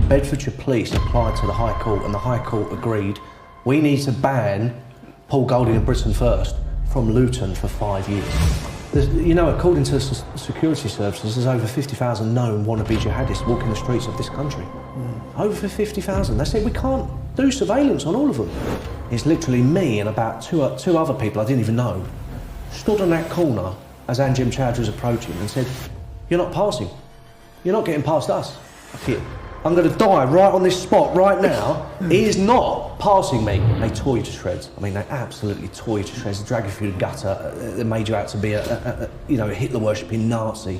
Bedfordshire Police applied to the High Court and the High Court agreed we need to ban Paul Golding and Britain First from Luton for 5 years. You know, according to security services, there's over 50,000 known wannabe jihadists walking the streets of this country. Over 50,000. They said we can't do surveillance on all of them. It's literally me and about two other people I didn't even know stood on that corner as Anjem Choudhury was approaching and said, "You're not passing. You're not getting past us. I'm going to die right on this spot right now. He is not passing me." They tore you to shreds. I mean, they absolutely tore you to shreds. They dragged you through the gutter. They made you out to be a Hitler-worshipping Nazi.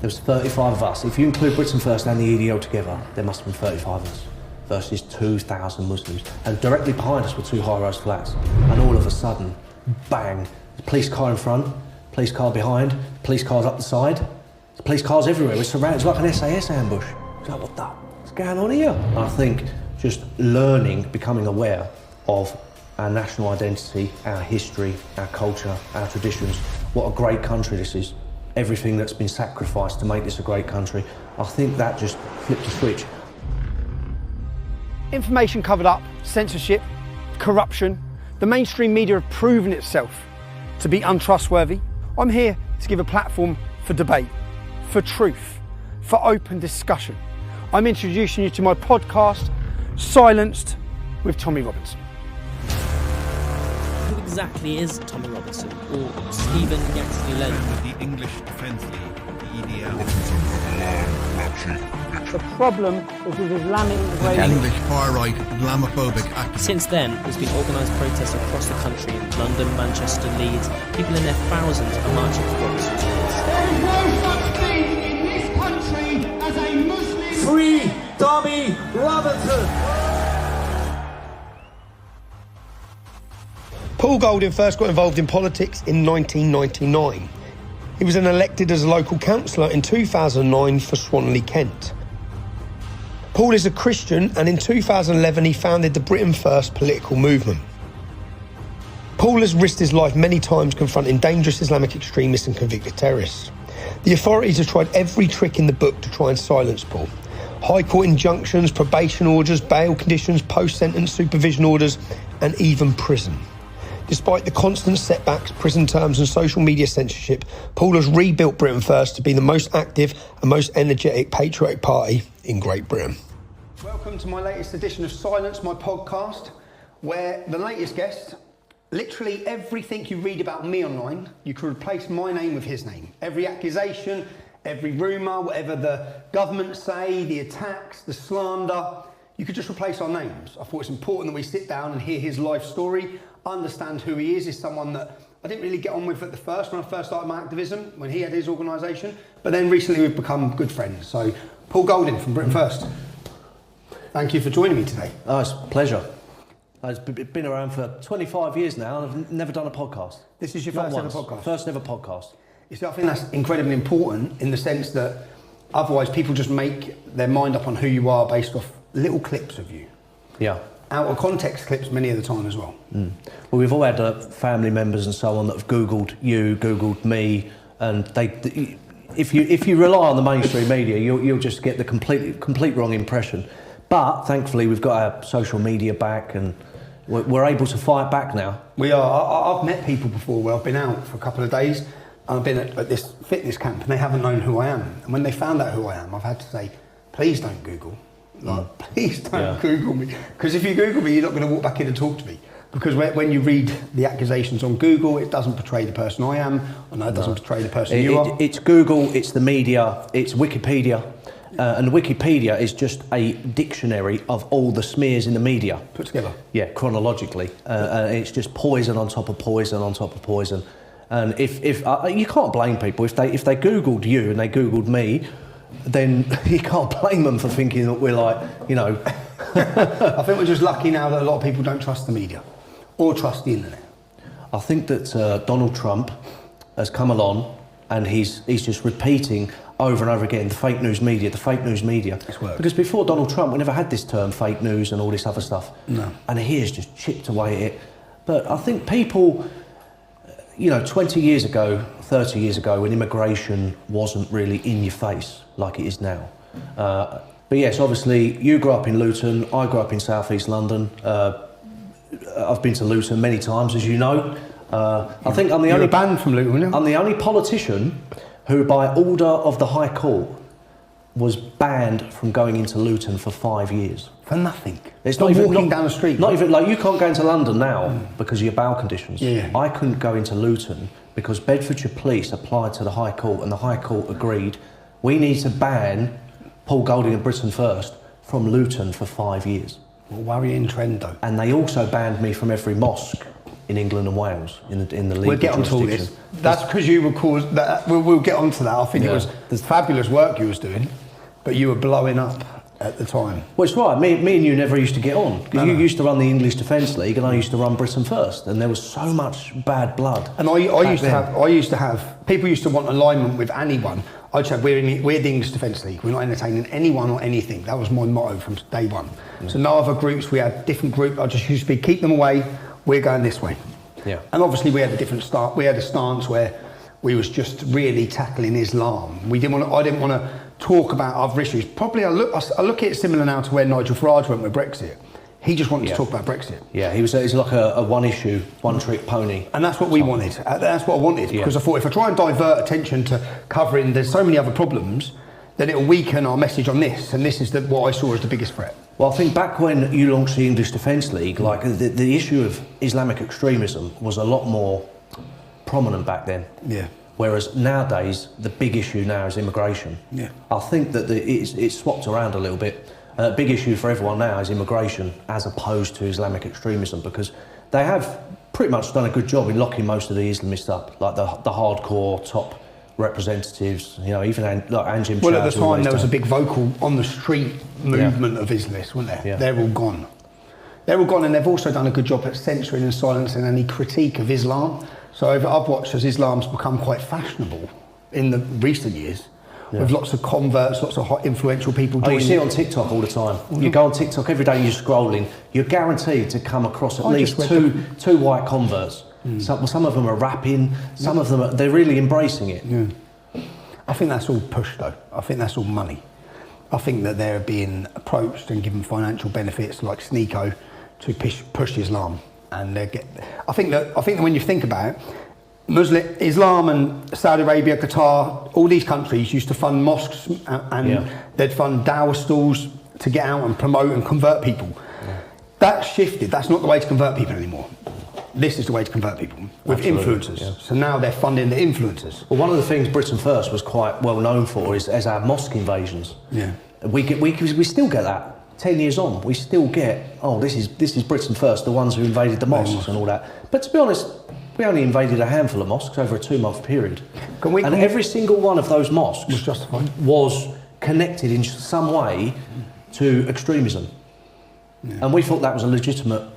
There was 35 of us. If you include Britain First and the EDL together, there must have been 35 of us versus 2,000 Muslims. And directly behind us were 2 high-rise flats. And all of a sudden, bang, the police car in front, police car behind, police cars up the side, police cars everywhere. We're surrounded. It's like an SAS ambush. It's like, what the? Going on here? And I think just learning, becoming aware of our national identity, our history, our culture, our traditions, what a great country this is, everything that's been sacrificed to make this a great country, I think that just flipped a switch. Information covered up, censorship, corruption. The mainstream media have proven itself to be untrustworthy. I'm here to give a platform for debate, for truth, for open discussion. I'm introducing you to my podcast, Silenced with Tommy Robinson. Who exactly is Tommy Robinson, or Stephen Yaxley-Lennon? The English Defence League, the EDL. The problem is with Islamic The English far-right Islamophobic activists. Since then, there's been organised protests across the country in London, Manchester, Leeds. People in their thousands are marching for Robinson's cause. There is no such thing in this country as a Muslim. Free Tommy Robinson! Paul Golding first got involved in politics in 1999. He was then elected as a local councillor in 2009 for Swanley, Kent. Paul is a Christian, and in 2011 he founded the Britain First political movement. Paul has risked his life many times confronting dangerous Islamic extremists and convicted terrorists. The authorities have tried every trick in the book to try and silence Paul. High Court injunctions, probation orders, bail conditions, post-sentence supervision orders, and even prison. Despite the constant setbacks, prison terms and social media censorship, Paul has rebuilt Britain First to be the most active and most energetic patriotic party in Great Britain. Welcome to my latest edition of Silence, my podcast, where the latest guest, literally everything you read about me online, you could replace my name with his name. Every accusation, every rumour, whatever the government say, the attacks, the slander, you could just replace our names. I thought it's important that we sit down and hear his life story, understand who he is. He's someone that I didn't really get on with at the first, when I first started my activism, when he had his organisation, but then recently we've become good friends. So, Paul Golding from Britain First, thank you for joining me today. Oh, it's a pleasure. I've been around for 25 years now and I've never done a podcast. This is your Not first ever once. podcast? First ever podcast. You see, I think that's incredibly important in the sense that otherwise people just make their mind up on who you are based off little clips of you. Yeah. Out of context clips many of the time as well. Well, we've all had family members and so on that have Googled you, Googled me, and if you rely on the mainstream media, you'll just get the complete wrong impression. But thankfully, we've got our social media back, and we're able to fight back now. We are. I've met people before where I've been out for a couple of days. I've been at this fitness camp and they haven't known who I am. And when they found out who I am, I've had to say, please don't Google. Please don't Google me. Because if you Google me, you're not going to walk back in and talk to me. Because when you read the accusations on Google, it doesn't portray the person I am. I know it doesn't portray the person you are. It's Google, it's the media, it's Wikipedia. And Wikipedia is just a dictionary of all the smears in the media. Put together? Yeah, chronologically. It's just poison on top of poison on top of poison. And if you can't blame people if they Googled you and they Googled me, then you can't blame them for thinking that we're like, you know. I think we're just lucky now that a lot of people don't trust the media or trust the internet. I think that Donald Trump has come along and he's just repeating over and over again the fake news media. It's worked. Because before Donald Trump, we never had this term fake news and all this other stuff. No. And he has just chipped away at it. But I think people, 20 years ago, 30 years ago, when immigration wasn't really in your face like it is now, But yes, obviously, you grew up in Luton, I grew up in South East London. I've been to Luton many times, as you know. I think I'm the only banned from Luton, weren't you? I'm the only politician who, by order of the High Court, was banned from going into Luton for 5 years. For nothing. It's not even walking down the street. Not even like you can't go into London now because of your bowel conditions. Yeah. I couldn't go into Luton because Bedfordshire Police applied to the High Court, and the High Court agreed we need to ban Paul Golding and Britain First from Luton for 5 years. Well, worrying trend though. And they also banned me from every mosque in England and Wales in the legal We'll get onto all this. That's because you were caused. We'll get onto that. I think it was the fabulous work you was doing, but you were blowing up at the time. Well, it's right. Me and you never used to get on because you used to run the English Defence League and I used to run Britain First, and there was so much bad blood. And I used to have people used to want alignment with anyone. I said we're the English Defence League. We're not entertaining anyone or anything. That was my motto from day one. So no other groups. We had different groups. I just used to be keep them away. We're going this way. Yeah. And obviously we had a different start. We had a stance where we was just really tackling Islam. I didn't want to talk about other issues. Probably I look at it similar now to where Nigel Farage went with Brexit. He just wanted to talk about Brexit. Yeah, he's like a one-issue, one-trick pony. And that's what we wanted. That's what I wanted, because I thought if I try and divert attention to covering there's so many other problems, then it'll weaken our message on this, and this is what I saw as the biggest threat. Well, I think back when you launched the English Defence League, like the issue of Islamic extremism was a lot more prominent back then. Yeah. Whereas nowadays, the big issue now is immigration. Yeah. I think that it's swapped around a little bit. Big issue for everyone now is immigration as opposed to Islamic extremism, because they have pretty much done a good job in locking most of the Islamists up, like the hardcore top representatives, you know, even like Anjem. Well, at the time there was a big vocal on the street movement of Islamists, wasn't there? Yeah. They're all gone. They're all gone, and they've also done a good job at censoring and silencing any critique of Islam. So I've watched as Islam's become quite fashionable in the recent years. Yeah. With lots of converts, lots of hot influential people doing you see it on TikTok all the time. Mm-hmm. You go on TikTok every day, you're scrolling, you're guaranteed to come across at least two white converts. Some of them are rapping, some of them they're really embracing it. Yeah. I think that's all push though. I think that's all money. I think that they're being approached and given financial benefits like Sneeko to push Islam, and I think that when you think about it, Islam and Saudi Arabia, Qatar, all these countries used to fund mosques and they'd fund dawah stalls to get out and promote and convert people. Yeah. That shifted. That's not the way to convert people anymore. This is the way to convert people, with influencers. Yeah. So now they're funding the influencers. Well, one of the things Britain First was quite well known for is our mosque invasions. Yeah. We still get that. 10 years on, we still get, this is Britain First, the ones who invaded the mosques and all that. But to be honest, we only invaded a handful of mosques over a 2-month period. Every single one of those mosques was justified, was connected in some way to extremism. Yeah. And we thought that was a legitimate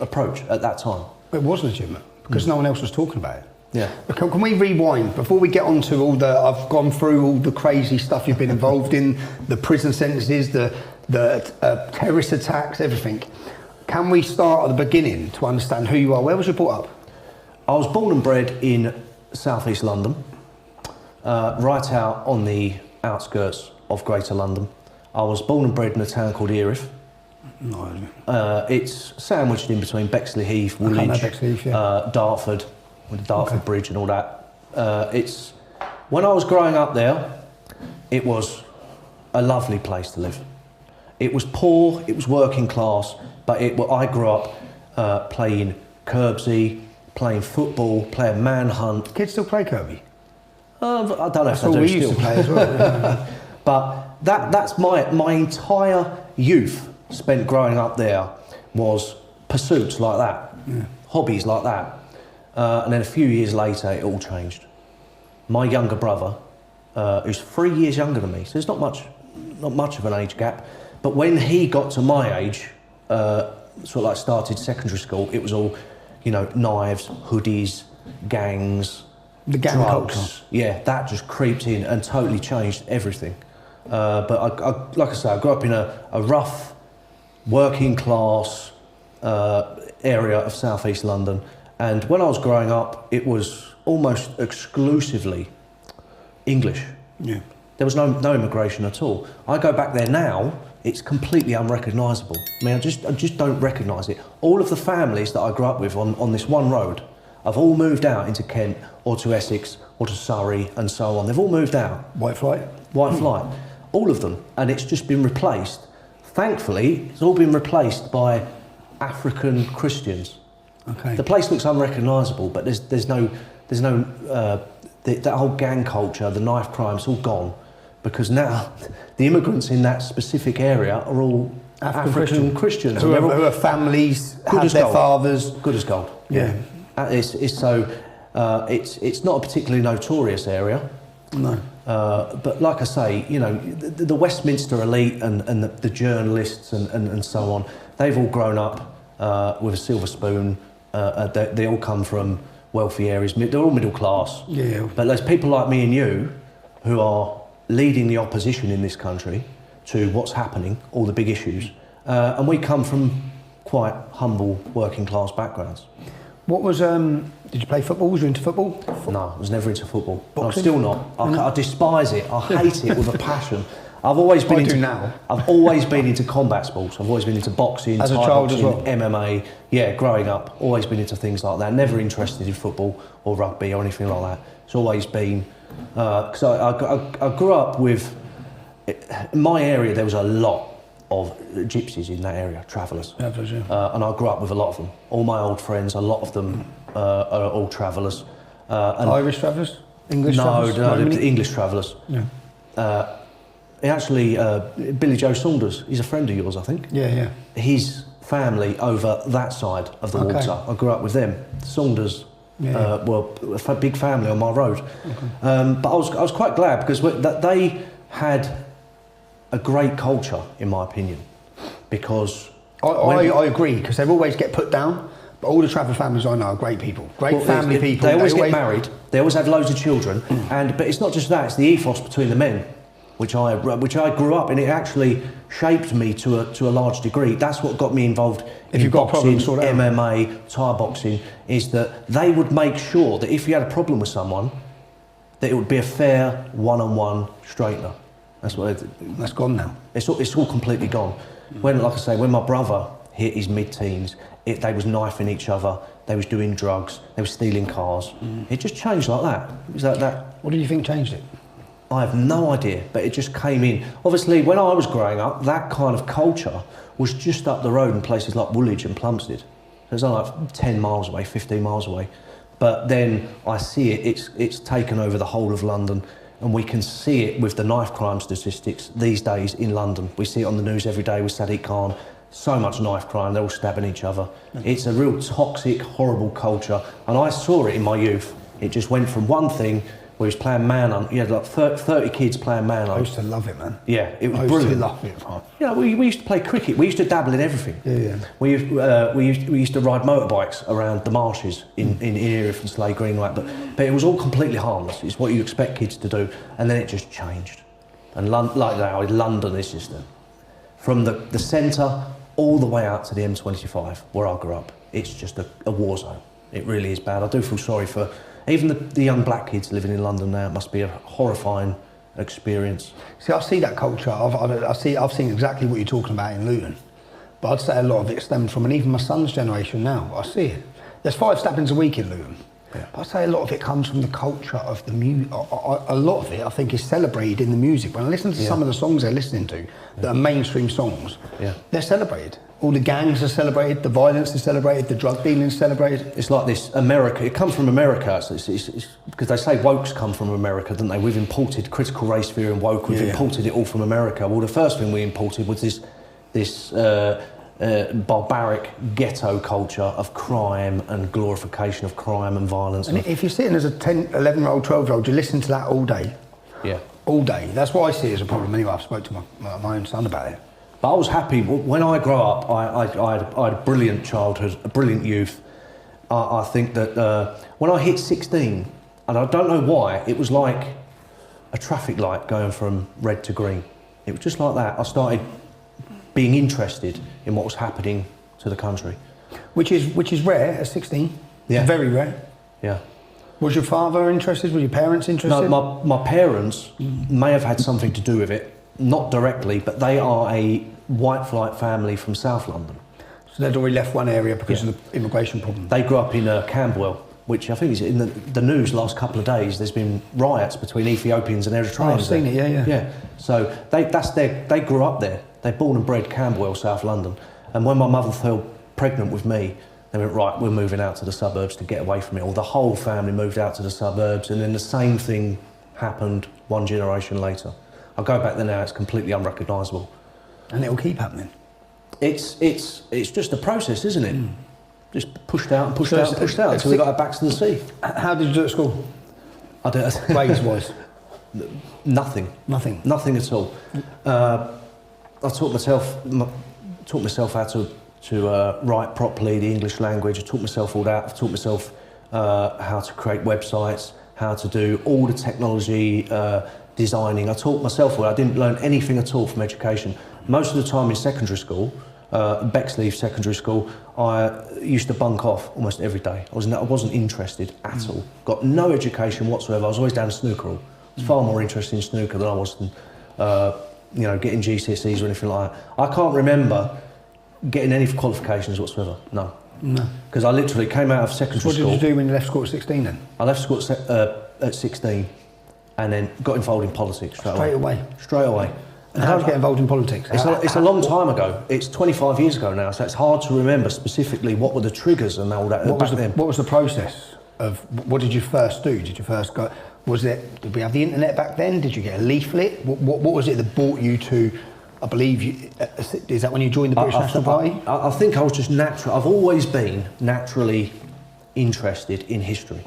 approach at that time. It was legitimate, because no one else was talking about it. Yeah. Can we rewind before we get on to I've gone through all the crazy stuff you've been involved in, the prison sentences, the terrorist attacks, everything. Can we start at the beginning to understand who you are? Where was you brought up? I was born and bred in South East London, right out on the outskirts of Greater London. I was born and bred in a town called Erith. No. It's sandwiched in between Bexley Heath, Woolwich, Dartford, with the Dartford Bridge and all that. When I was growing up there, it was a lovely place to live. It was poor, it was working class, but I grew up playing curbsy, playing football, playing manhunt. Kids still play Kirby? I don't know if they do we still. Used to play as well. But that's my entire youth spent growing up there was pursuits like that, hobbies like that. And then a few years later, it all changed. My younger brother, who's 3 years younger than me, so there's not much of an age gap. But when he got to my age, sort of like started secondary school, it was all, knives, hoodies, gangs, the gang drugs. culture. Yeah, that just creeped in and totally changed everything. But I like I say, I grew up in a rough, working class area of South East London. And when I was growing up, it was almost exclusively English. Yeah. There was no immigration at all. I go back there now, it's completely unrecognisable. I mean, I just don't recognise it. All of the families that I grew up with on this one road have all moved out into Kent or to Essex or to Surrey and so on. They've all moved out. White flight? White flight. All of them. And it's just been replaced. Thankfully, it's all been replaced by African Christians. Okay. The place looks unrecognisable, but there's no that whole gang culture, the knife crime, it's all gone, because now the immigrants in that specific area are all African Christians. Who are families, have their fathers. Good as gold. Yeah. It's not a particularly notorious area. No. But like I say, you know, the Westminster elite and the journalists and so on, they've all grown up with a silver spoon. They all come from wealthy areas. They're all middle class. Yeah. But there's people like me and you who are leading the opposition in this country to what's happening, all the big issues. And we come from quite humble working class backgrounds. What was, did you play football? Was you into football? No, I was never into football. I'm Boxing? still not. I despise it. I hate it with a passion. I've always been into I've always been into combat sports. I've always been into boxing, as a Thai child boxing, as well. MMA. Yeah, growing up, always been into things like that. Never interested in football or rugby or anything like that. It's always been because I grew up with. In my area, there was a lot of gypsies in that area, travellers. Yeah. And I grew up with a lot of them. All my old friends, a lot of them are all travellers. Irish travellers? English travellers? No, the English travellers. Yeah. Actually, Billy Joe Saunders, he's a friend of yours, I think. Yeah. His family over that side of the water. I grew up with them. Saunders were a big family on my road. Okay. But I was quite glad because they had a great culture, in my opinion, because I agree, because they always get put down. But all the travel families I know are great people, family people. They always get married. They always have loads of children, but it's not just that. It's the ethos between the men, which I grew up in. It actually shaped me to a large degree. That's what got me involved in boxing, MMA, Thai boxing. Is that they would make sure that if you had a problem with someone, that it would be a fair one-on-one straightener. That's gone now. It's all completely gone. When, like I say, when my brother hit his mid-teens, they was knifing each other, they was doing drugs, they was stealing cars. It just changed like that. It was like that. What do you think changed it? I have no idea, but it just came in. Obviously, when I was growing up, that kind of culture was just up the road in places like Woolwich and Plumstead. So it's only like 10 miles away, 15 miles away. But then I see it's taken over the whole of London. And we can see it with the knife crime statistics these days in London. We see it on the news every day with Sadiq Khan. So much knife crime, they're all stabbing each other. It's a real toxic, horrible culture. And I saw it in my youth. It just went from one thing where he was playing manhunt. You had like 30 kids playing manhunt. I used to love it, man. Yeah, it was brilliant. I used to love it. You know, we used to play cricket. We used to dabble in everything. Yeah. We used to ride motorbikes around the marshes in Erith and Slade Green, like that. But it was all completely harmless. It's what you expect kids to do. And then it just changed. And like now, London is just from the centre all the way out to the M25, where I grew up. It's just a war zone. It really is bad. I do feel sorry for even the young black kids living in London now. It must be a horrifying experience. See, I see that culture. I've seen exactly what you're talking about in Luton. But I'd say a lot of it stems from, and even my son's generation now, I see it. There's 5 stabbings a week in Luton. Yeah. But I'd say a lot of it comes from the culture of the music. A lot of it, I think, is celebrated in the music. When I listen to some of the songs they're listening to, that are mainstream songs, they're celebrated. All the gangs are celebrated, the violence is celebrated, the drug dealing is celebrated. It's like this, America, it comes from America. It's because they say woke's come from America, don't they? We've imported critical race theory and woke, we've imported it all from America. Well, the first thing we imported was this barbaric ghetto culture of crime and glorification of crime and violence. And if you're sitting as a 10, 11-year-old, 12-year-old, you listen to that all day. Yeah. All day. That's what I see as a problem anyway. I've spoke to my own son about it. But I was happy. When I grew up, I had a brilliant childhood, a brilliant youth. I think that when I hit 16, and I don't know why, it was like a traffic light going from red to green. It was just like that. I started being interested in what was happening to the country. Which is rare at 16. Yeah. Very rare. Yeah. Was your father interested? Were your parents interested? No, my parents may have had something to do with it, not directly, but they are a white flight family from South London. So they'd already left one area because of the immigration problem. They grew up in Camberwell, which I think is in the news last couple of days. There's been riots between Ethiopians and Eritreans. Oh, I've seen it, yeah. Yeah, so they grew up there. They're born and bred Camberwell, South London. And when my mother fell pregnant with me, they went, right, we're moving out to the suburbs to get away from it all. The whole family moved out to the suburbs, and then the same thing happened one generation later. I go back there now, it's completely unrecognisable. And it'll keep happening. It's just a process, isn't it? Just pushed out and pushed out and pushed out until we got our backs to the sea. How did you do at school? I don't. Grades-wise? Nothing. Nothing? Nothing at all. I taught myself how to write properly the English language. I taught myself all that. I taught myself how to create websites, how to do all the technology designing. I taught myself all. I didn't learn anything at all from education. Most of the time in secondary school, Bexley Secondary School, I used to bunk off almost every day. I wasn't interested at all. Got no education whatsoever. I was always down to snooker. I was far more interested in snooker than I was in, getting GCSEs or anything like that. I can't remember getting any qualifications whatsoever. No. Because I literally came out of secondary school. What did you do when you left school at 16 then? I left school at 16 and then got involved in politics straight away. Straight away. And how did you get involved in politics? It's a long time ago. It's 25 years ago now, so it's hard to remember specifically what were the triggers and all that back then. What was the process of, what did you first do? Did you first go, did we have the internet back then? Did you get a leaflet? What was it that brought you to, I believe, is that when you joined the British National Party? I think I was just natural. I've always been naturally interested in history.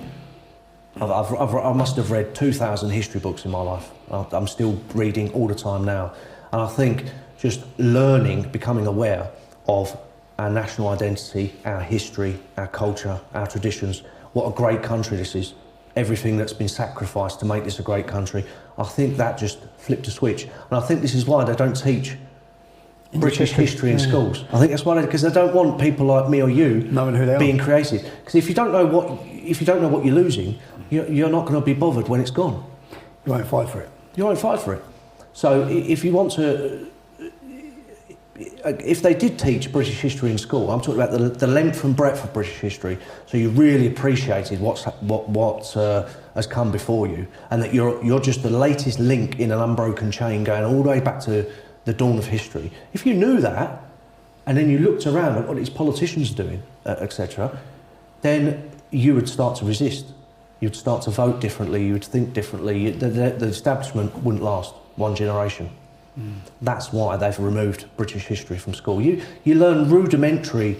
I must have read 2,000 history books in my life. I'm still reading all the time now. And I think just learning, becoming aware of our national identity, our history, our culture, our traditions, what a great country this is, everything that's been sacrificed to make this a great country, I think that just flipped a switch. And I think this is why they don't teach British history in schools. I think that's why, because they don't want people like me or you knowing who they are, being creative. Because if you don't know what you're losing, you're not going to be bothered when it's gone. You won't fight for it. You won't fight for it. So if you want to, if they did teach British history in school, I'm talking about the length and breadth of British history, so you really appreciated what has come before you, and that you're just the latest link in an unbroken chain going all the way back to the dawn of history. If you knew that, and then you looked around at what these politicians are doing, etc., then you would start to resist. You'd start to vote differently, you would think differently. The establishment wouldn't last one generation. That's why they've removed British history from school. You learn rudimentary,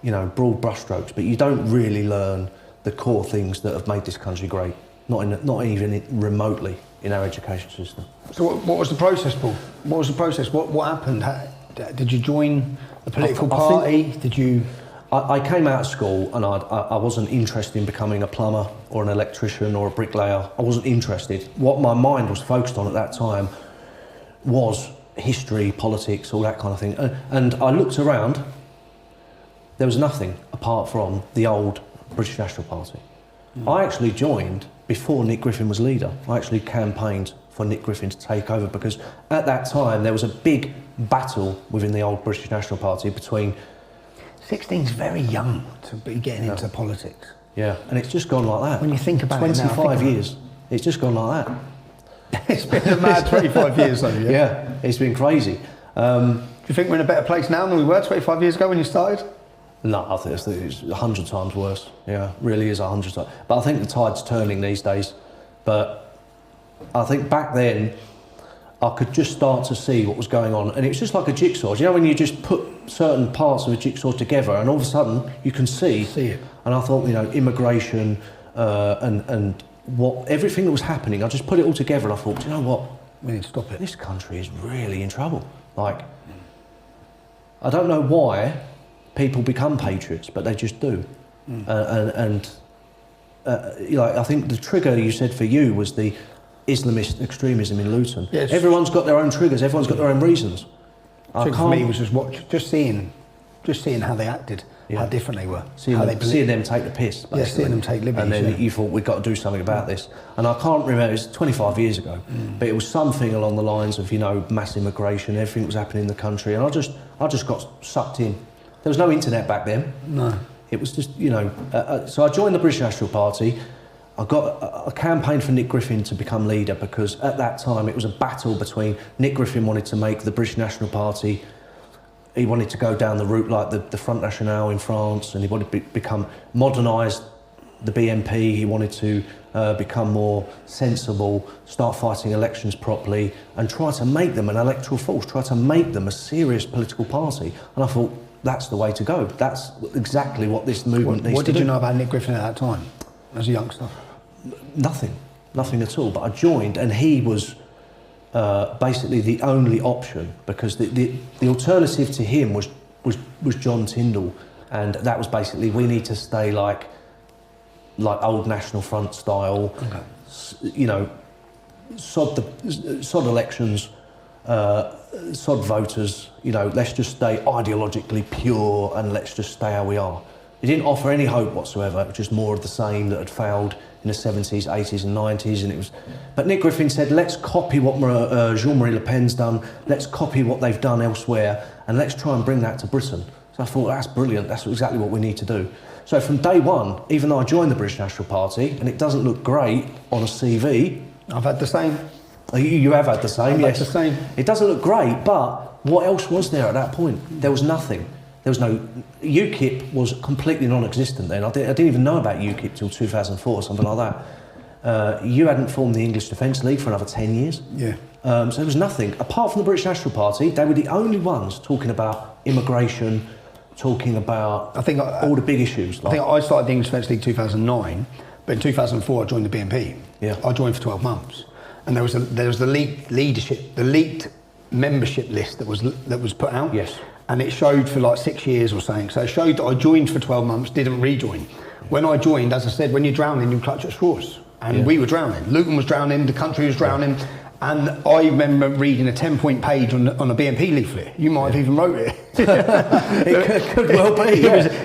broad brushstrokes, but you don't really learn the core things that have made this country great, not even remotely in our education system. So what was the process, Paul? What was the process? What happened? Did you join a political party? Did you... I came out of school and I wasn't interested in becoming a plumber or an electrician or a bricklayer. I wasn't interested. What my mind was focused on at that time was history, politics, all that kind of thing. And I looked around, there was nothing apart from the old British National Party. I actually joined before Nick Griffin was leader. I actually campaigned for Nick Griffin to take over because at that time there was a big battle within the old British National Party between... 16's very young to be getting into politics. Yeah, and it's just gone like that. When you think about 25 years, it's just gone like that. It's been a mad 25 years though, yeah? Yeah, it's been crazy. Do you think we're in a better place now than we were 25 years ago when you started? No, I think it's 100 times worse. Yeah, really is 100 times. But I think the tide's turning these days. But I think back then, I could just start to see what was going on. And it was just like a jigsaw. You know when you just put certain parts of a jigsaw together and all of a sudden you can see it. And I thought, immigration and everything that was happening, I just put it all together and I thought, do you know what? We need to stop it. This country is really in trouble. I don't know why people become patriots, but they just do. I think the trigger you said for you was the Islamist extremism in Luton. Yes. Everyone's got their own triggers, everyone's got their own reasons. For me was just seeing how they acted. how different they were. Seeing them take the piss, basically. Yeah, seeing them take liberties. And then you thought, we've got to do something about this. And I can't remember, it was 25 years ago, but it was something along the lines of, mass immigration, everything was happening in the country, and I just got sucked in. There was no internet back then. No. It was just, so I joined the British National Party. I got a campaign for Nick Griffin to become leader, because at that time it was a battle between Nick Griffin wanted to make the British National Party, he wanted to go down the route like the Front National in France, and he wanted to become modernised the BNP, he wanted to become more sensible, start fighting elections properly, and try to make them an electoral force, try to make them a serious political party. And I thought, that's the way to go. That's exactly what this movement needs to do. What did you know about Nick Griffin at that time, as a youngster? Nothing at all. But I joined, and he was basically the only option, because the alternative to him was John Tyndall, and that was basically, we need to stay like old National Front style, sod elections, sod voters, let's just stay ideologically pure and let's just stay how we are. He didn't offer any hope whatsoever, just more of the same that had failed in the 70s, 80s and 90s, and it was. But Nick Griffin said, let's copy what Jean-Marie Le Pen's done, let's copy what they've done elsewhere, and let's try and bring that to Britain. So I thought, that's brilliant, that's exactly what we need to do. So from day one, even though I joined the British National Party, and it doesn't look great on a CV. I've had the same. You have had the same, yes. Had the same. It doesn't look great, but what else was there at that point? There was nothing. There was no... UKIP was completely non-existent then. I didn't even know about UKIP till 2004 or something like that. You hadn't formed the English Defence League for another 10 years. Yeah. So there was nothing. Apart from the British National Party, they were the only ones talking about immigration, talking about all the big issues. I think I started the English Defence League 2009, but in 2004 I joined the BNP. Yeah. I joined for 12 months. And there was the leaked membership list that was put out. Yes. And it showed for like 6 years or something. So it showed that I joined for 12 months, didn't rejoin. When I joined, as I said, when you're drowning, you clutch at straws. And we were drowning. Luton was drowning, the country was drowning. And I remember reading a 10-point page on a BNP leaflet. You might have even wrote it. It could well be.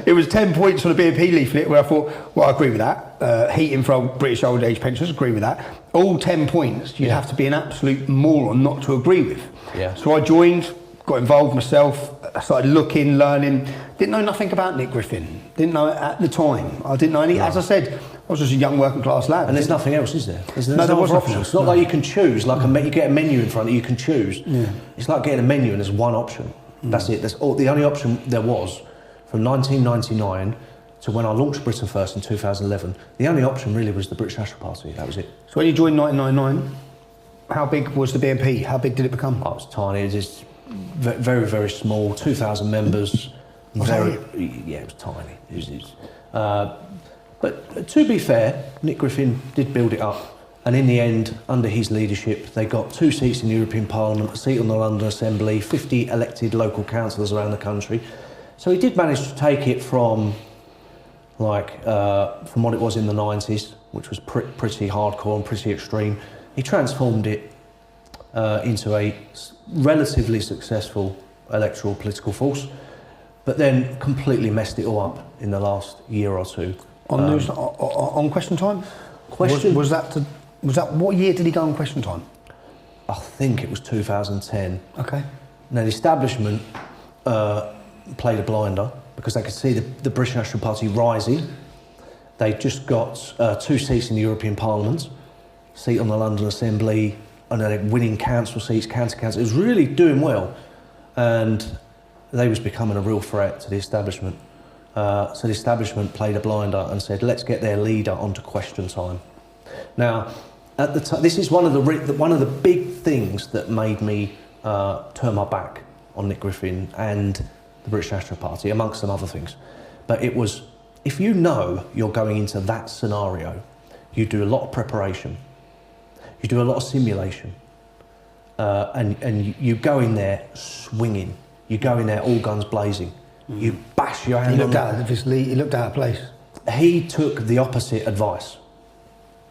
It was 10 points on a BNP leaflet where I thought, well, I agree with that. Heating for British old age pensioners, agree with that. All 10 points, you'd have to be an absolute moron not to agree with. Yeah. So I joined, got involved myself, I started looking, learning. Didn't know nothing about Nick Griffin. Didn't know it at the time. I didn't know any. As I said, I was just a young working class lad. And there's nothing else, is there? There's no, there was other nothing option. else. It's not like you can choose, like you get a menu in front of you, can choose. Yeah. It's like getting a menu and there's one option. That's it. That's all. The only option there was from 1999 to when I launched Britain First in 2011. The only option really was the British National Party. That was it. So when you joined 1999, how big was the BNP? How big did it become? Oh, it was tiny. It was very, very small. 2,000 members. Yeah, it was tiny. But to be fair, Nick Griffin did build it up. And in the end, under his leadership, they got 2 seats in the European Parliament, a seat on the London Assembly, 50 elected local councillors around the country. So he did manage to take it from what it was in the 90s, which was pretty hardcore and pretty extreme. He transformed it into a relatively successful electoral political force, but then completely messed it all up in the last year or two. On Question Time? Was that what year did he go on Question Time? I think it was 2010. Okay. Now the establishment played a blinder because they could see the British National Party rising. They just got 2 seats in the European Parliament, seat on the London Assembly, and they're winning council seats, county council. It was really doing well, and they was becoming a real threat to the establishment. So the establishment played a blinder and said, let's get their leader onto Question Time. Now, at the time, this is one of the big things that made me turn my back on Nick Griffin and the British National Party, amongst some other things. But it was, if you know you're going into that scenario, you do a lot of preparation, you do a lot of simulation, and you go in there swinging. You go in there all guns blazing. You bash your hand He on looked out of place. He took the opposite advice,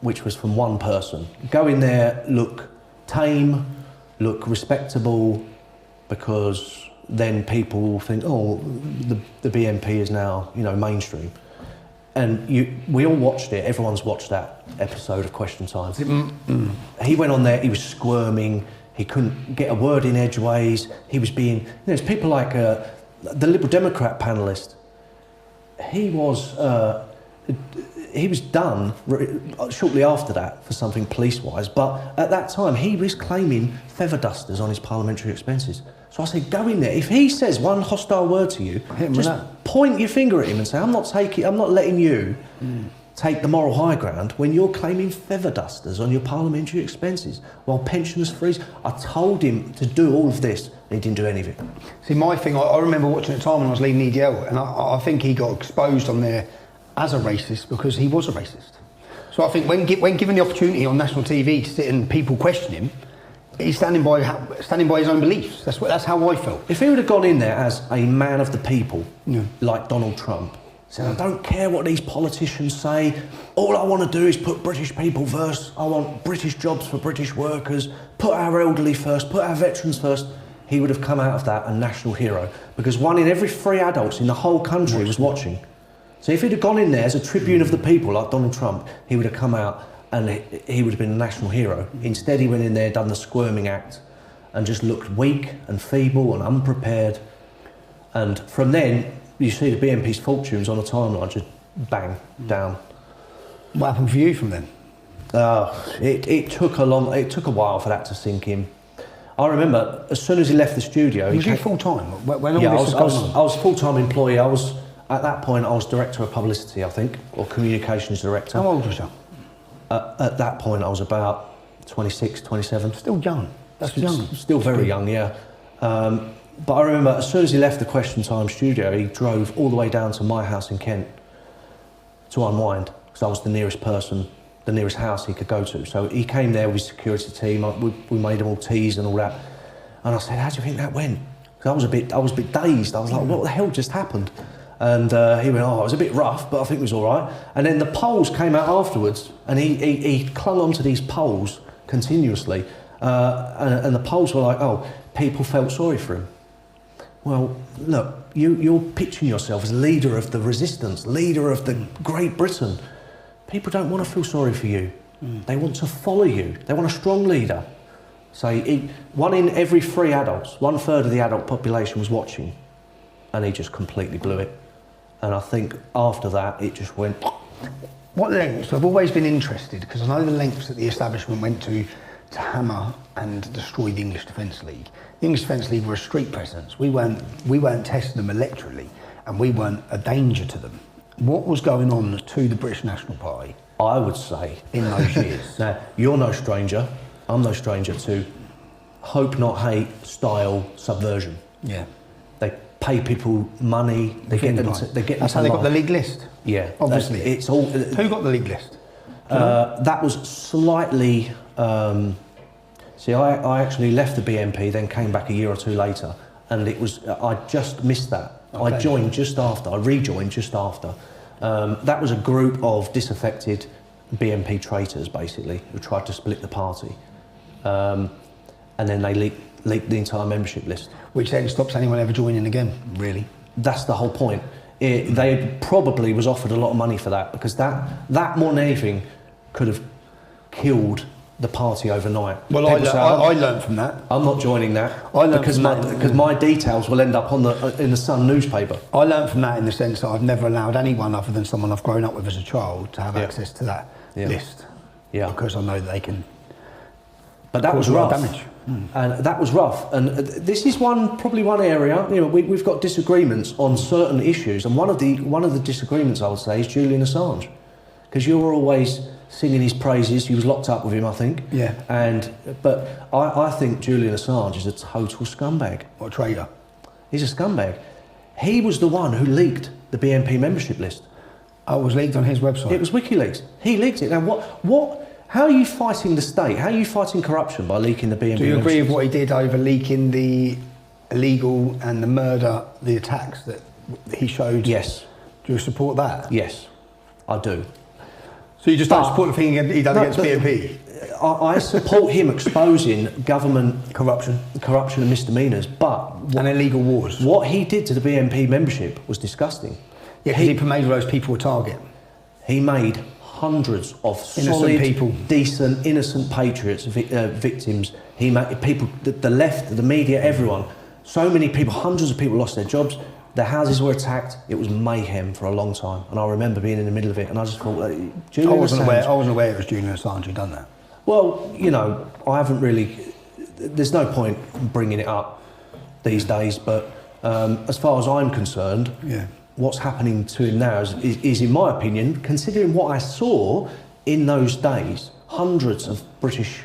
which was from one person. Go in there, look tame, look respectable, because then people will think, oh, the BNP is now, you know, mainstream. And we all watched it. Everyone's watched that episode of Question Time. He went on there. He was squirming. He couldn't get a word in edgeways. He was being. You know, there's people like the Liberal Democrat panellist. He was done shortly after that for something police-wise. But at that time, he was claiming feather dusters on his parliamentary expenses. So I said, go in there. If he says one hostile word to you, just point your finger at him and say, I'm not letting you take the moral high ground when you're claiming feather dusters on your parliamentary expenses while pensioners freeze. I told him to do all of this and he didn't do any of it. See, my thing, I remember watching at the time when I was leading EDL, and I think he got exposed on there as a racist because he was a racist. So I think when given the opportunity on national TV to sit and people question him, he's standing by his own beliefs. That's how I felt. If he would have gone in there as a man of the people, like Donald Trump, said, I don't care what these politicians say, all I want to do is put British people first, I want British jobs for British workers, put our elderly first, put our veterans first, he would have come out of that a national hero. Because 1 in every 3 adults in the whole country was watching. So if he'd have gone in there as a tribune of the people, like Donald Trump, he would have come out and he would have been a national hero. Instead, he went in there, done the squirming act, and just looked weak and feeble and unprepared. And from then, you see the BNP's fortunes on the timeline just bang down. What happened for you from then? It took a while for that to sink in. I remember as soon as he left the studio. Was you full time? When all this was going on? I was full time employee. At that point, I was director of publicity, I think, or communications director. How old was you? At that point, I was about 26, 27. Still young. That's young. Still very young, yeah. But I remember as soon as he left the Question Time studio, he drove all the way down to my house in Kent to unwind, because I was the nearest person, the nearest house he could go to. So he came there with his security team. We made them all teas and all that. And I said, how do you think that went? Because I was a bit dazed. I was like, what the hell just happened? And he went, it was a bit rough, but I think it was all right. And then the polls came out afterwards, and he clung onto these polls continuously. And the polls were like, people felt sorry for him. Well, look, you're pitching yourself as leader of the resistance, leader of the Great Britain. People don't want to feel sorry for you. They want to follow you. They want a strong leader. So 1 in every 3 adults, 1/3 of the adult population was watching, and he just completely blew it. And I think after that, it just went. What lengths? I've always been interested, because I know the lengths that the establishment went to hammer and destroy the English Defence League. The English Defence League were a street presence. We weren't testing them electorally, and we weren't a danger to them. What was going on to the British National Party? I would say in those years. Now, you're no stranger. I'm no stranger to hope not hate style subversion. Yeah. They pay people money. They get them. That's how they got the league list. Yeah, obviously. It's all. Who got the league list? That was slightly. See, I actually left the BNP, then came back a year or 2 later, and it was. I just missed that. Okay. I joined just after. I rejoined just after. That was a group of disaffected BNP traitors, basically, who tried to split the party, and then they leaked the entire membership list. Which then stops anyone ever joining again, really. That's the whole point. They probably was offered a lot of money for that, because that more than anything could have killed the party overnight. Well, I learned from that. I'm not joining that. I learned because my details will end up in the Sun newspaper. I learned from that in the sense that I've never allowed anyone other than someone I've grown up with as a child to have access to that list. Yeah. Because I know that they can. But that was rough. Damage. And that was rough. And this is probably one area. You know, we've got disagreements on certain issues, and one of the disagreements I would say is Julian Assange, because you were always singing his praises. He was locked up with him, I think. Yeah. But I think Julian Assange is a total scumbag. What, a traitor? He's a scumbag. He was the one who leaked the BNP membership list. Oh, it was leaked on his website? It was WikiLeaks. He leaked it. Now, how are you fighting the state? How are you fighting corruption by leaking the BNP? Do you agree with what he did over leaking the illegal and the murder, the attacks that he showed? Yes. Do you support that? Yes, I do. So you just don't support the thing he done against BNP? I support him exposing government Corruption. and misdemeanours, but And illegal wars. what he did to the BNP membership was disgusting. Yeah, because he made all those people a target. He made hundreds of Innocent solid, people. decent, innocent patriots victims. He made people, the left, the media, everyone. So many people, hundreds of people lost their jobs. Their houses were attacked. It was mayhem for a long time, and I remember being in the middle of it. And I just thought, Julian I wasn't Assange, aware it was Julian Assange who'd done that. well, you know, I haven't really. There's no point in bringing it up these days, but as far as I'm concerned, Yeah. what's happening to him now is, in my opinion, considering what I saw in those days, hundreds of British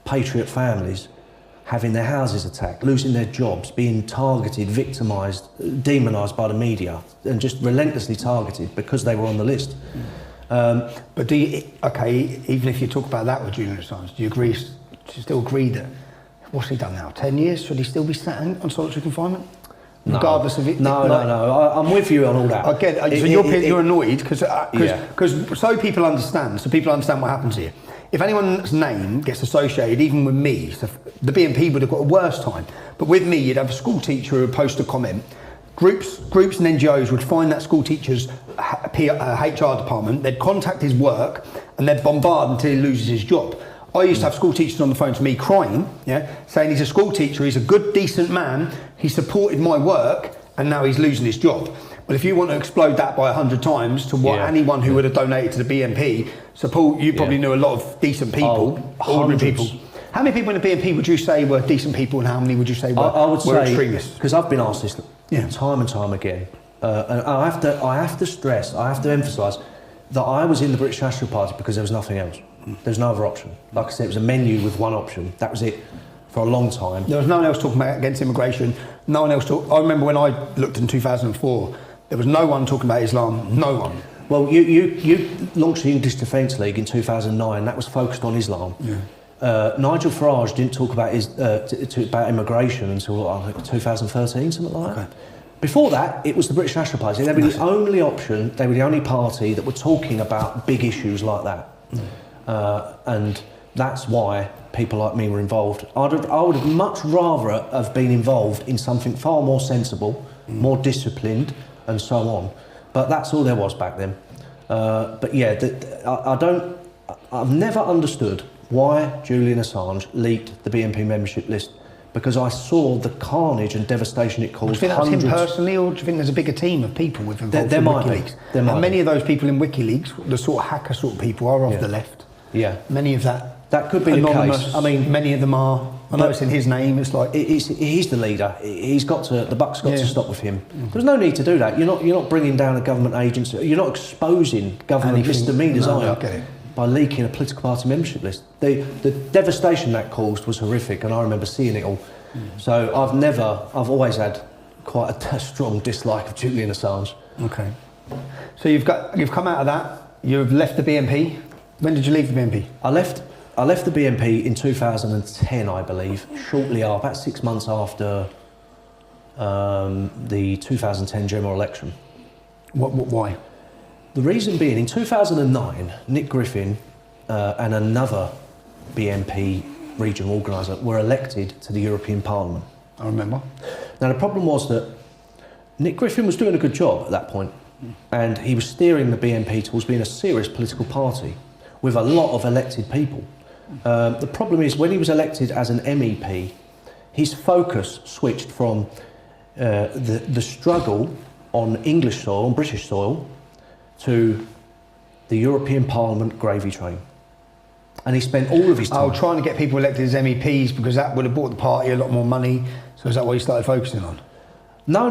patriot families having their houses attacked, losing their jobs, being targeted, victimised, demonised by the media, and just relentlessly targeted because they were on the list. But do you, okay, even if you talk about that with Julian Assange, do you still agree that, what's he done now, 10 years? Should he still be sat on solitary confinement? No. Regardless of it? No. I'm with you on all that. I get it. So you're annoyed because Yeah. so people understand what happens here. If anyone's name gets associated, even with me, so the BNP would have got a worse time. But with me, you'd have a school teacher who would post a comment. Groups and NGOs would find that school teacher's HR department, they'd contact his work, and they'd bombard until he loses his job. I used to have school teachers on the phone to me crying, saying he's a school teacher, he's a good, decent man, he supported my work, and now he's losing his job. But if you want to explode that by 100 times to what anyone who would have donated to the BNP, so Paul, you probably knew a lot of decent people, ordinary people. How many people in the BNP would you say were decent people, and how many would you say were extremists? Because I've been asked this time and time again, and I have to stress, I have to emphasise that I was in the British National Party because there was nothing else. There's no other option. Like I said, it was a menu with one option. That was it for a long time. There was no one else talking about against immigration. No one else I remember when I looked in 2004, there was no one talking about Islam. No one. Well, you launched the English Defence League in 2009. That was focused on Islam. Yeah. Nigel Farage didn't talk about about immigration until I think 2013, something like that. Before that, it was the British National Party. They were the only option. They were the only party that were talking about big issues like that. And that's why people like me were involved. I would have much rather have been involved in something far more sensible, more disciplined, and so on. But that's all there was back then. But yeah, I've never understood why Julian Assange leaked the BNP membership list, because I saw the carnage and devastation it caused. Do you think that was him personally, or do you think there's a bigger team of people with involved there in might WikiLeaks? Be. And many of those people in WikiLeaks, the sort of hacker sort of people, are off the left. Yeah. Many of that could be anonymous. the case. I mean, many of them are. I know it's in his name. It's like he's the leader. The buck's got to stop with him. There's no need to do that. You're not bringing down a government agency. You're not exposing government misdemeanours, are you? I get it. By leaking a political party membership list. The devastation that caused was horrific, and I remember seeing it all. So I've always had quite a strong dislike of Julian Assange. Okay. So you've come out of that. You've left the BNP. When did you leave the BNP? I left the BNP in 2010, I believe, shortly after, about 6 months after the 2010 general election. Why? The reason being, in 2009, Nick Griffin and another BNP regional organiser were elected to the European Parliament. I remember. Now, the problem was that Nick Griffin was doing a good job at that point, and he was steering the BNP towards being a serious political party with a lot of elected people. The problem is, when he was elected as an MEP, his focus switched from the struggle on English soil, on British soil, to the European Parliament gravy train. And he spent all of his time... trying to get people elected as MEPs because that would have bought the party a lot more money. So is that what he started focusing on? No.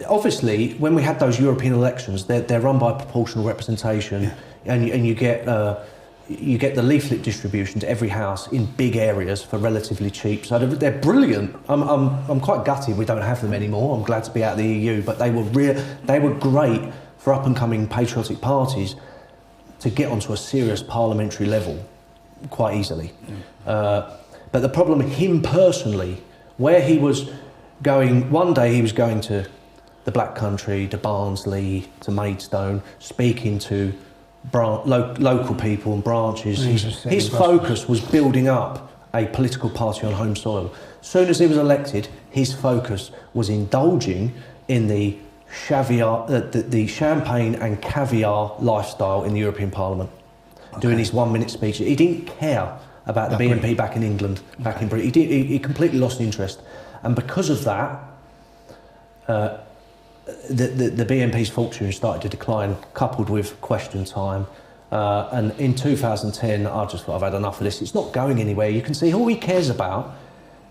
Obviously, when we had those European elections, they're run by proportional representation, and you get the leaflet distribution to every house in big areas for relatively cheap. So they're brilliant. I'm quite gutted we don't have them anymore. I'm glad to be out of the EU, but they were great for up and coming patriotic parties to get onto a serious parliamentary level quite easily. But the problem, him personally, where he was going, one day he was going to the Black Country, to Barnsley, to Maidstone, speaking to local people and branches. He was just setting His precedent. focus was building up a political party on home soil. As soon as he was elected, his focus was indulging in the champagne and caviar lifestyle in the European Parliament, doing his 1-minute speech. He didn't care about the BNP back in England, back in Britain. He completely lost interest. And because of that, the BNP's fortune started to decline, coupled with question time. And in 2010, I just thought, I've had enough of this. It's not going anywhere. You can see all he cares about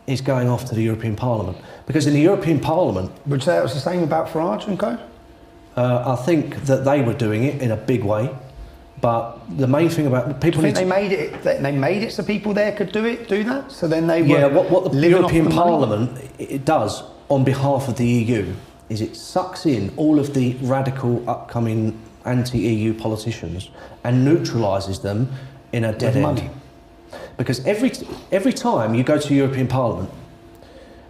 is going off to the European Parliament. Because in the European Parliament... Would you say it was the same about Farage and co? I think that they were doing it in a big way. But the main thing about people... Do you think they made it so people there could do that? So then they were... Yeah, what the living off European the money? Parliament it does on behalf of the EU is it sucks in all of the radical upcoming anti-EU politicians and neutralises them in a dead end. Money. Because every time you go to European Parliament,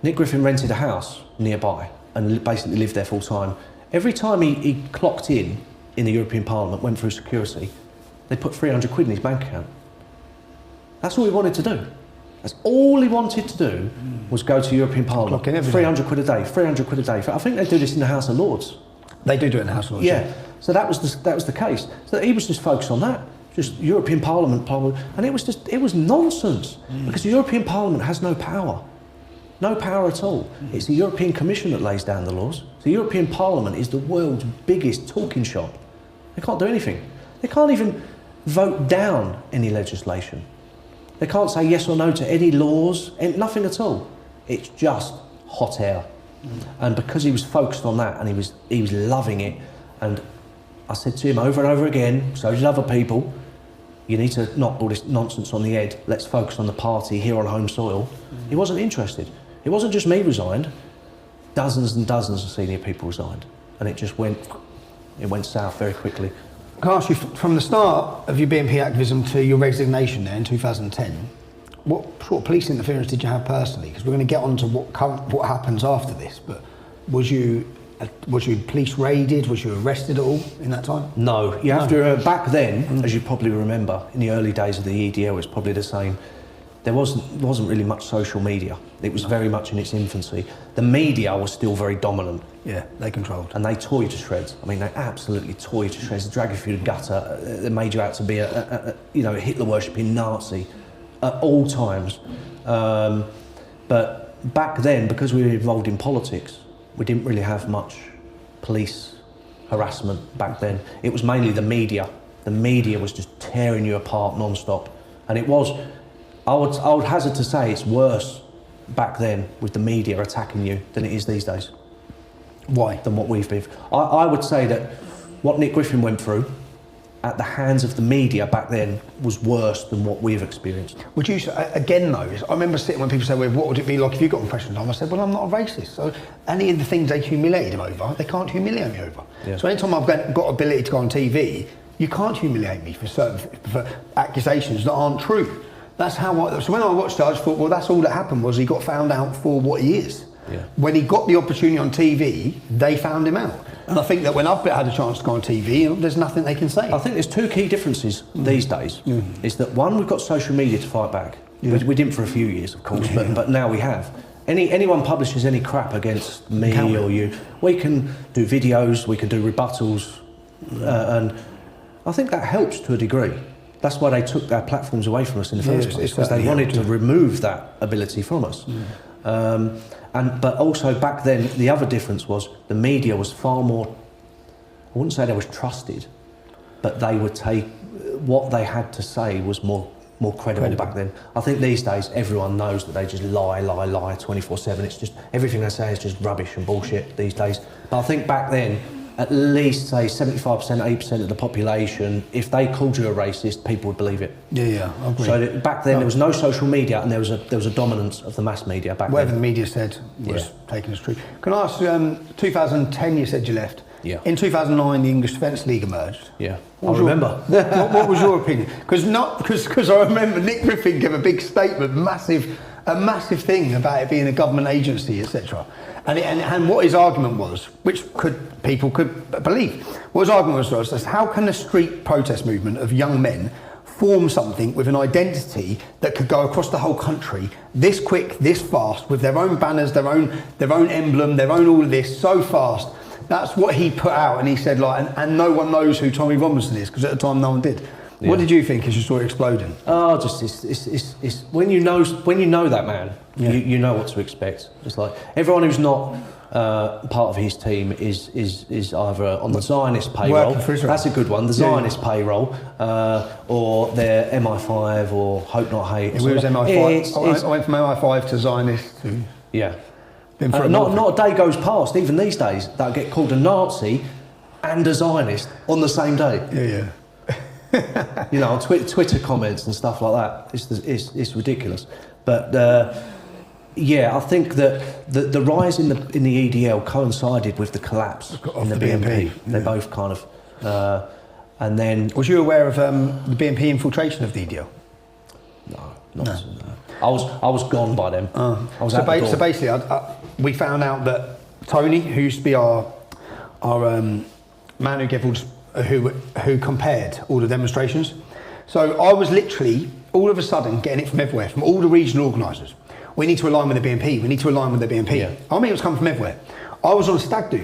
Nick Griffin rented a house nearby and basically lived there full time. Every time he clocked in the European Parliament, went through security, they put 300 quid in his bank account. That's all he wanted to do. That's all he wanted to do was go to European Parliament. Clock in every 300 quid a day, 300 quid a day. I think they do this in the House of Lords. They do it in the House of Lords. Yeah. So that was the case. So he was just focused on that, just European Parliament, and it was nonsense because the European Parliament has no power at all. It's the European Commission that lays down the laws. The European Parliament is the world's biggest talking shop. They can't do anything. They can't even vote down any legislation. They can't say yes or no to any laws, nothing at all. It's just hot air. And because he was focused on that and he was loving it, and I said to him over and over again, so did other people, you need to knock all this nonsense on the head, let's focus on the party here on home soil. He wasn't interested. It wasn't just me resigned, dozens and dozens of senior people resigned, and it went south very quickly. Can I ask you, from the start of your BNP activism to your resignation there in 2010, what sort of police interference did you have personally? Because we're going to get on to what happens after this, but was you police raided? Was you arrested at all in that time? No, you have to, back then, as you probably remember, in the early days of the EDL, it's probably the same. There wasn't really much social media. It was very much in its infancy. The media was still very dominant. Yeah, they controlled. And they tore you to shreds. I mean, they absolutely tore you to shreds. They drag you through the gutter. They made you out to be a Hitler-worshipping Nazi at all times. But back then, because we were involved in politics, we didn't really have much police harassment back then. It was mainly the media. The media was just tearing you apart non-stop. And it was... I would hazard to say it's worse back then with the media attacking you than it is these days. Why? Than what we've been. I would say that what Nick Griffin went through at the hands of the media back then was worse than what we've experienced. Would you, again though, I remember sitting when people say, well, what would it be like if you got in prison time? I said, well, I'm not a racist. So any of the things they humiliated him over, they can't humiliate me over. Yeah. So anytime I've got ability to go on TV, you can't humiliate me for accusations that aren't true. That's how so when I watched it, I just thought, well, that's all that happened was he got found out for what he is. Yeah. When he got the opportunity on TV, they found him out. And I think that when I've had a chance to go on TV, there's nothing they can say. I think there's two key differences these days. Is that one, we've got social media to fight back. We didn't for a few years, of course, but now we have. Anyone publishes any crap against me or you, we can do videos, we can do rebuttals, and I think that helps to a degree. That's why they took their platforms away from us in the first place, because they wanted to remove that ability from us. But also back then, the other difference was the media was far more, I wouldn't say they was trusted, but they would take, what they had to say was more credible back then. I think these days everyone knows that they just lie 24/7. It's just, everything they say is just rubbish and bullshit these days. But I think back then, at least say 75%, 80% of the population, if they called you a racist, people would believe it. Yeah, I agree. So back then there was no social media, and there was a dominance of the mass media back Whatever then. the media said was taken as true. Can I ask, 2010 you said you left. Yeah. In 2009, the English Defence League emerged. Yeah, What I was your- remember. what was your opinion? Because I remember Nick Griffin gave a big statement, a massive thing about it being a government agency, etc. And what his argument was, which people could believe, what his argument was how can a street protest movement of young men form something with an identity that could go across the whole country this quick, this fast, with their own banners, their own emblem, their own all of this, so fast. That's what he put out, and he said, like, and no one knows who Tommy Robinson is, because at the time no one did. Yeah. What did you think as you saw it exploding? Oh, just it's when you know that man, Yeah. you know what to expect. It's like everyone who's not part of his team is either on the Zionist payroll. Working for Israel. That's a good one. The Yeah. Zionist payroll, or they're MI5 or Hope Not Hate. We was MI5. It's- I went from MI5 to Zionist to yeah. been for a Not month. a day goes past, even these days, that get called a Nazi and a Zionist on the same day. Yeah. You know, on Twitter comments and stuff like that. It's ridiculous. But yeah, I think that the rise in the EDL coincided with the collapse in the BNP. They both kind of, and then Was you aware of the BNP infiltration of the EDL? no. I was gone by then. I was out the door. So basically, we found out that Tony, who used to be our man who gave who compared all the demonstrations. So I was literally all of a sudden getting it from everywhere, from all the regional organisers. We need to align with the BNP. We need to align with the BNP. Yeah. I mean, it was coming from everywhere. I was on Stag Do.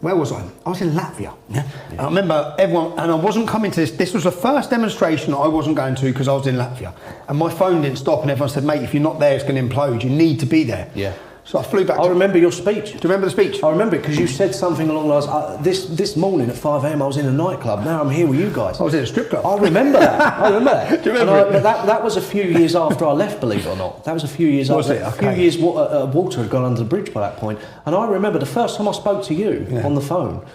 Where was I? I was in Latvia. Yeah. And I remember everyone, and I wasn't coming to this. This was the first demonstration that I wasn't going to because I was in Latvia. And my phone didn't stop, and everyone said, "Mate, if you're not there, it's going to implode. You need to be there." Yeah. So I flew back. I remember your speech. Do you remember the speech? I remember it because you said something along the lines. This morning at 5 a.m. I was in a nightclub. Now I'm here with you guys. I was in a strip club. I remember that. I remember that. Do you remember And that was a few years after I left, believe it or not. That was a few years Was after. it? A few Okay. years water had gone under the bridge by that point. And I remember the first time I spoke to you on the phone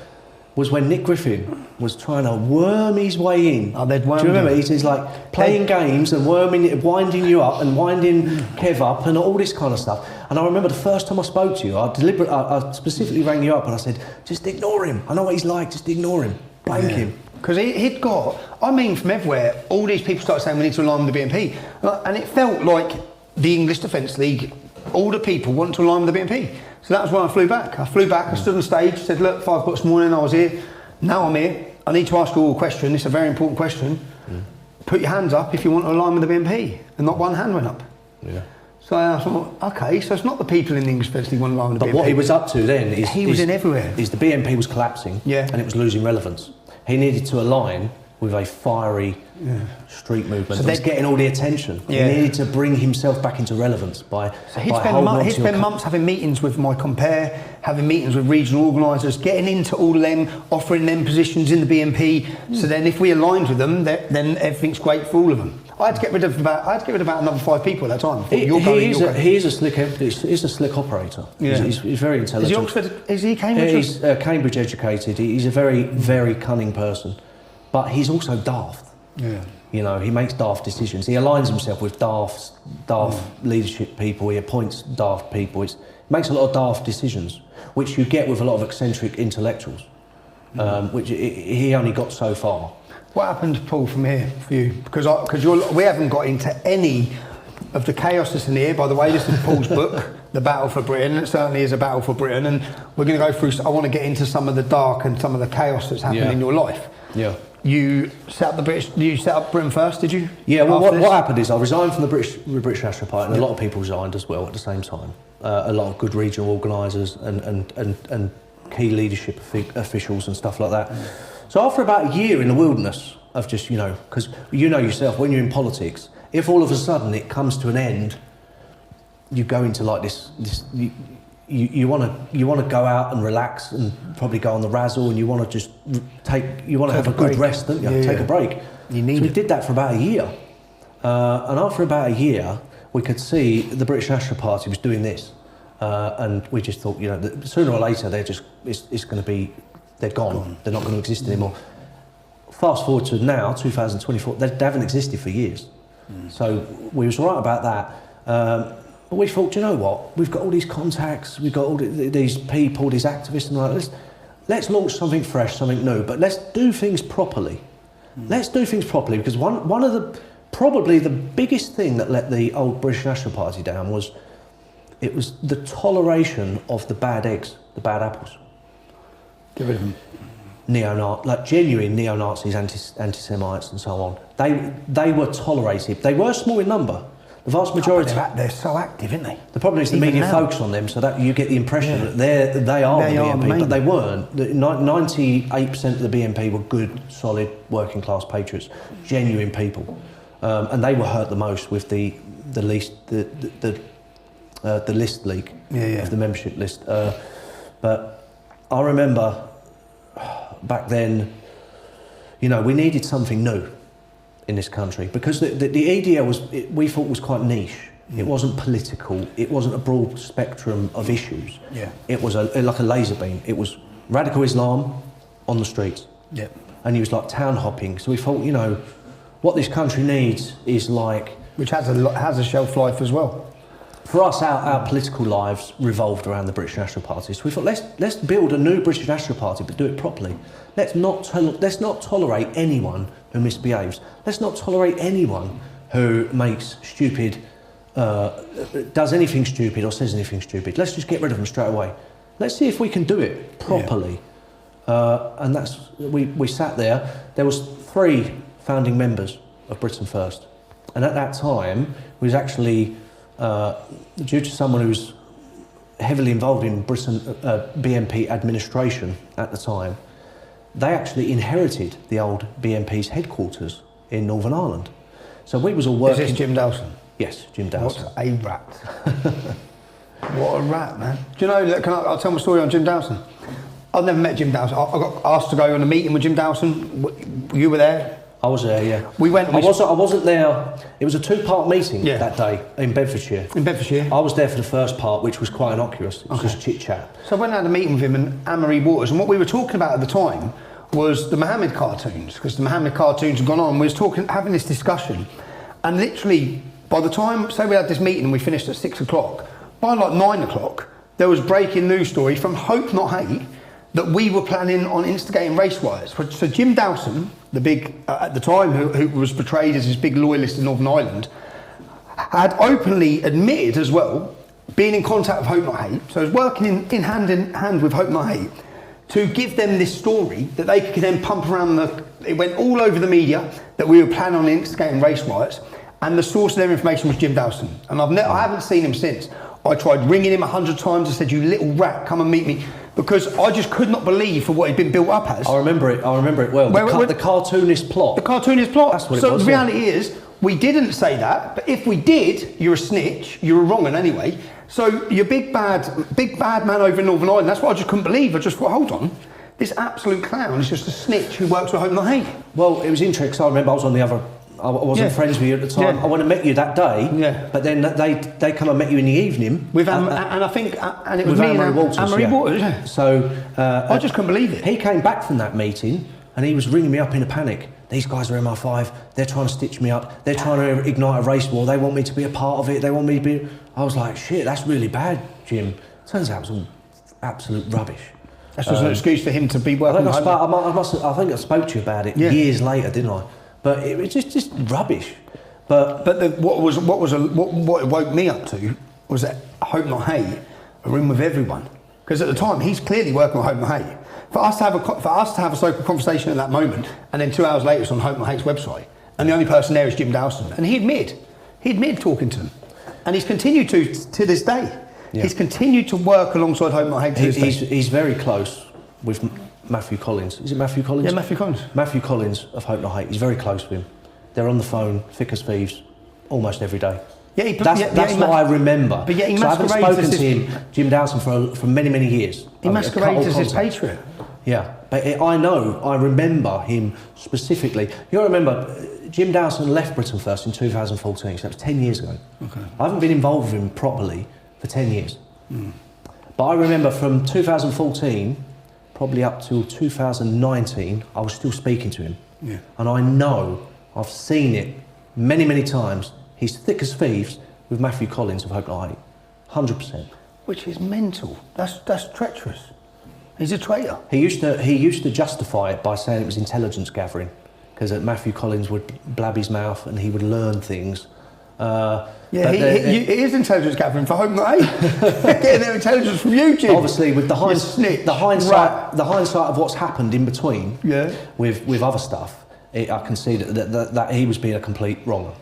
was when Nick Griffin was trying to worm his way in. Oh, they'd wormed Do you remember? him. He's like playing games and winding you up and winding Kev up and all this kind of stuff. And I remember the first time I spoke to you, I specifically rang you up and I said, just ignore him. I know what he's like, just ignore him. Blank him. Because he'd got, I mean, from everywhere, all these people started saying we need to align with the BNP. And it felt like the English Defence League, all the people want to align with the BNP. So that was when I flew back. I stood on stage, said, look, 5 o'clock this morning, I was here. Now I'm here. I need to ask you all a question. It's a very important question. Put your hands up if you want to align with the BNP. And not one hand went up. Yeah. So I thought, okay, so it's not the people in the English Defence League want to align with the BNP. But what he was up to then is... He was in everywhere. Is the BNP was collapsing and it was losing relevance. He needed to align with a fiery street movement. So That was getting all the attention. Yeah. He needed to bring himself back into relevance by So he'd by spend, holding on he'd to spend a months having meetings with my compare, having meetings with regional organisers, getting into all of them, offering them positions in the BNP. So then, if we aligned with them, then everything's great for all of them. I had to get rid of about another 5 people at that time. He is a slick operator. Yeah. He's very intelligent. Is he Oxford? Is he Cambridge? He's Cambridge educated. He's a very, very cunning person, but he's also daft. Yeah. You know, he makes daft decisions. He aligns himself with daft leadership people. He appoints daft people. He makes a lot of daft decisions, which you get with a lot of eccentric intellectuals, which he only got so far. What happened, Paul, from here for you? Because we haven't got into any of the chaos that's in here. By the way, this is Paul's book, The Battle for Britain. It certainly is a battle for Britain, and we're going to go through. I want to get into some of the dark and some of the chaos that's happened in your life. Yeah. You set up Britain First, did you? Yeah, well, what happened is I resigned from the British National Party, and a lot of people resigned as well at the same time. A lot of good regional organisers and key leadership officials and stuff like that. So after about a year in the wilderness of just, because you know yourself, when you're in politics, if all of a sudden it comes to an end, you go into like this you want to go out and relax and probably go on the razzle, and you want to just have a good rest, don't you? Take a break. You need so we it. did that for about a year, and after about a year, we could see the British National Party was doing this, and we just thought, that sooner or later it's going to be, they're gone. They're not going to exist anymore. Fast forward to now, 2024, they haven't existed for years. So we was right about that. But we thought, you know what? We've got all these contacts, we've got all these people, these activists, and like this. let's launch something fresh, something new, but let's do things properly. Let's do things properly, because one of the, probably the biggest thing that let the old British National Party down was it was the toleration of the bad eggs, the bad apples. Get rid of them. Like genuine neo-Nazis, anti-Semites and so on. They were tolerated. They were small in number. The vast majority. They're so active, aren't they? The problem is the Even media now. focus on them, so that you get the impression that they are the BNP, but they weren't. 98% of the BNP were good, solid, working class patriots, genuine people, and they were hurt the most with the list leak of the membership list. But I remember back then, you know, we needed something new in this country, because the EDL we thought was quite niche. It wasn't political. It wasn't a broad spectrum of issues. Yeah. It was like a laser beam. It was radical Islam on the streets. Yeah. And he was like town hopping. So we thought, you know, what this country needs is like, Which has a shelf life as well. for us, our political lives revolved around the British National Party. So we thought, let's build a new British National Party, but do it properly. Let's not tolerate anyone who misbehaves. Let's not tolerate anyone who makes stupid, does anything stupid or says anything stupid. Let's just get rid of them straight away. Let's see if we can do it properly. And that's we sat there. There was 3 founding members of Britain First, and at that time we was actually. Due to someone who was heavily involved in Britain BNP administration at the time, they actually inherited the old BNP's headquarters in Northern Ireland. So we was all working... Is this Jim Dawson? Yes, Jim Dawson. What a rat. What a rat, man. Do you know, I'll tell my story on Jim Dawson. I've never met Jim Dawson. I got asked to go on a meeting with Jim Dawson. You were there? I was there, yeah. We went... I wasn't there. It was a 2-part meeting that day in Bedfordshire. In Bedfordshire? I was there for the first part, which was quite innocuous. It was just chit-chat. So I went and had a meeting with him and Anne-Marie Waters, and what we were talking about at the time was the Mohammed cartoons, because the Mohammed cartoons had gone on. We was having this discussion, and literally, by the time, say we had this meeting and we finished at 6 o'clock, by like 9 o'clock, there was breaking news story from Hope Not Hate that we were planning on instigating race riots. So Jim Dawson, the big, at the time, who was portrayed as this big loyalist in Northern Ireland, had openly admitted as well, being in contact with Hope Not Hate, so he was working in hand with Hope Not Hate, to give them this story that they could then pump around it went all over the media that we were planning on instigating race riots, and the source of their information was Jim Dawson. And I haven't seen him since. I tried ringing him 100 times. I said, "You little rat, come and meet me," because I just could not believe for what he'd been built up as. I remember it well. The cartoonist plot. The cartoonist plot. That's what it so was. The reality is, we didn't say that, but if we did, you're a snitch. You're a wrong 'un anyway. So you're big bad man over in Northern Ireland. That's what I just couldn't believe. I just thought, hold on, this absolute clown is just a snitch who works with Hope Not Hate. Well, it was interesting because I remember I was on the other. I wasn't friends with you at the time. Yeah. I wouldn't have met you that day. Yeah. But then they come and met you in the evening. With and I think and it was with me Anne-Marie and Waters. Anne-Marie Waters. Yeah. So I just couldn't believe it. He came back from that meeting and he was ringing me up in a panic. These guys are MI5. They're trying to stitch me up. They're trying to ignite a race war. They want me to be a part of it. They want me to be. I was like, shit, that's really bad, Jim. Turns out it was all absolute rubbish. That's just an excuse for him to be I working. think I think I spoke to you about it years later, didn't I? But it was just rubbish. But what it woke me up to was that Hope Not Hate are in with everyone, because at the time he's clearly working with Hope Not Hate. For us to have a so-called conversation at that moment, and then 2 hours later it's on Hope Not Hate's website, and the only person there is Jim Dawson, and he admitted talking to them, and he's continued to this day. Yeah. He's continued to work alongside Hope Not Hate to this day. He's very close with Matthew Collins. Is it Matthew Collins? Yeah, Matthew Collins. Matthew Collins of Hope Not Hate. He's very close with him. They're on the phone, thick as thieves, almost every day. Yeah, that's what I remember. But yet he masquerades. I haven't spoken to him, Jim Dawson, for many, many years. He masquerades as his patriot. Yeah, but I remember him specifically. You remember, Jim Dawson left Britain First in 2014, so that was 10 years ago. Okay. I haven't been involved with him properly for 10 years. Mm. But I remember from 2014, probably up till 2019, I was still speaking to him. Yeah. And I know, I've seen it many, many times. He's thick as thieves with Matthew Collins of Hope Not Hate. 100%. Which is mental. That's treacherous. He's a traitor. He used to justify it by saying it was intelligence gathering, because Matthew Collins would blab his mouth and he would learn things. It is intelligence gathering for Home Night. Getting their intelligence from YouTube. Obviously, with the hindsight of what's happened in between, with other stuff, I can see that he was being a complete wrong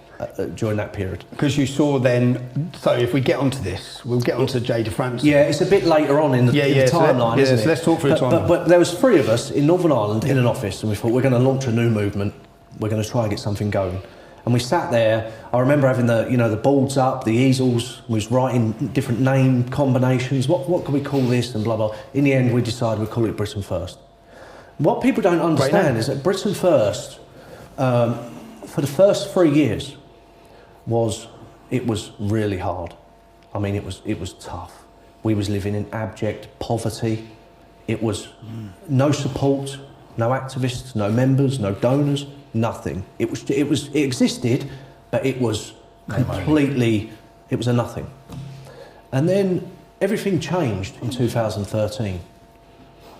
during that period. Because you saw then. So if we get onto this, we'll get onto Jay DeFrancis. Yeah, it's a bit later on in the timeline, isn't it? So let's talk through the timeline. But there was 3 of us in Northern Ireland in an office, and we thought we're going to launch a new movement. We're going to try and get something going. And we sat there. I remember having the boards up, the easels. We was writing different name combinations. What can we call this? And blah blah. In the end, we decided we'd call it Britain First. What people don't understand is that Britain First, for the first 3 years, was really hard. I mean, it was tough. We was living in abject poverty. It was no support, no activists, no members, no donors. Nothing. It existed, but it was completely. It was a nothing. And then everything changed in 2013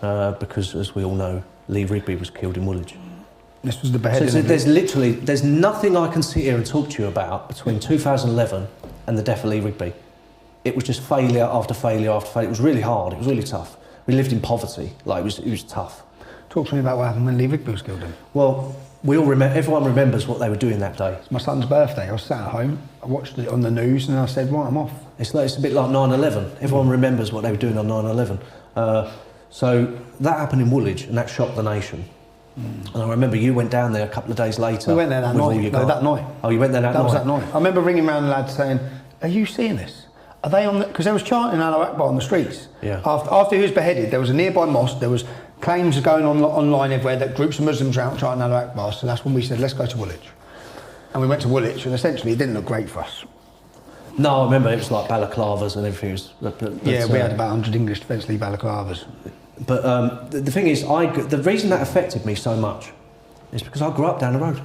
because, as we all know, Lee Rigby was killed in Woolwich. This was the beheading. So there's nothing I can sit here and talk to you about between 2011 and the death of Lee Rigby. It was just failure after failure after failure. It was really hard. It was really tough. We lived in poverty. Like it was tough. Talk to me about what happened when Lee Rigby was killed. Well. We all remember. Everyone remembers what they were doing that day. It's my son's birthday. I was sat at home. I watched it on the news, and I said, "Right, I'm off." It's a bit like 9/11. Everyone remembers what they were doing on 9/11. So that happened in Woolwich, and that shocked the nation. And I remember you went down there a couple of days later. We went there that night. No, that night. Oh, you went there that night? That was that night. I remember ringing around the lads saying, "Are you seeing this? Are they on?" Because there was chanting Allah Akbar on the streets. Yeah. After he was beheaded, there was a nearby mosque. There was claims going on online everywhere that groups of Muslims were out chanting Allah Akbar. So that's when we said, let's go to Woolwich. And we went to Woolwich, and essentially it didn't look great for us. No, I remember it was like balaclavas and everything. We had about 100 English Defence League balaclavas. But the thing is, the reason that affected me so much is because I grew up down the road.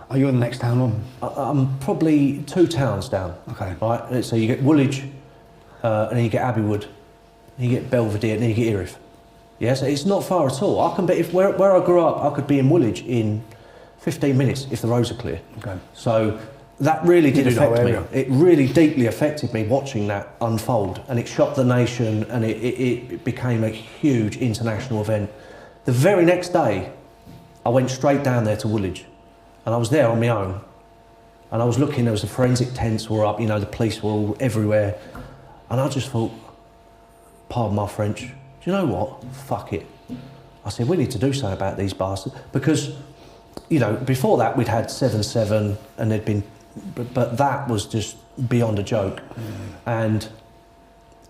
Are you in the next town on? I'm probably 2 towns down. Okay. Right. So you get Woolwich, and then you get Abbeywood, and you get Belvedere, and then you get Erith. Yeah, so it's not far at all. I can bet if where I grew up, I could be in Woolwich in 15 minutes if the roads are clear. Okay. So that really did affect me. Area. It really deeply affected me watching that unfold, and it shocked the nation, and it became a huge international event. The very next day, I went straight down there to Woolwich, and I was there on my own, and I was looking. There was the forensic tents were up. The police were all everywhere, and I just thought, pardon my French. Do you know what? Fuck it. I said, we need to do something about these bastards. Because, before that we'd had 7/7 and there'd been... But that was just beyond a joke. And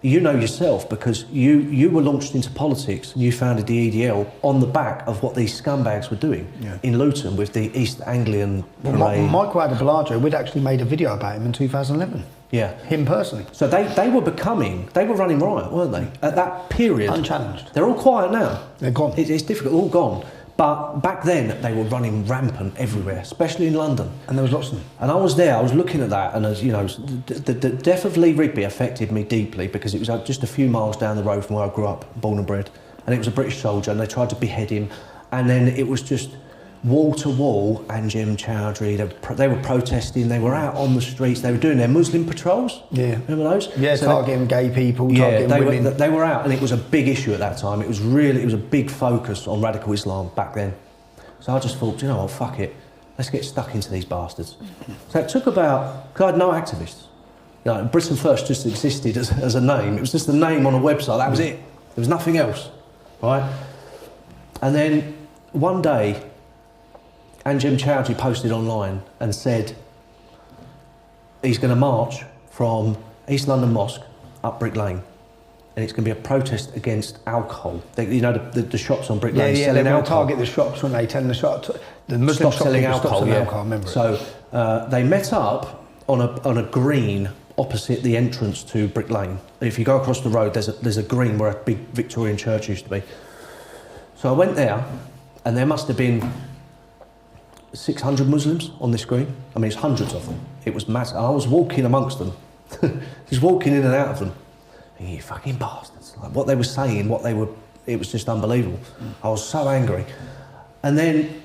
you know yourself, because you were launched into politics and you founded the EDL on the back of what these scumbags were doing in Luton with the East Anglian parade. Michael Adebolajo, we'd actually made a video about him in 2011. Yeah. Him personally. So they were running riot, weren't they? At that period. Unchallenged. They're all quiet now. They're gone. It's difficult, all gone. But back then, they were running rampant everywhere, especially in London. And there was lots of them. And I was there, I was looking at that, and as you know, the death of Lee Rigby affected me deeply because it was just a few miles down the road from where I grew up, born and bred. And it was a British soldier, and they tried to behead him. And then it was just wall to wall, Anjem Choudhury, they were protesting, they were out on the streets, they were doing their Muslim patrols. Yeah. Remember those? Yeah, so targeting gay people, targeting women. They were out, and it was a big issue at that time. It was a big focus on radical Islam back then. So I just thought, you know what, fuck it, let's get stuck into these bastards. So it took about, because I had no activists. Britain First just existed as a name. It was just a name on a website, that was it. There was nothing else, right? And then one day, Anjem Choudhury posted online and said he's going to march from East London Mosque up Brick Lane, and it's going to be a protest against alcohol. The shops on Brick Lane selling alcohol. Target the shops when they telling the Muslim stop selling alcohol. I remember. So they met up on a green opposite the entrance to Brick Lane. If you go across the road, there's a green where a big Victorian church used to be. So I went there, and there must have been 600 Muslims on this green. I mean, it's hundreds of them. It was massive. I was walking amongst them, just walking in and out of them. Thinking, you fucking bastards. Like what they were saying, what they were it was just unbelievable. I was so angry. And then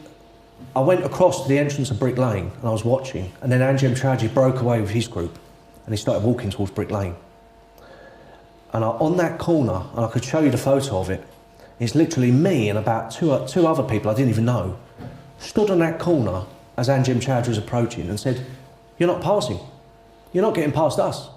I went across to the entrance of Brick Lane and I was watching, and then Anjem Choudhury broke away with his group and he started walking towards Brick Lane. And on that corner, and I could show you the photo of it, it's literally me and about two other people I didn't even know, stood on that corner as Anjem Choudhury was approaching and said, "You're not passing. You're not getting past us.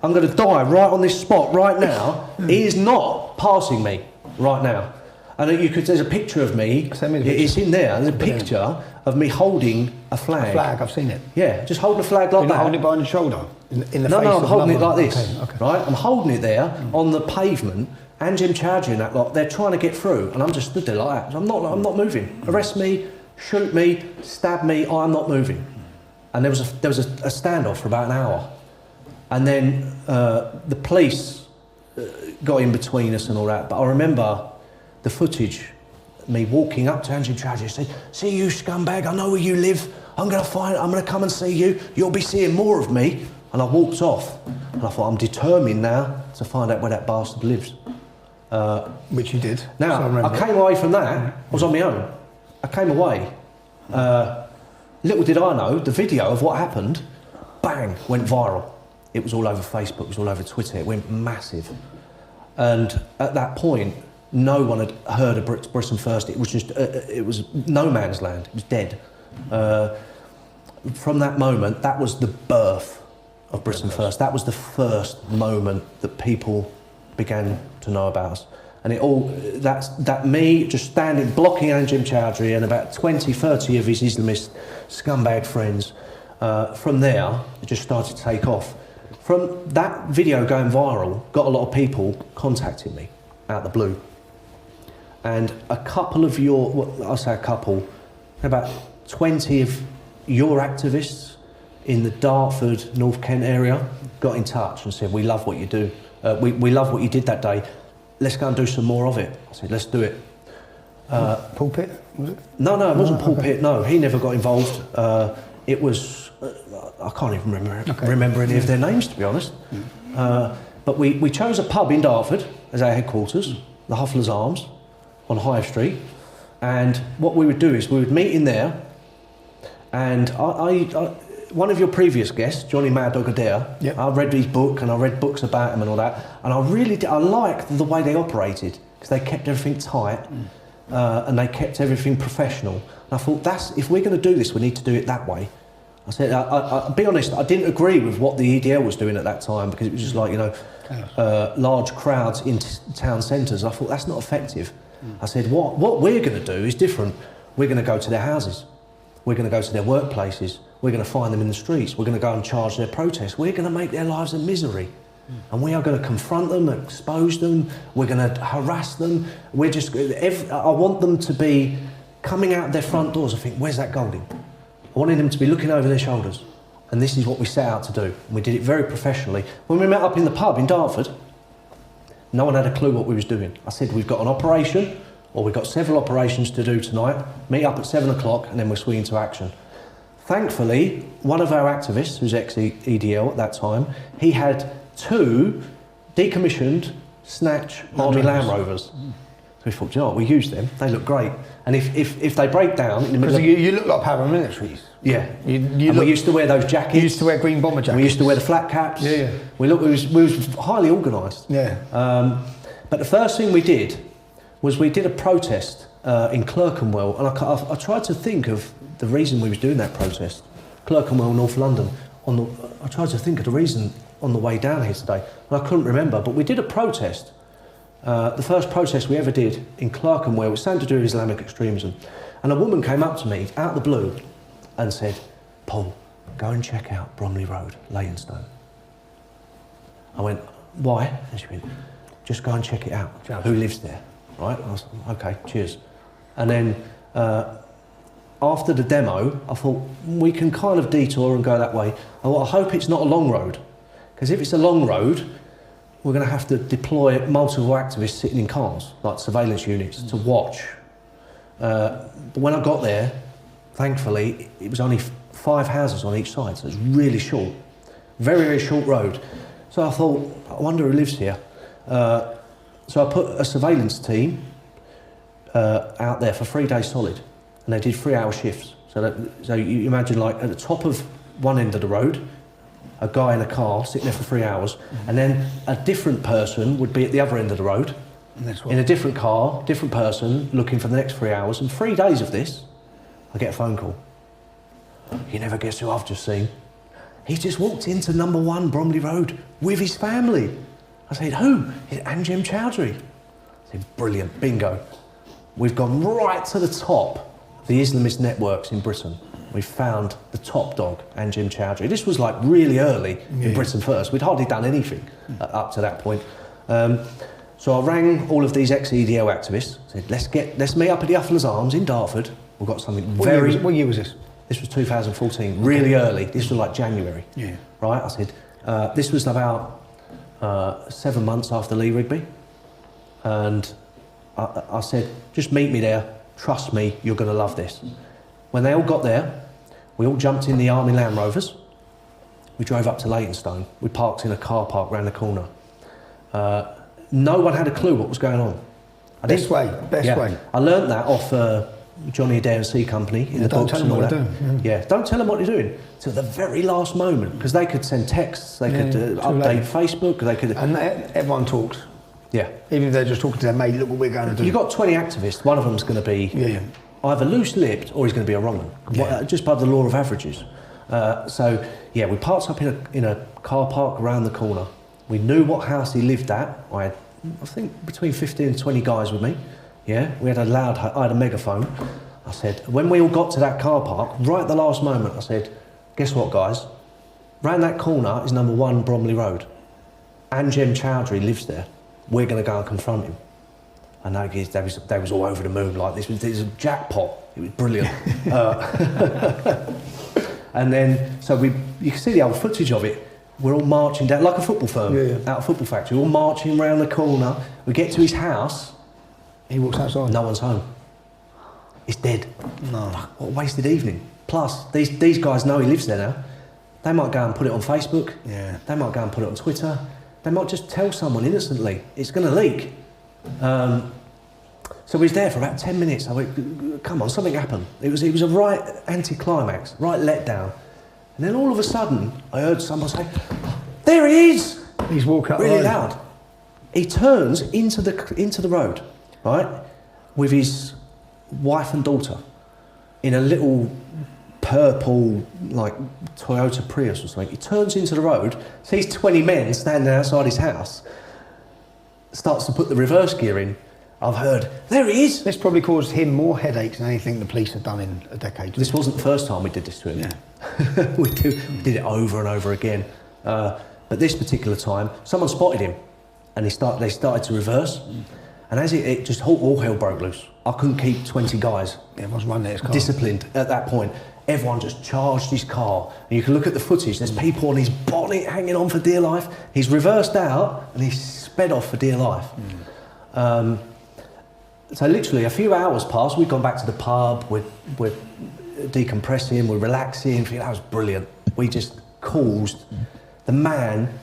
I'm going to die right on this spot right now. He is not passing me right now." And there's a picture of me. Send me the picture. It's in there. There's a picture of me holding a flag. A flag, I've seen it. Yeah, just holding a flag like You're that. not holding it behind your shoulder? In the No, face I'm of holding it another- like this, Okay. right? I'm holding it there on the pavement. Anjem Choudhury and that lot, they're trying to get through, and I'm just stood there like that. I'm not moving. Arrest me, shoot me, stab me. I'm not moving. And there was a standoff for about an hour, and then the police got in between us and all that. But I remember the footage, me walking up to Anjem Choudhury and said, "See you scumbag, I know where you live. I'm going to come and see you. You'll be seeing more of me." And I walked off. And I thought, I'm determined now to find out where that bastard lives. Which you did. So I Now, remember I came away from that. I was on my own. I came away. Little did I know, the video of what happened, bang, went viral. It was all over Facebook, it was all over Twitter, it went massive. And at that point, no one had heard of Britain First. It was just, it was no man's land. It was dead. From that moment, that was the birth of Britain First. That was the first moment that people began to know about us. And that me just standing, blocking Anjem Choudhury and about 20, 30 of his Islamist scumbag friends, from there, it just started to take off. From that video going viral, got a lot of people contacting me out of the blue. And a couple of about 20 of your activists in the Dartford, North Kent area got in touch and said, "We love what you do. We love what you did that day. Let's go and do some more of it." I said, "Let's do it." Paul Pitt, was it? No, it wasn't Paul Pitt. No, he never got involved. It was I can't even remember any of their names, to be honest. But we chose a pub in Dartford as our headquarters, the Huffler's Arms, on Hive Street. And what we would do is we would meet in there. And one of your previous guests, Johnny Mad Dog Adair, Yep. I read his book and I read books about him and all that. And I liked the way they operated because they kept everything tight. And they kept everything professional. And I thought, if we're going to do this, we need to do it that way. I said, I'll be honest, I didn't agree with what the EDL was doing at that time because it was just like, large crowds in town centres. I thought, that's not effective. I said, what we're going to do is different. We're going to go to their houses. We're going to go to their workplaces. We're going to find them in the streets. We're going to go and charge their protests. We're going to make their lives a misery. And we are going to confront them, expose them, we're going to harass them. I want them to be coming out their front doors and think, where's that Golding? I wanted them to be looking over their shoulders. And this is what we set out to do. And we did it very professionally. When we met up in the pub in Dartford, no one had a clue what we was doing. I said, we've got an operation, or we've got several operations to do tonight. Meet up at 7 o'clock and then we'll swing into action. Thankfully, one of our activists, who's ex-EDL at that time, he had 2 decommissioned Snatch Army Land Rovers. So we thought, you know what, we use them, they look great. And if they break down in the middle Because you look like paramilitaries. Yeah. We used to wear those jackets. You used to wear green bomber jackets. We used to wear the flat caps. Yeah. We was highly organised. Yeah. But the first thing we did was we did a protest in Clerkenwell, and I tried to think of the reason we was doing that protest. Clerkenwell, North London. I tried to think of the reason on the way down here today, and I couldn't remember. But we did a protest. The first protest we ever did in Clerkenwell was something to do with Islamic extremism. And a woman came up to me out of the blue and said, "Paul, go and check out Bromley Road, Leytonstone." I went, "Why?" And she went, "Just go and check it out. Who lives there?" Right? I was like, "Okay, cheers." And then after the demo, I thought, we can kind of detour and go that way. I hope it's not a long road, because if it's a long road, we're going to have to deploy multiple activists sitting in cars, like surveillance units, to watch. But when I got there, thankfully, it was only 5 houses on each side, so it's really short. Very, very short road. So I thought, I wonder who lives here. So I put a surveillance team out there for 3 days solid, and they did 3-hour shifts. So you imagine, like, at the top of one end of the road, a guy in a car sitting there for 3 hours, and then a different person would be at the other end of the road, in a different car, different person, looking for the next 3 hours. And 3 days of this, I get a phone call. You never guess who I've just seen. He's just walked into number 1 Bromley Road with his family. I said, who? It's Anjem Chowdhury. I said, brilliant, bingo. We've gone right to the top of the Islamist networks in Britain. We found the top dog, Anjem Chowdhury. This was like really early in Britain First. We'd hardly done anything up to that point. So I rang all of these ex-EDL activists, said, let's meet up at the Uffler's Arms in Dartford. We've got something What year was this? This was 2014, really early. This was like January. Yeah. Right, I said, this was about 7 months after Lee Rigby. And I said, just meet me there. Trust me, you're going to love this. When they all got there, we all jumped in the Army Land Rovers. We drove up to Leytonstone. We parked in a car park round the corner. No one had a clue what was going on. Best way. I learnt that off Johnny Adair and C Company in the don't books tell them and all what that. they're doing. Yeah, don't tell them what they're doing till the very last moment, because they could send texts, they could update Facebook, they could. And everyone talks. Yeah. Even if they're just talking to their mate, look what we're going to do. You've got 20 activists. One of them's going to be either loose-lipped or he's going to be a wrong one, just by the law of averages. So yeah, we parked up in a car park around the corner. We knew what house he lived at. I think between 15 and 20 guys with me. Yeah, we had I had a megaphone. I said, when we all got to that car park, right at the last moment, I said, guess what, guys? Round that corner is number 1 Bromley Road. Anjem Chowdhury lives there. We're going to go and confront him. I know they was all over the moon, like this was a jackpot. It was brilliant. And then, so you can see the old footage of it. We're all marching down, like a football firm, out of Football Factory, all marching around the corner. We get to his house. He walks outside. No one's home. It's dead. No. What a wasted evening. Plus, these guys know he lives there now. They might go and put it on Facebook. Yeah. They might go and put it on Twitter. They might just tell someone innocently. It's going to leak. So we was there for about 10 minutes. I went, come on, something happened. It was a right anticlimax, right letdown. And then all of a sudden, I heard someone say, there he is! He's walking up really loud. He turns into the road, right, with his wife and daughter in a little purple, like, Toyota Prius or something. He turns into the road, sees 20 men standing outside his house, starts to put the reverse gear in. I've heard, there he is! This probably caused him more headaches than anything the police have done in a decade. This wasn't the first time we did this to him. Yeah. we did it over and over again. But this particular time, someone spotted him, and they started to reverse. And as it just all hell broke loose. I couldn't keep 20 guys. Everyone's running his car. Disciplined at that point. Everyone just charged his car. And you can look at the footage, there's people on his bonnet hanging on for dear life. He's reversed out and he's sped off for dear life. So literally a few hours passed, we'd gone back to the pub, we're decompressing, we're relaxing, that was brilliant. We just caused the man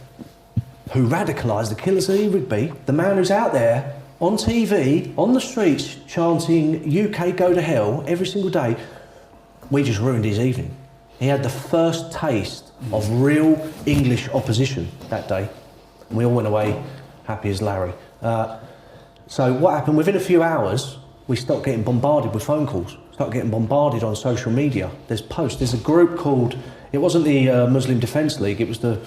who radicalised the killers of Lee Rigby, the man who's out there on TV, on the streets, chanting UK go to hell every single day. We just ruined his evening. He had the first taste of real English opposition that day. And we all went away happy as Larry. So what happened, within a few hours, we stopped getting bombarded with phone calls, started getting bombarded on social media. There's posts, there's a group called, it wasn't the Muslim Defence League, it was the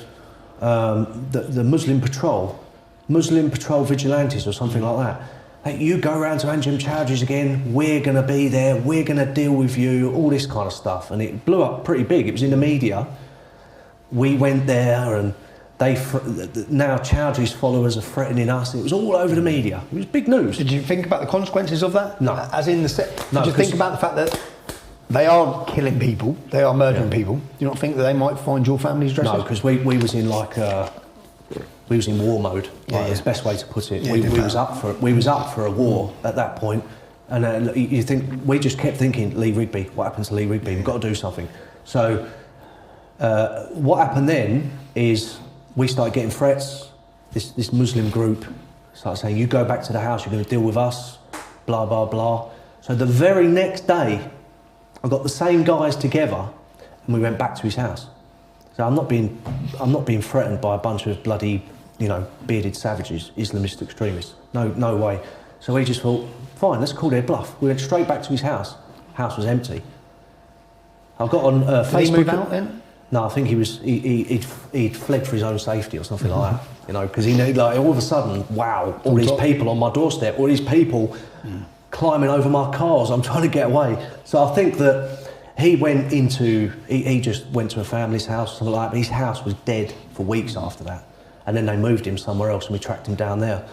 Muslim Patrol Vigilantes or something like that. Like, you go around to Anjem Chowdhury's again, we're going to be there, we're going to deal with you, all this kind of stuff. And it blew up pretty big, it was in the media. We went there and now Chowdhury's followers are threatening us. It was all over the media. It was big news. Did you think about the consequences of that? No. As in did you think about the fact that they are killing people, they are murdering people? Do you not think that they might find your family's addresses? No, because we was in we was in war mode. It's the best way to put it. We was up for a war at that point, and you think we just kept thinking, Lee Rigby. What happened to Lee Rigby? We've got to do something. So what happened then is we started getting threats. This Muslim group Started saying, you go back to the house, you're going to deal with us, blah, blah, blah. So the very next day, I got the same guys together and we went back to his house. So I'm not being threatened by a bunch of bloody, you know, bearded savages, Islamist extremists. No way. So we just thought, fine, let's call their bluff. We went straight back to his house. House was empty. I got on Facebook. Did he move out then? No, I think he'd fled for his own safety or something like that. You know, because he knew, like, all of a sudden, wow, all these people on my doorstep, all these people climbing over my cars. I'm trying to get away. So I think that he went into, he just went to a family's house, something like that. But his house was dead for weeks after that, and then they moved him somewhere else, and we tracked him down there.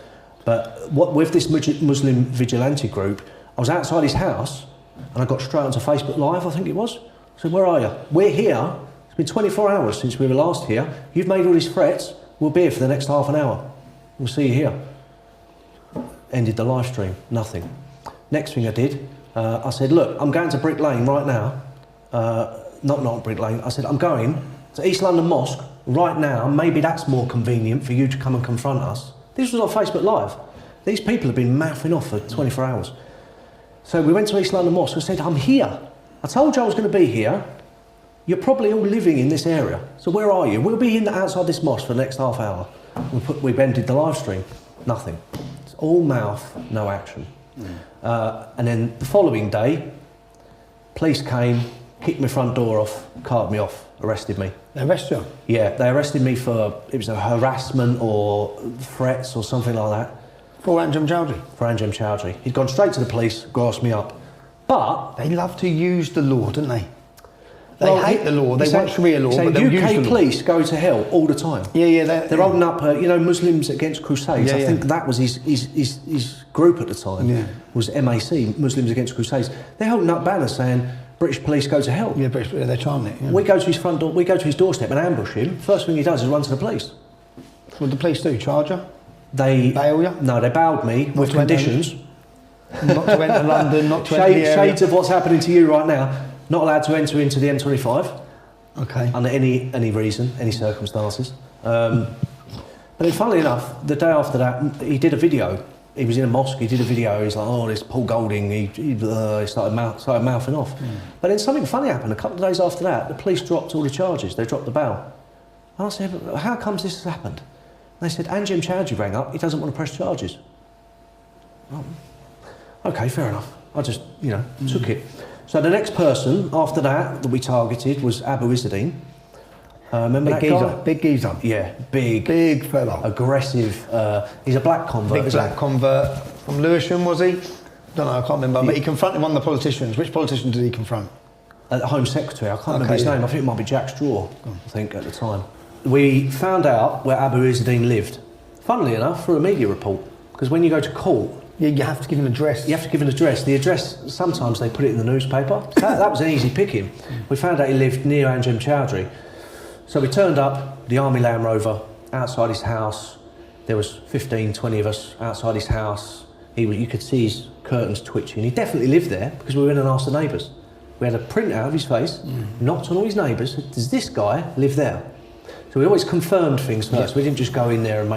But with this Muslim vigilante group, I was outside his house, and I got straight onto Facebook Live, I think it was. I said, where are you? We're here. It's been 24 hours since we were last here. You've made all these threats. We'll be here for the next half an hour. We'll see you here. Ended the live stream. Nothing. Next thing I did, I said, look, I'm going to Brick Lane right now. Not Brick Lane. I said, I'm going to East London Mosque right now. Maybe that's more convenient for you to come and confront us. This was on Facebook Live. These people have been mouthing off for 24 hours. So we went to East London Mosque and said, I'm here. I told you I was going to be here. You're probably all living in this area. So where are you? We'll be outside this mosque for the next half hour. We ended the live stream. Nothing. It's all mouth, no action. And then the following day, police came, kicked my front door off, carted me off, arrested me. They arrested you? Yeah, they arrested me for, it was a harassment or threats or something like that. For Anjem Choudary? For Anjem Choudary. He'd gone straight to the police, grassed me up. But they love to use the law, don't they? They hate the law. They want Sharia law, but they'll use the law. UK police go to hell all the time. Yeah. They're holding up, Muslims Against Crusades. I think that was his group at the time. Yeah. Was MAC, Muslims Against Crusades. They're holding up banners saying British police go to hell. Yeah, they're trying it. Yeah. We go to his front door. We go to his doorstep and ambush him. First thing he does is run to the police. What did the police do? Charge you? They bail you? No, they bailed me with conditions. Not to enter London, not to enter the area. Shades of what's happening to you right now. Not allowed to enter into the M25. Okay. Under any reason, any circumstances. But then, funnily enough, the day after that, he did a video. He was in a mosque. He did a video. He's like, "Oh, this Paul Golding." He started mouthing off. But then something funny happened. A couple of days after that, the police dropped all the charges. They dropped the bail. And I said, "How comes this has happened?" And they said, "Anjem Choudary rang up. He doesn't want to press charges." Oh. Okay, fair enough. I just, took it. So the next person after that we targeted was Abu Izzadeen. Remember that guy? Big geezer. Yeah, big fella. Aggressive. He's a black convert. Big black convert from Lewisham, was he? Don't know, I can't remember. But he confronted one of the politicians. Which politician did he confront? The Home Secretary. I can't remember his name. I think it might be Jack Straw. I think at the time. We found out where Abu Izzadeen lived. Funnily enough, through a media report, because when you go to court. Yeah, you have to give an address. You have to give an address. The address, sometimes they put it in the newspaper. That was an easy picking. We found out he lived near Anjem Choudary. So we turned up, the Army Land Rover, outside his house. There was 15, 20 of us outside his house. You could see his curtains twitching. He definitely lived there because we went and asked the neighbours. We had a print out of his face, knocked on all his neighbours. Does this guy live there? So we always confirmed things first. We didn't just go in there and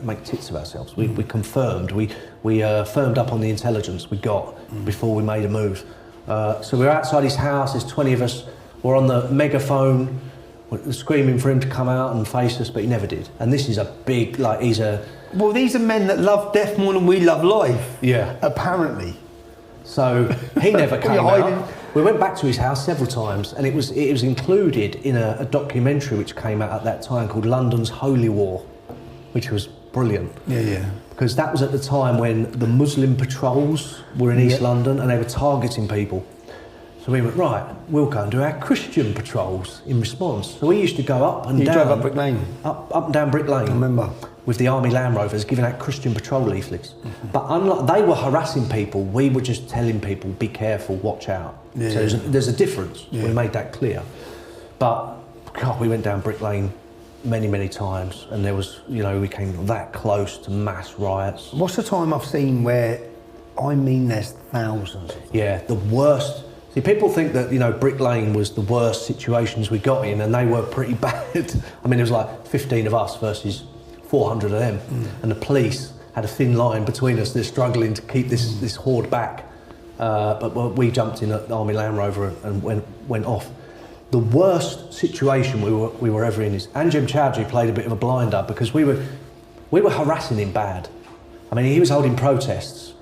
make tits of ourselves. We confirmed. We firmed up on the intelligence we got before we made a move. So we were outside his house. There's 20 of us. We're on the megaphone, screaming for him to come out and face us, but he never did. And this is a big, Well, these are men that love death more than we love life. Yeah. Apparently. So he never came out. We went back to his house several times, and it was included in a documentary which came out at that time called London's Holy War, which was brilliant. Yeah. Because that was at the time when the Muslim patrols were in East London and they were targeting people. So we went, right, we'll go and do our Christian patrols in response. So we used to go up and down. You drove up Brick Lane? Up and down Brick Lane. I remember. With the Army Land Rovers giving out Christian patrol leaflets. But unlike they were harassing people, we were just telling people, be careful, watch out. So there's a difference. We made that clear. But, God, we went down Brick Lane many, many times, and there was, we came that close to mass riots. What's the time I've seen where, there's thousands? Yeah, the worst. See, people think that, Brick Lane was the worst situations we got in, and they were pretty bad. I mean, it was like 15 of us versus 400 of them. And the police, had a thin line between us. They're struggling to keep this horde back. But we jumped in at the Army Land Rover and went off. The worst situation we were ever in is Anjem Choudhury played a bit of a blinder because we were harassing him bad. I mean, he was holding protests,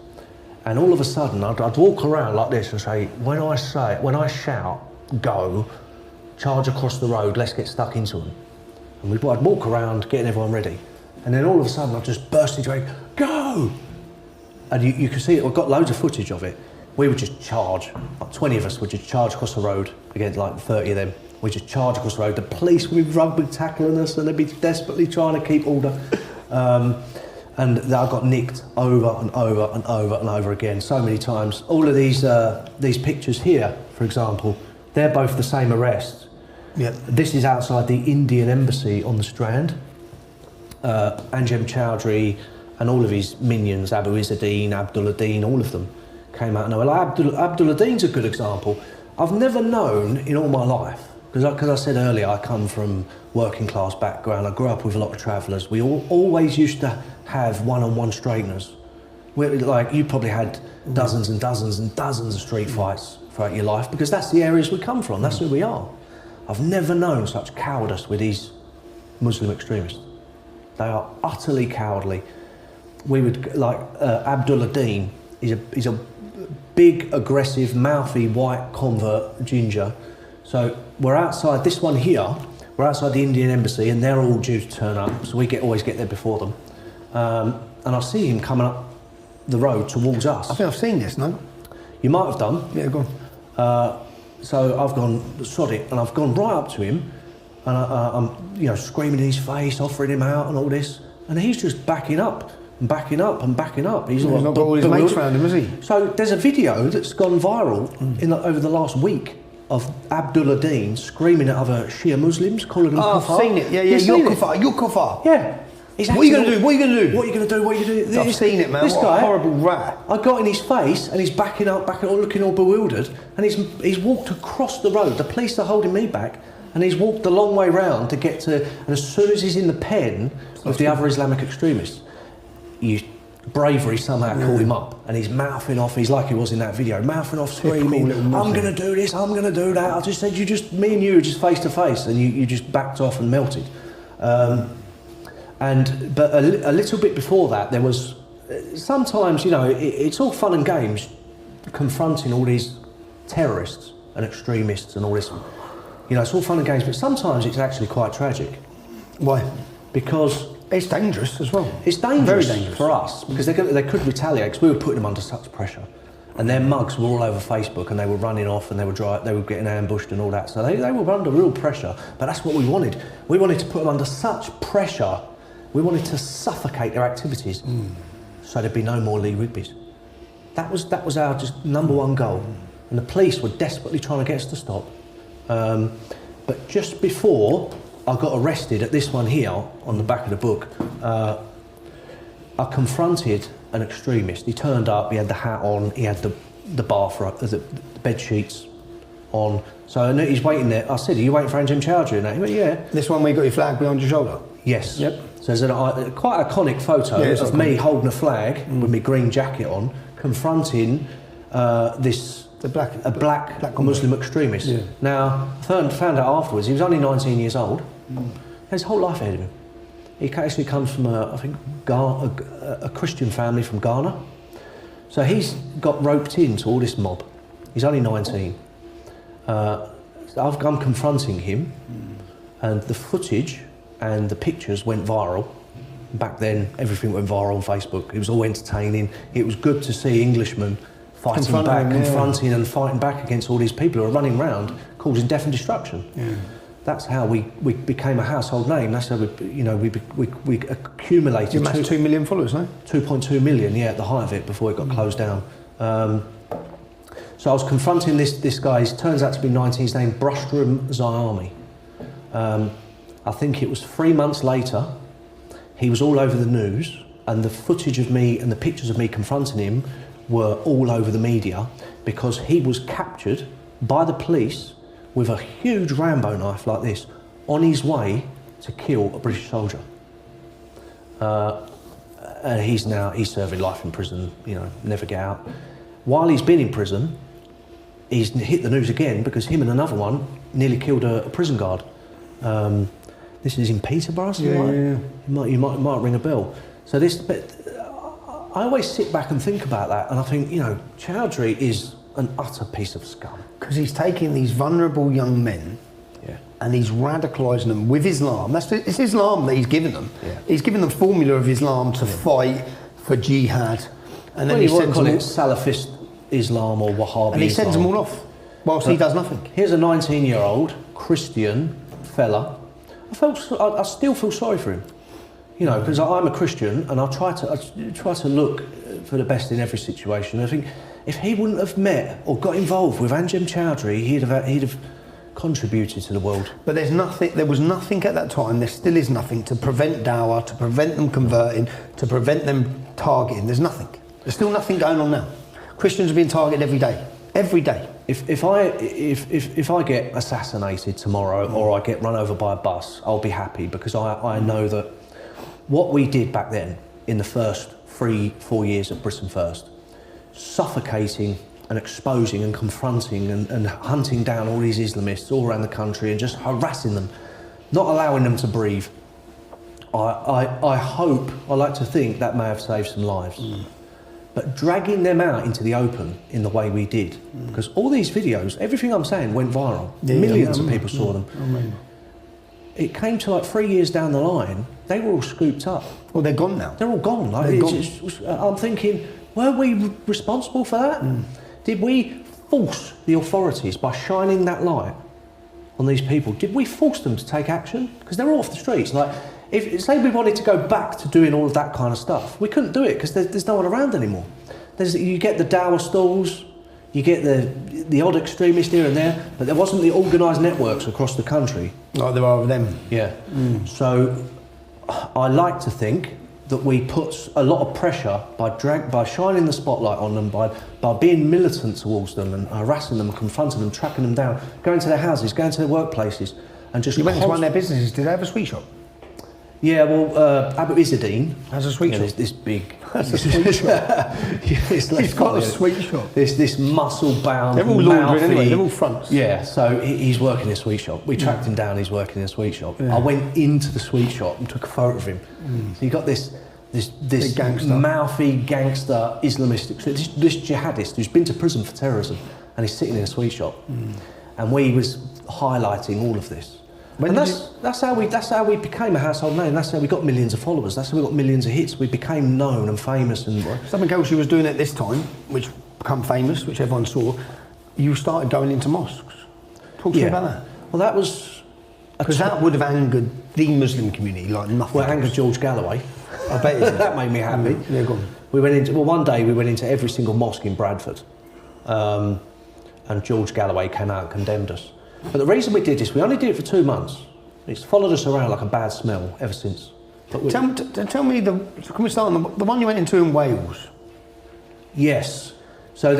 and all of a sudden I'd walk around like this and say, when I shout, go, charge across the road, let's get stuck into them. And I'd walk around getting everyone ready, and then all of a sudden I'd just burst into a go, and you can see it. We've got loads of footage of it. We would just charge, like 20 of us would just charge across the road against like 30 of them. We'd just charge across the road. The police would be rugby tackling us and they'd be desperately trying to keep order. And I got nicked over and over and over and over again, so many times. All of these pictures here, for example, they're both the same arrest. Yep. This is outside the Indian Embassy on the Strand. Anjem Choudhury and all of his minions, Abu Izzadeen, Abdullah Deen, all of them came out. And Abdullah Deen's a good example. I've never known in all my life, because I said earlier, I come from working class background. I grew up with a lot of travellers. We always used to have one-on-one straighteners. Like you probably had dozens and dozens and dozens of street fights throughout your life, because that's the areas we come from. That's who we are. I've never known such cowardice with these Muslim extremists. They are utterly cowardly. We would like Abdullah Deen. He's a big, aggressive, mouthy, white convert ginger. So we're outside this one here. We're outside the Indian Embassy, and they're all due to turn up. So we always get there before them. And I see him coming up the road towards us. I think I've seen this, no? You might have done. Yeah, go on. So I've gone sod it, and I've gone right up to him, and I'm screaming in his face, offering him out, and all this, and he's just backing up. And backing up and backing up. He's not got all his mates around him, has he? So there's a video that's gone viral over the last week of Abdullah Deen screaming at other Shia Muslims, calling them I've kuffar. seen it. Yeah, You've seen you're it? kuffar, you're kuffar. Yeah. What are you going to do? What are you going to do? What are you going to do? What are you going to do? I've seen it, man. This What guy, a horrible rat. I got in his face, and he's backing up, looking all bewildered, and he's walked across the road. The police are holding me back, and he's walked the long way round to get to. And as soon as he's in the pen with the other Islamic extremists, bravery somehow called him up, and he's mouthing off. He's like he was in that video, mouthing off, screaming, "I'm going to do this. I'm going to do that." I just said, me and you were just face to face, and you just backed off and melted. But a little bit before that, there was sometimes, it's all fun and games confronting all these terrorists and extremists and all this. It's all fun and games, but sometimes it's actually quite tragic. Why? Because it's dangerous as well. It's dangerous, Very dangerous for us, because they could retaliate, because we were putting them under such pressure. And their mugs were all over Facebook, and they were running off, and they were getting ambushed and all that. So they were under real pressure, but that's what we wanted. We wanted to put them under such pressure. We wanted to suffocate their activities, so there'd be no more Lee Rigby's. That was our just number one goal, and the police were desperately trying to get us to stop. But just before I got arrested at this one here on the back of the book, I confronted an extremist. He turned up. He had the hat on. He had the bed sheets on. So I knew he's waiting there. I said, "Are you waiting for Anjem Choudhury?" And he went, "Yeah." This one where you got your flag behind your shoulder? Yes. Yep. So there's a quite iconic photo of me holding a flag with my green jacket on, confronting a black Muslim extremist. Yeah. Now, I found out afterwards, he was only 19 years old. He had his whole life ahead of him. He actually comes from, a Christian family from Ghana. So he's got roped into all this mob. He's only 19. I'm confronting him, and the footage and the pictures went viral. Back then, everything went viral on Facebook. It was all entertaining. It was good to see Englishmen confronting and fighting back against all these people who are running around causing death and destruction. Yeah. That's how we became a household name. That's how we accumulated. You amassed 2 million followers, no? 2.2 million, yeah, at the height of it before it got closed down. So I was confronting this guy. He turns out to be 19. His name Brustrum Zayami. I think it was 3 months later. He was all over the news, and the footage of me and the pictures of me confronting him were all over the media, because he was captured by the police with a huge Rambo knife like this on his way to kill a British soldier. and he's serving life in prison, you know, never get out. While he's been in prison, he's hit the news again because him and another one nearly killed a prison guard. This is in Peterborough, something like that. You might ring a bell. So but I always sit back and think about that, and I think, you know, Chowdhury is an utter piece of scum. Because he's taking these vulnerable young men and he's radicalising them with Islam. It's Islam that he's given them. Yeah. He's given them formula of Islam to fight for jihad. And then he sends them all, Salafist Islam or Wahhabi and he sends Islam. them all off whilst he does nothing. Here's a 19-year-old Christian fella. I still feel sorry for him. You know, because I'm a Christian and I try to look for the best in every situation. I think if he wouldn't have met or got involved with Anjem Choudhury, he'd have contributed to the world. But there was nothing at that time, there still is nothing to prevent Dawah, to prevent them converting, to prevent them targeting. There's nothing. There's still nothing going on now. Christians are being targeted every day. Every day. If I get assassinated tomorrow or I get run over by a bus, I'll be happy because I know that what we did back then in the first 3-4 years of Britain First, suffocating and exposing and confronting and hunting down all these Islamists all around the country and just harassing them, not allowing them to breathe. I hope, I like to think that may have saved some lives. But dragging them out into the open in the way we did, because all these videos, everything I'm saying went viral. Millions of people saw them. It came to like 3 years down the line, they were all scooped up. Well, they're gone now. They're all gone. Like, I'm thinking, were we responsible for that? Did we force the authorities by shining that light on these people? Did we force them to take action? Because they're all off the streets. Like, if say we wanted to go back to doing all of that kind of stuff, we couldn't do it because there's no one around anymore. You get the Dawah stalls, you get the odd extremist here and there, but there wasn't the organised networks across the country. Like there are of them. Yeah. So I like to think that we put a lot of pressure by shining the spotlight on them, by being militant towards them and harassing them, confronting them, tracking them down, going to their houses, going to their workplaces, and just. You went into one of their businesses. Did they have a sweet shop? Yeah, well, Abu Izzadeen has a sweet shop. This big. That's a sweet shop. He's got a sweet shop. This muscle-bound. They're all laundry anyway. They're all fronts. Yeah, so he's working in a sweet shop. We tracked him down. He's working in a sweet shop. I went into the sweet shop and took a photo of him. So you got this gangster. mouthy gangster Islamist, this jihadist who's been to prison for terrorism, and he's sitting in a sweet shop, and we was highlighting all of this. And that's how we became a household name. That's how we got millions of followers. That's how we got millions of hits. We became known and famous. And something else you was doing at this time, which became famous, which everyone saw. You started going into mosques. Talk to me about that. Well, that was because that would have angered the Muslim community like nothing. Well, it angered George Galloway. I bet it did. That made me happy. Yeah, go on. One day we went into every single mosque in Bradford, and George Galloway came out and condemned us. But the reason we did this, we only did it for 2 months. It's followed us around like a bad smell ever since. But tell me, can we start on the one you went into in Wales? Yes. So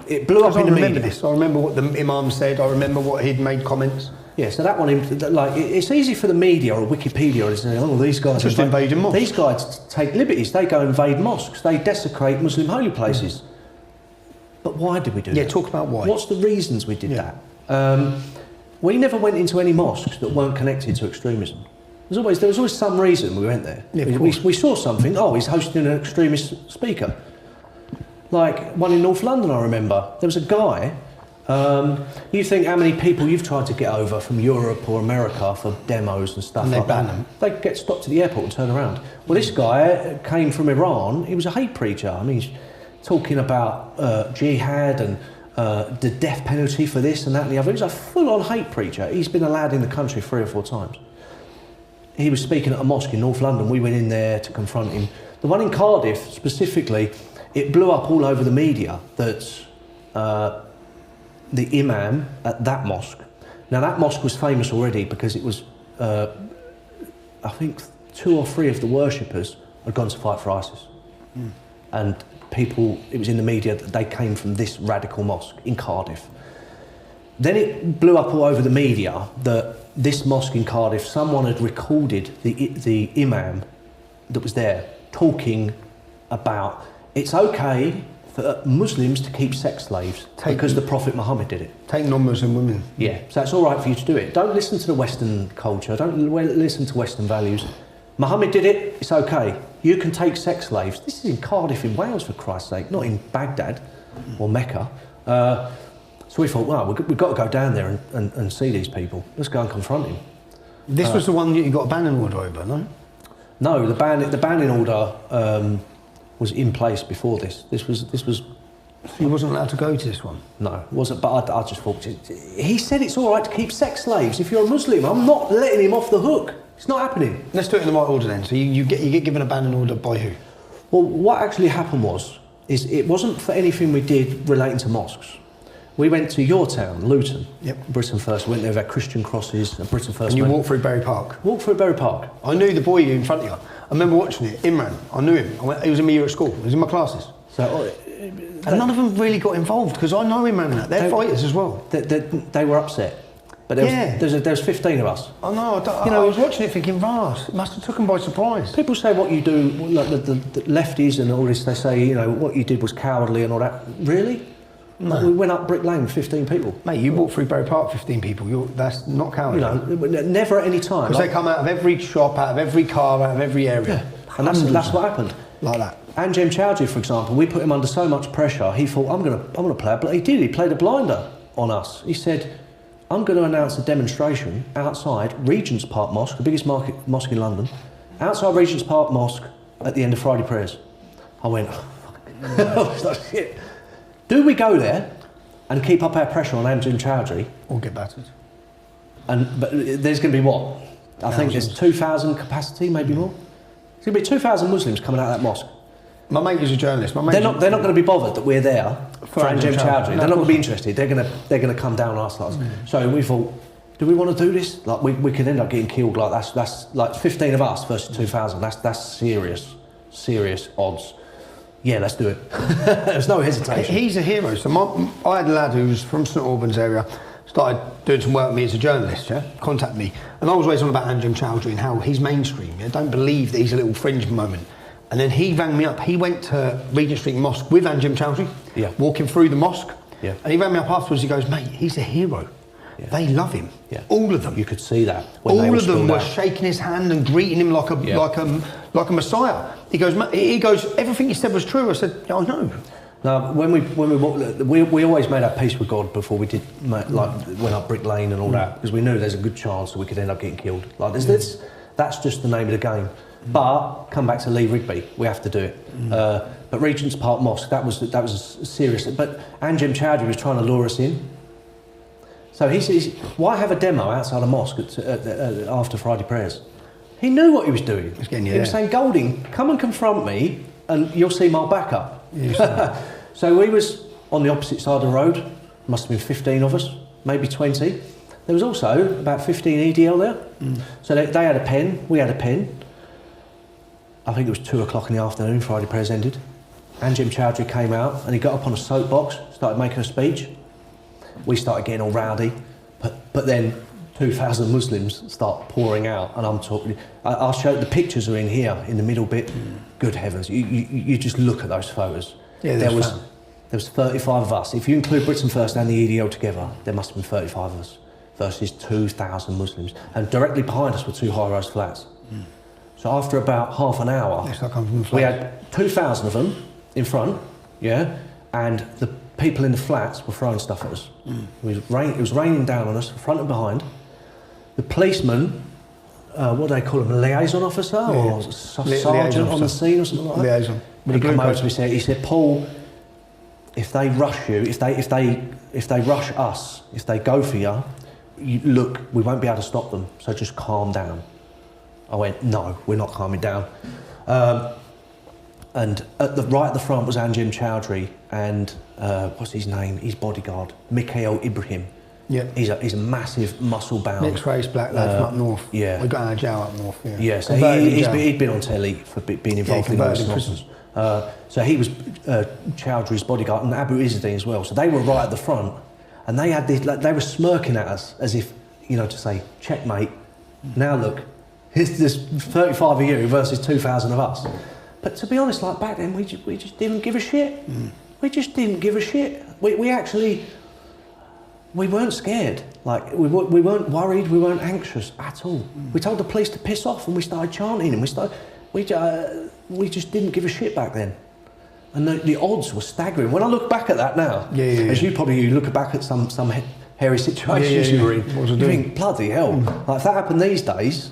it blew up in the media. I remember this. I remember what the Imam said. I remember what he'd made comments. Yeah, so that one, like, it's easy for the media or Wikipedia to say, oh, these guys just invading mosques. These guys take liberties. They go invade mosques. They desecrate Muslim holy places. But why did we do that? Yeah, talk about why. What's the reasons we did that? We never went into any mosques that weren't connected to extremism. There was always some reason we went there. Yeah, we saw something. Oh, he's hosting an extremist speaker. Like one in North London, I remember. There was a guy. You think how many people you've tried to get over from Europe or America for demos and stuff and like ban that. them. They get stopped at the airport and turn around. Well, this guy came from Iran. He was a hate preacher. I mean, he's talking about jihad and the death penalty for this and that and the other. He was a full-on hate preacher. He's been allowed in the country 3 or 4 times. He was speaking at a mosque in North London. We went in there to confront him. The one in Cardiff, specifically, it blew up all over the media that the imam at that mosque. Now, that mosque was famous already because it was, I think, 2 or 3 of the worshippers had gone to fight for ISIS. And it was in the media that they came from this radical mosque in Cardiff. Then it blew up all over the media that this mosque in Cardiff, someone had recorded the imam that was there talking about it's okay for Muslims to keep sex slaves because the Prophet Muhammad did it. Take non-Muslim women. Yeah, so it's all right for you to do it. Don't listen to the Western culture. Don't listen to Western values. Muhammad did it. It's okay. You can take sex slaves. This is in Cardiff, in Wales, for Christ's sake, not in Baghdad or Mecca. So we thought, well, we've got to go down there and see these people. Let's go and confront him. This was the one that you got a banning order over, no? No, the banning order was in place before this. This was. So you wasn't allowed to go to this one? No, it wasn't. But I just thought he said it's all right to keep sex slaves if you're a Muslim. I'm not letting him off the hook. It's not happening. Let's do it in the right order then. So you get given a banning order by who? Well, what actually happened is it wasn't for anything we did relating to mosques. We went to your town, Luton. Yep. Britain First. We went there with our Christian crosses and Britain First. And you walked through Berry Park? Walked through Berry Park. I knew the boy in front of you. I remember watching it, Imran. I knew him. He was in my year at school. He was in my classes. So, and none of them really got involved because I know Imran and that. They're fighters as well. They were upset. But there was 15 of us. I know. I was watching it thinking, Ras, it must have took them by surprise. People say what you do, like the lefties and all this, they say, what you did was cowardly and all that. Really? No. Like we went up Brick Lane with 15 people. Mate, you walked through Berry Park 15 people. That's not cowardly. Never at any time. Because they come out of every shop, out of every car, out of every area. Yeah. And that's what happened. Like that. Anjem Chowdhury, for example, we put him under so much pressure, he thought, I'm gonna play a... He did, he played a blinder on us. He said, I'm going to announce a demonstration outside Regent's Park Mosque, the biggest mosque in London, outside Regent's Park Mosque at the end of Friday prayers. I went, oh, fuck. I was like, shit. Do we go there and keep up our pressure on Anjem Chowdhury? Or get battered. But there's going to be what? I think there's 2,000 capacity, maybe more. There's going to be 2,000 Muslims coming out of that mosque. My mate is a journalist. They're not going to be bothered that we're there for Anjem Chowdhury. They're not going to be interested. They're going to come down on us. So we thought, do we want to do this? Like we could end up getting killed. Like that's like 15 of us versus 2,000. That's serious odds. Yeah, let's do it. There's no hesitation. He's a hero. So I had a lad who was from St Albans area, started doing some work with me as a journalist, contacted me. And I was always on about Anjem Chowdhury and how he's mainstream. Don't believe that he's a little fringe moment. And then he rang me up. He went to Regent Street Mosque with Anjem Chowdhury, walking through the mosque. Yeah. And he rang me up afterwards. He goes, mate, he's a hero. Yeah. They love him. Yeah. All of them. You could see that. All of them were shaking his hand and greeting him like a messiah. He goes, everything he said was true. I said, I know. Now, when we always made our peace with God before we did went up Brick Lane and all that, because we knew there's a good chance that we could end up getting killed. That's just the name of the game. But come back to Lee Rigby, we have to do it. But Regent's Park Mosque, that was serious. But Anjem Chowdhury was trying to lure us in. So he says, why have a demo outside a mosque after Friday prayers? He knew what he was doing. He was saying, Golding, come and confront me and you'll see my backup. So we was on the opposite side of the road. Must have been 15 of us, maybe 20. There was also about 15 EDL there. So they had a pen, we had a pen. I think it was 2 o'clock in the afternoon, Friday prayers ended. Anjem Chowdhury came out and he got up on a soapbox, started making a speech. We started getting all rowdy, but then 2,000 Muslims start pouring out, and I'm talking. I'll show the pictures are in here in the middle bit. Good heavens, you just look at those photos. Yeah, there was 35 of us. If you include Britain First and the EDO together, there must have been 35 of us versus 2,000 Muslims, and directly behind us were 2 high-rise flats. So after about half an hour, we had 2,000 of them in front, and the people in the flats were throwing stuff at us. It was raining down on us, front and behind. The policeman, what do they call him, a liaison officer or sergeant on the scene or something like that? Liaison. He came over to me and he said, Paul, if they rush you, if they rush us, if they go for you, look, we won't be able to stop them, so just calm down. I went, no, we're not calming down. And right at the front was Anjem Chowdhury and what's his name? His bodyguard, Mikhail Ibrahim. Yeah, he's a massive muscle-bound mixed race black lad from up north. Yeah, we got our jail up north. Yeah, so he'd been on telly for being involved in all this nonsense. So he was Chowdhury's bodyguard and Abu Izzadeen as well. So they were right at the front, and they had this, they were smirking at us as if to say checkmate. Now look, here's this 35 of you versus 2,000 of us. But to be honest, like back then, we just didn't give a shit. We just didn't give a shit. We actually, we weren't scared. Like, we weren't worried, we weren't anxious at all. We told the police to piss off and we started chanting and we just didn't give a shit back then. And the odds were staggering. When I look back at that now, as you look back at some hairy situations you were in, you think, bloody hell. Like, if that happened these days,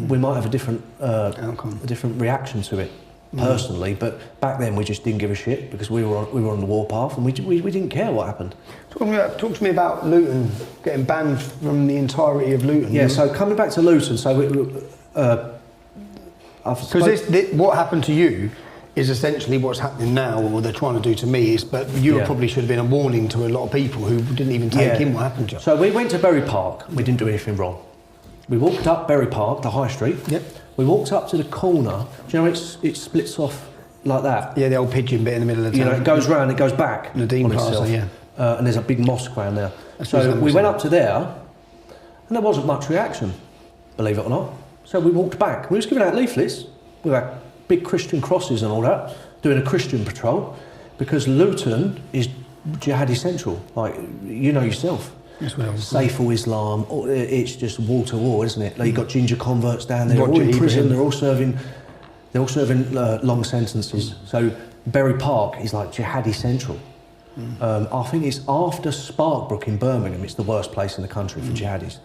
we might have a different outcome, a different reaction to it, personally. But back then, we just didn't give a shit because we were on the warpath, and we didn't care what happened. Talk to me about Luton getting banned from the entirety of Luton. Yeah. So coming back to Luton, so because what happened to you is essentially what's happening now, or what they're trying to do to me is, but you probably should have been a warning to a lot of people who didn't even take in what happened to you. So we went to Bury Park. We didn't do anything wrong. We walked up Bury Park, the high street. Yep. We walked up to the corner. Do you know it splits off like that? Yeah, the old pigeon bit in the middle of the town. You know, it goes round, it goes back. Nadine on Plaza, itself. yeah. And there's a big mosque around there. So we went up to there, and there wasn't much reaction, believe it or not. So we walked back. We was giving out leaflets with our big Christian crosses and all that, doing a Christian patrol, because Luton is jihadi central. Like, you know yourself. Saiful Islam, it's just wall to wall, isn't it? Like, you've got ginger converts down there, they're all in prison, they're all serving long sentences. So Bury Park is like jihadi central. I think it's after Sparkbrook in Birmingham, it's the worst place in the country for jihadis.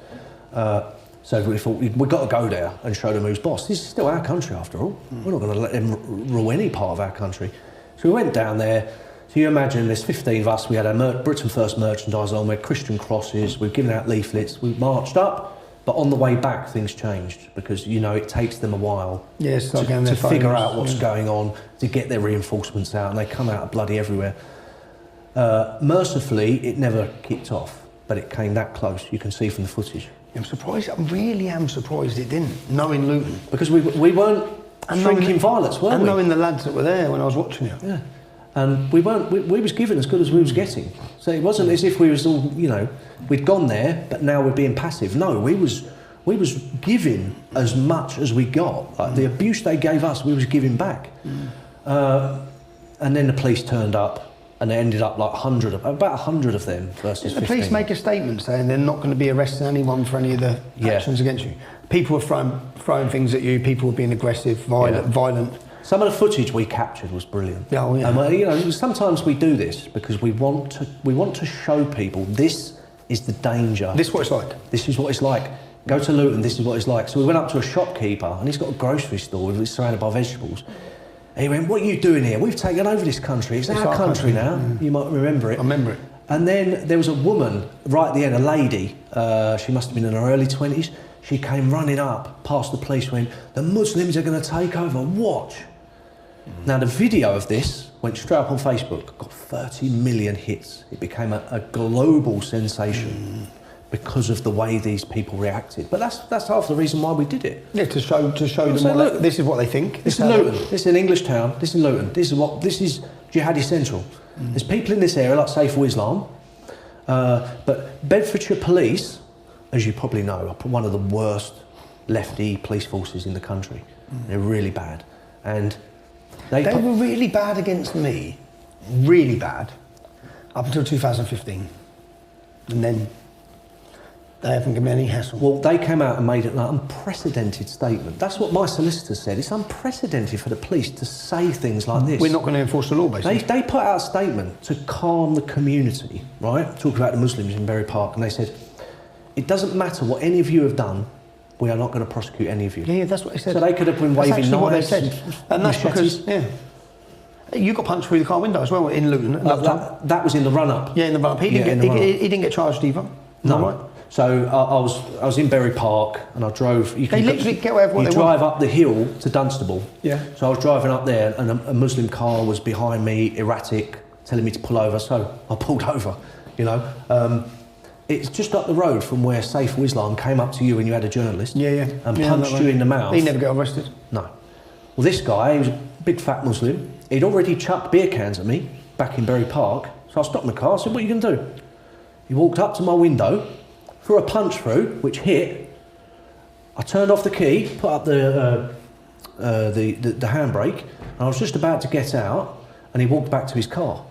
So we thought we've got to go there and show them who's boss. This is still our country after all. We're not going to let them rule any part of our country. So we went down there. So you imagine there's 15 of us. We had our Britain First merchandise on. We had Christian crosses. We've given out leaflets. We marched up, but on the way back things changed because, you know, it takes them a while to figure out what's going on, to get their reinforcements out, and they come out of bloody everywhere. Mercifully, it never kicked off, but it came that close. You can see from the footage. I'm surprised. I really am surprised it didn't. Knowing Luton, because we weren't shrinking violence, were we? And knowing the lads that were there when I was watching it. Yeah. And we was given as good as we was getting. So it wasn't as if we was all, you know, we'd gone there, but now we're being passive. No, we was giving as much as we got. Like the abuse they gave us, we was giving back. And then the police turned up, and they ended up like about 100 of them versus 15. The police make a statement saying they're not going to be arresting anyone for any of the actions against you. People were throwing things at you. People were being aggressive, violent. Some of the footage we captured was brilliant. Oh, yeah. And you know, sometimes we do this because we want to show people this is the danger. This is what it's like. This is what it's like. Go to Luton. This is what it's like. So we went up to a shopkeeper, and he's got a grocery store. It's surrounded by vegetables. And he went, "What are you doing here? We've taken over this country. It's our country now." You might remember it. I remember it. And then there was a woman right at the end, a lady. She must have been in her early 20s. She came running up past the police, went, "The Muslims are going to take over. Watch." Now the video of this went straight up on Facebook, got 30 million hits. It became a global sensation because of the way these people reacted. But that's half the reason why we did it. Yeah, to show them look, this is what they think. This is Luton. This is an English town. This is Luton. This is jihadi central. There's people in this area like Saiful Islam, but Bedfordshire Police, as you probably know, are one of the worst lefty police forces in the country. They're really bad, and they were really bad against me, really bad, up until 2015, and then they haven't given me any hassle. Well, they came out and made an unprecedented statement. That's what my solicitor said. It's unprecedented for the police to say things like this. We're not going to enforce the law, basically. They put out a statement to calm the community, right? Talking about the Muslims in Bury Park, and they said, it doesn't matter what any of you have done, we are not going to prosecute any of you. Yeah, that's what they said. So they could have been waving knives. What they said. And that's because, you got punched through the car window as well in Luton. That was in the run-up. Yeah, in the run-up. He didn't get charged either. No. Right? So I was in Bury Park and I drove. They literally get away with what they drive up the hill to Dunstable. Yeah. So I was driving up there and a Muslim car was behind me, erratic, telling me to pull over. So I pulled over. You know, it's just up the road from where Saiful Islam came up to you when you had a journalist. And punched you in the mouth. He never got arrested. No. Well, this guy, he was a big fat Muslim. He'd already chucked beer cans at me back in Bury Park. So I stopped my car. I said, "What are you going to do?" He walked up to my window, threw a punch through, which hit. I turned off the key, put up the the handbrake, and I was just about to get out, and he walked back to his car.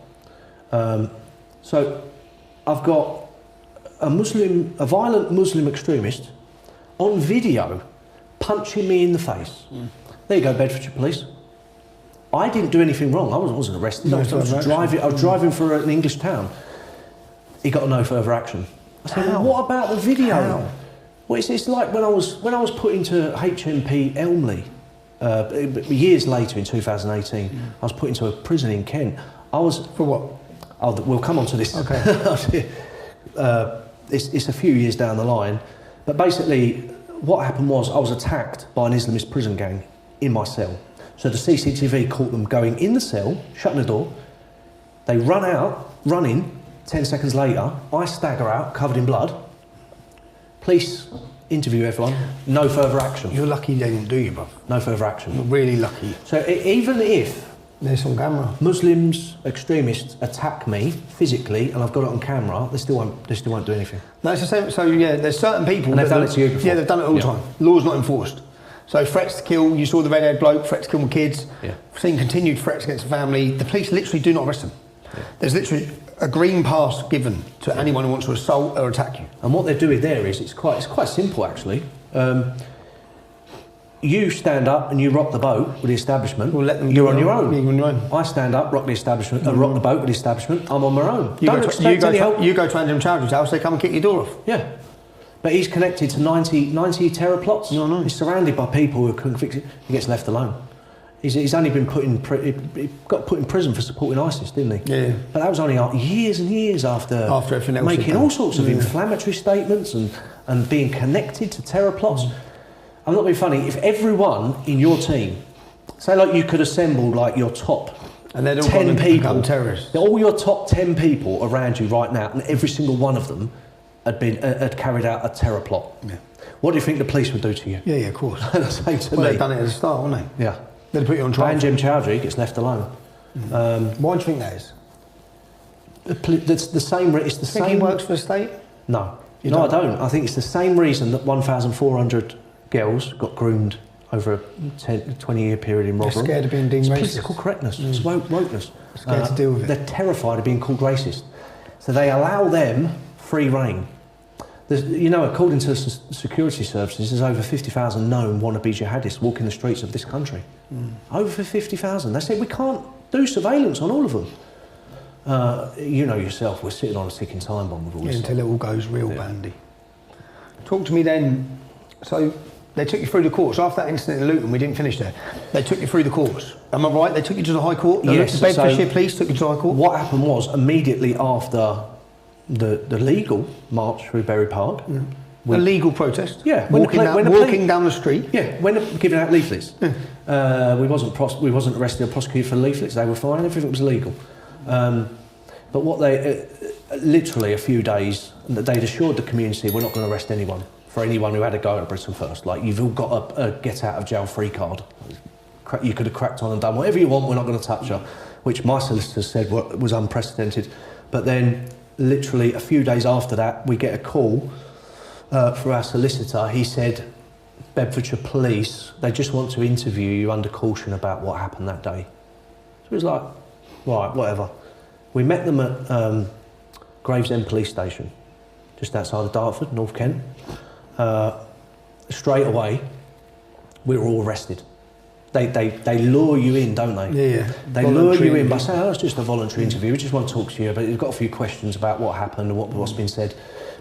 So I've got a violent Muslim extremist on video punching me in the face. There you go, Bedfordshire Police. I didn't do anything wrong. I wasn't arrested. I was driving for an English town. He got a no further action. I said, well, what about the video? How? Well, it's like when I was put into HMP Elmley years later in 2018. I was put into a prison in Kent. I was For what? Oh, we'll come on to this. Okay. It's a few years down the line, but basically, what happened was I was attacked by an Islamist prison gang in my cell. So the CCTV caught them going in the cell, shutting the door. They run in. 10 seconds later, I stagger out, covered in blood. Police interview everyone. No further action. You're lucky they didn't do you, bruv. No further action. You're really lucky. So even if There's on camera. Muslims, extremists attack me physically, and I've got it on camera, they still won't do anything. No, it's the same. So yeah, there's certain people. And they've done it to you before. Yeah, they've done it all the Yeah. time. Law's not enforced. So threats to kill. You saw the red-haired bloke. Threats to kill my kids. Yeah. Seen continued threats against the family. The police literally do not arrest them. Yeah. There's literally a green pass given to anyone who wants to assault or attack you. And what they're doing there is it's quite simple actually. You stand up and you rock the boat with the establishment. We'll let them. You're on your own. You're on your own. I stand up, rock the establishment, and rock the boat with the establishment. I'm on my own. You Don't go expect any help. you go to Andrew Chowdhury's house. They come and kick your door off. Yeah. But he's connected to 90 terror plots. No, no. He's surrounded by people who couldn't fix it. He gets left alone. He's only been he got put in prison for supporting ISIS, didn't he? Yeah. But that was only years and years after everything else making he'd done. all sorts of inflammatory statements and being connected to terror plots. I'm not being funny. If everyone in your team, say like you could assemble like your top And they'd all 10 gone and people, become terrorists. all your top 10 people around you right now, and every single one of them had carried out a terror plot. Yeah. What do you think the police would do to you? Yeah, of course. The same to Well, me. they've done it at the start, haven't they? Yeah. They'd put you on trial. Banjem Chowdhury gets left alone. Why do you think that is? It's the same. It's the Think same. he works for the state? No, You no, don't? I don't. I think it's the same reason that 1,400 girls got groomed over a 20-year period in Rotherham. scared of being deemed It's racist. political correctness. It's wokeness. Scared to deal with it. They're terrified of being called racist, so they allow them free reign. According to the security services, there's over 50,000 known wannabe jihadists walking the streets of this country. Over 50,000. They said we can't do surveillance on all of them. You know yourself, we're sitting on a ticking time bomb with all Yeah, this. until it all goes real bandy. Talk to me then. So they took you through the course. After that incident in Luton, we didn't finish there. They took you through the course. Am I right? They took you to the High Court? Yes, The Bedfordshire so Police took you to the High Court? What happened was immediately after the legal march through Berry Park. A legal protest? Yeah, Walking down the street? Yeah, when they're giving out leaflets. We wasn't arrested or prosecuted for leaflets. They were fine. Everything was legal. But what they literally a few days, they'd assured the community we're not going to arrest anyone for anyone who had a go at Britain First. Like you've all got a get out of jail free card. You could have cracked on and done whatever you want. We're not going to touch you, which my solicitor said was unprecedented. But then, literally a few days after that, we get a call for our solicitor. He said, Bedfordshire Police, they just want to interview you under caution about what happened that day. So it was like, right, whatever. We met them at Gravesend Police Station, just outside of Dartford, North Kent. Straight away, we were all arrested. They lure you in, don't they? Yeah, yeah. They lure you in by saying, it's just a voluntary interview, we just want to talk to you, but we've got a few questions about what happened and what's been said.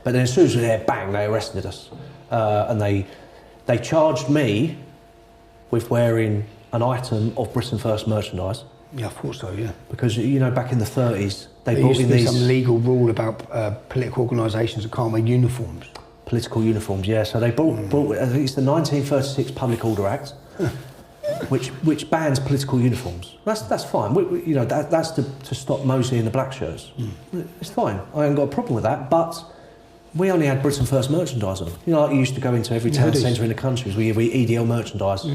But then as soon as we were there, bang, they arrested us. And they charged me with wearing an item of Britain First merchandise. Yeah, I thought so, yeah. Because, back in the 30s, they There brought used in to be these some legal rule about political organisations that can't wear uniforms. political uniforms, yeah. So they brought I think it's the 1936 Public Order Act, which bans political uniforms. That's fine. That's to stop Mosley and the black shirts. It's fine. I haven't got a problem with that. But we only had Britain First merchandise on. Like you used to go into every town centre in the country where we EDL merchandise.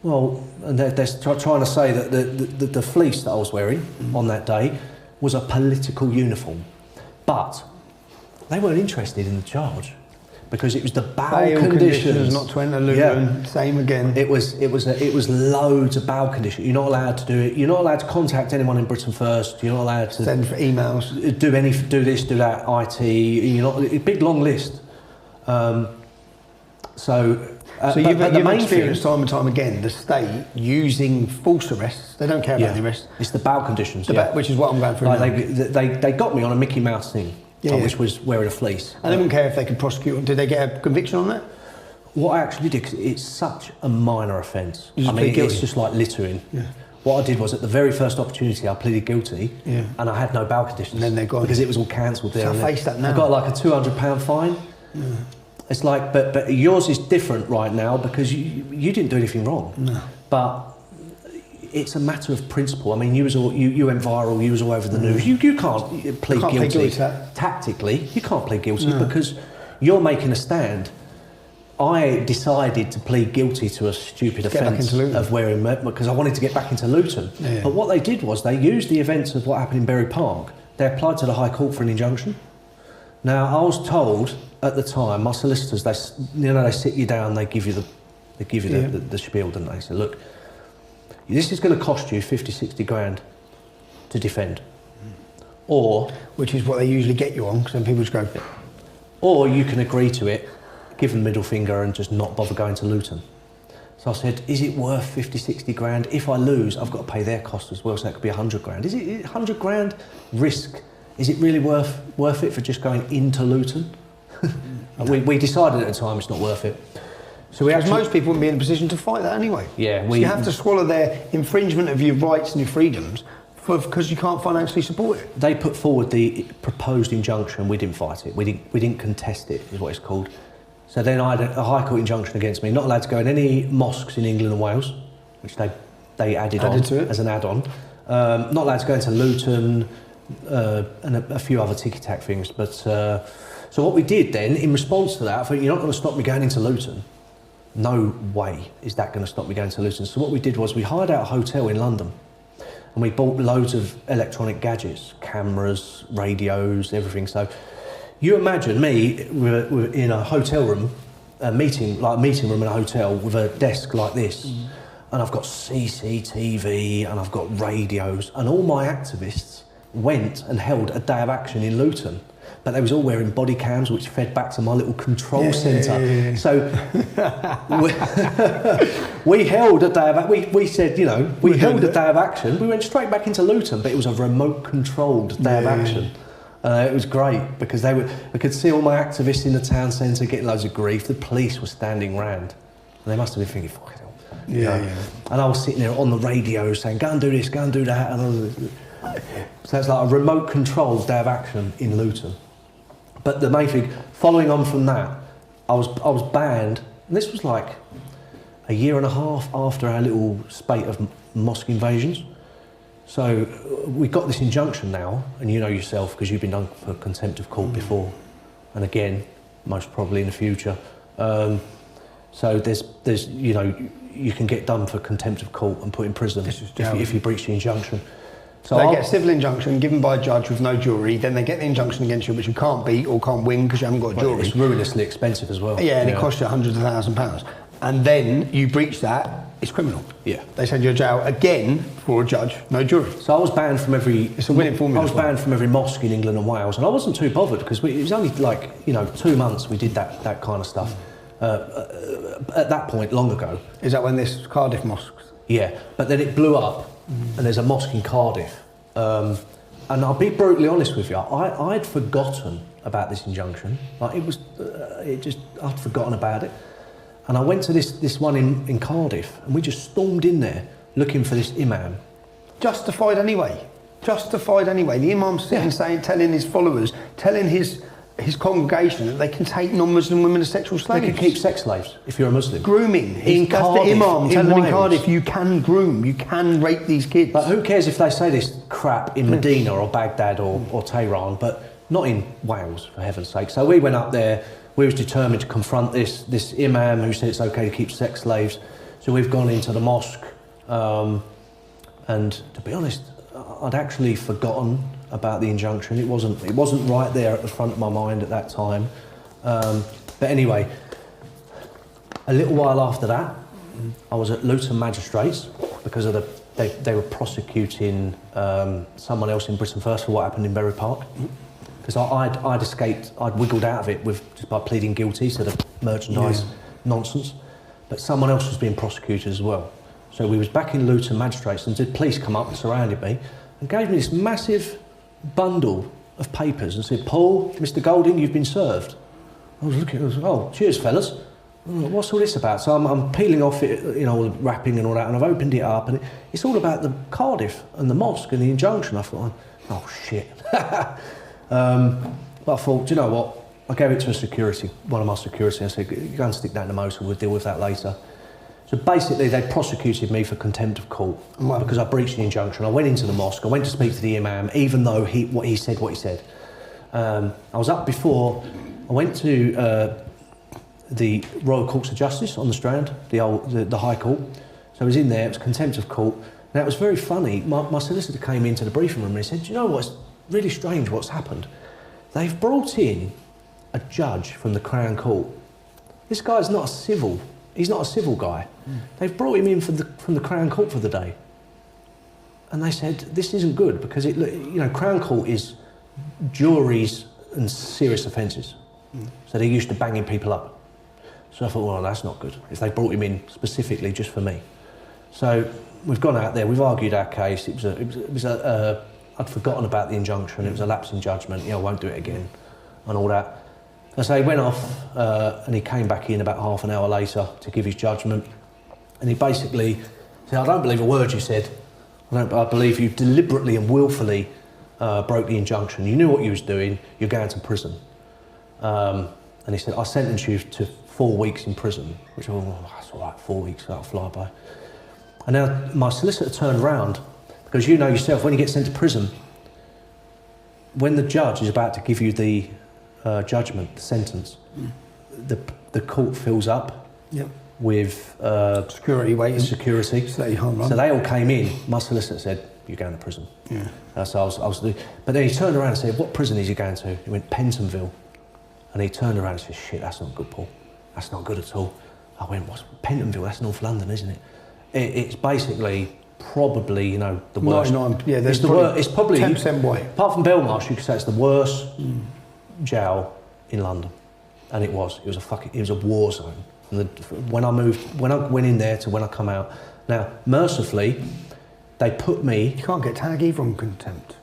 Well, and they're trying to say that the fleece that I was wearing on that day was a political uniform. But they weren't interested in the charge because it was the bail Bail conditions. not to enter Luton. Same again. It was loads of bail conditions. You're not allowed to do it. You're not allowed to contact anyone in Britain First. You're not allowed to Send for emails. do this, do that. IT. You're not a big long list. So you've main experienced thing, time and time again the state using false arrests. They don't care about the arrests. It's the bail conditions, Which is what I'm going through like now. they got me on a Mickey Mouse thing, Yeah. which was wearing a fleece. And they wouldn't care if they could prosecute them. Did they get a conviction on that? What I actually did, 'cause it's such a minor offence. You just I plead mean, guilty? it's just like littering. Yeah. What I did was, at the very first opportunity, I pleaded guilty, and I had no bail conditions. And then they're gone. because it was all cancelled there. So I and then. face that now. I got like a £200 fine. It's like, but yours is different right now because you didn't do anything wrong. No. But it's a matter of principle. I mean, you went viral. You was all over the news. You can't plead guilty. to that. Tactically, you can't plead guilty because you're making a stand. I decided to plead guilty to a stupid offence of wearing because I wanted to get back into Luton. Yeah. But what they did was they used the events of what happened in Bury Park. They applied to the High Court for an injunction. Now, I was told at the time, my solicitors, they sit you down, they give you the spiel, don't they? They say, look, this is going to cost you 50, 60 grand to defend. Or... Which is what they usually get you on, because then people just go... Or you can agree to it, give them the middle finger and just not bother going to Luton. So I said, is it worth 50, 60 grand? If I lose, I've got to pay their costs as well, so that could be 100 grand. Is it 100 grand risk? Is it really worth it for just going into Luton? We decided at the time it's not worth it. So most people wouldn't be in a position to fight that anyway. Yeah, so you have to swallow their infringement of your rights and your freedoms because you can't financially support it. They put forward the proposed injunction. We didn't fight it. We didn't contest it, is what it's called. So then I had a High Court injunction against me, not allowed to go in any mosques in England and Wales, which they added on to it as an add-on. Not allowed to go into Luton and a few other ticky-tack things. But so what we did then, in response to that, I thought, you're not going to stop me going into Luton. No way is that going to stop me going to Luton. So what we did was we hired out a hotel in London and we bought loads of electronic gadgets, cameras, radios, everything. So you imagine me we're in a hotel room, a meeting room in a hotel with a desk like this, and I've got CCTV and I've got radios, and all my activists went and held a day of action in Luton. But they was all wearing body cams, which fed back to my little control centre. So we held a day of action. We said, we held a day of action. We went straight back into Luton, but it was a remote-controlled day of action. It was great because we could see all my activists in the town centre getting loads of grief. The police were standing round. And they must have been thinking, fuck it all. And I was sitting there on the radio saying, go and do this, go and do that. So it's like a remote-controlled day of action in Luton. But the main thing, following on from that, I was banned. And this was like a year and a half after our little spate of mosque invasions. So we got this injunction now, and you know yourself because you've been done for contempt of court before, and again, most probably in the future. So there's you can get done for contempt of court and put in prison if you breach the injunction. So they get a civil injunction given by a judge with no jury, then they get the injunction against you, which you can't beat or can't win because you haven't got a jury. It's ruinously expensive as well. Yeah, and it costs you hundreds of £1,000s. And then you breach that, it's criminal. Yeah. They send you to jail again for a judge, no jury. So I was banned from every... It's a winning formula. I was banned from every mosque in England and Wales, and I wasn't too bothered because it was only like, 2 months we did that kind of stuff. At that point, long ago. Is that when this Cardiff mosques? Yeah, but then it blew up, and there's a mosque in Cardiff. And I'll be brutally honest with you, I'd forgotten about this injunction. Like I'd forgotten about it. And I went to this one in Cardiff, and we just stormed in there looking for this imam. Justified anyway. The imam's sitting saying, telling his followers, telling his congregation that they can take non-Muslim women as sexual slaves. They can keep sex slaves if you're a Muslim. Grooming. That's the imam telling them in Cardiff, you can groom, you can rape these kids. But who cares if they say this crap in Medina or Baghdad or Tehran, but not in Wales, for heaven's sake. So we went up there, we was determined to confront this imam who said it's okay to keep sex slaves. So we've gone into the mosque, and to be honest, I'd actually forgotten about the injunction. It wasn't right there at the front of my mind at that time. But anyway, a little while after that, I was at Luton Magistrates because of they were prosecuting someone else in Britain First for what happened in Berry Park. Because I'd escaped, I'd wiggled out of it just by pleading guilty to the merchandise nonsense. But someone else was being prosecuted as well. So we was back in Luton Magistrates and the police come up and surrounded me and gave me this massive bundle of papers and said, Paul, Mr. Golding, you've been served. I was looking, I was, oh, cheers, fellas. What's all this about? So I'm peeling off it, you know, all the wrapping and all that, and I've opened it up, and it's all about the Cardiff and the mosque and the injunction. I thought, oh shit. But I thought, do you know what? I gave it to one of my security. I said, you go and stick that in the motor, we'll deal with that later. So basically, they prosecuted me for contempt of court because I breached the injunction. I went into the mosque, I went to speak to the imam, even though he said. I was up before, I went to the Royal Courts of Justice on the Strand, the High Court. So I was in there, it was contempt of court. Now it was very funny, my solicitor came into the briefing room and he said, do you know what's really strange what's happened? They've brought in a judge from the Crown Court. This guy's not he's not a civil guy. They've brought him in from the Crown Court for the day. And they said, this isn't good because Crown Court is juries and serious offences. So they're used to banging people up. So I thought, well, that's not good, if they brought him in specifically just for me. So we've gone out there, we've argued our case. I'd forgotten about the injunction, it was a lapse in judgment, I won't do it again, and all that. And so he went off, and he came back in about half an hour later to give his judgment. And he basically said, I don't believe a word you said. I believe you deliberately and willfully broke the injunction. You knew what you was doing, you're going to prison. And he said, I sentence you to 4 weeks in prison, which, that's all right, 4 weeks, that'll fly by. And now my solicitor turned round, because you know yourself, when you get sent to prison, when the judge is about to give you the judgment, the sentence, the court fills up with security waiting. Security. So they all came in. My solicitor said, you're going to prison. So I was, but then he turned around and said, what prison is he going to? He went, Pentonville. And he turned around and said, shit, that's not good, Paul. That's not good at all. I went, what's Pentonville? That's North London, isn't it? It's basically probably, the worst. It's probably 10% white. Apart from Belmarsh, you could say it's the worst jail in London. And it was a war zone. And when I went in there to when I come out. Now, mercifully, they put me... You can't get tag either on contempt.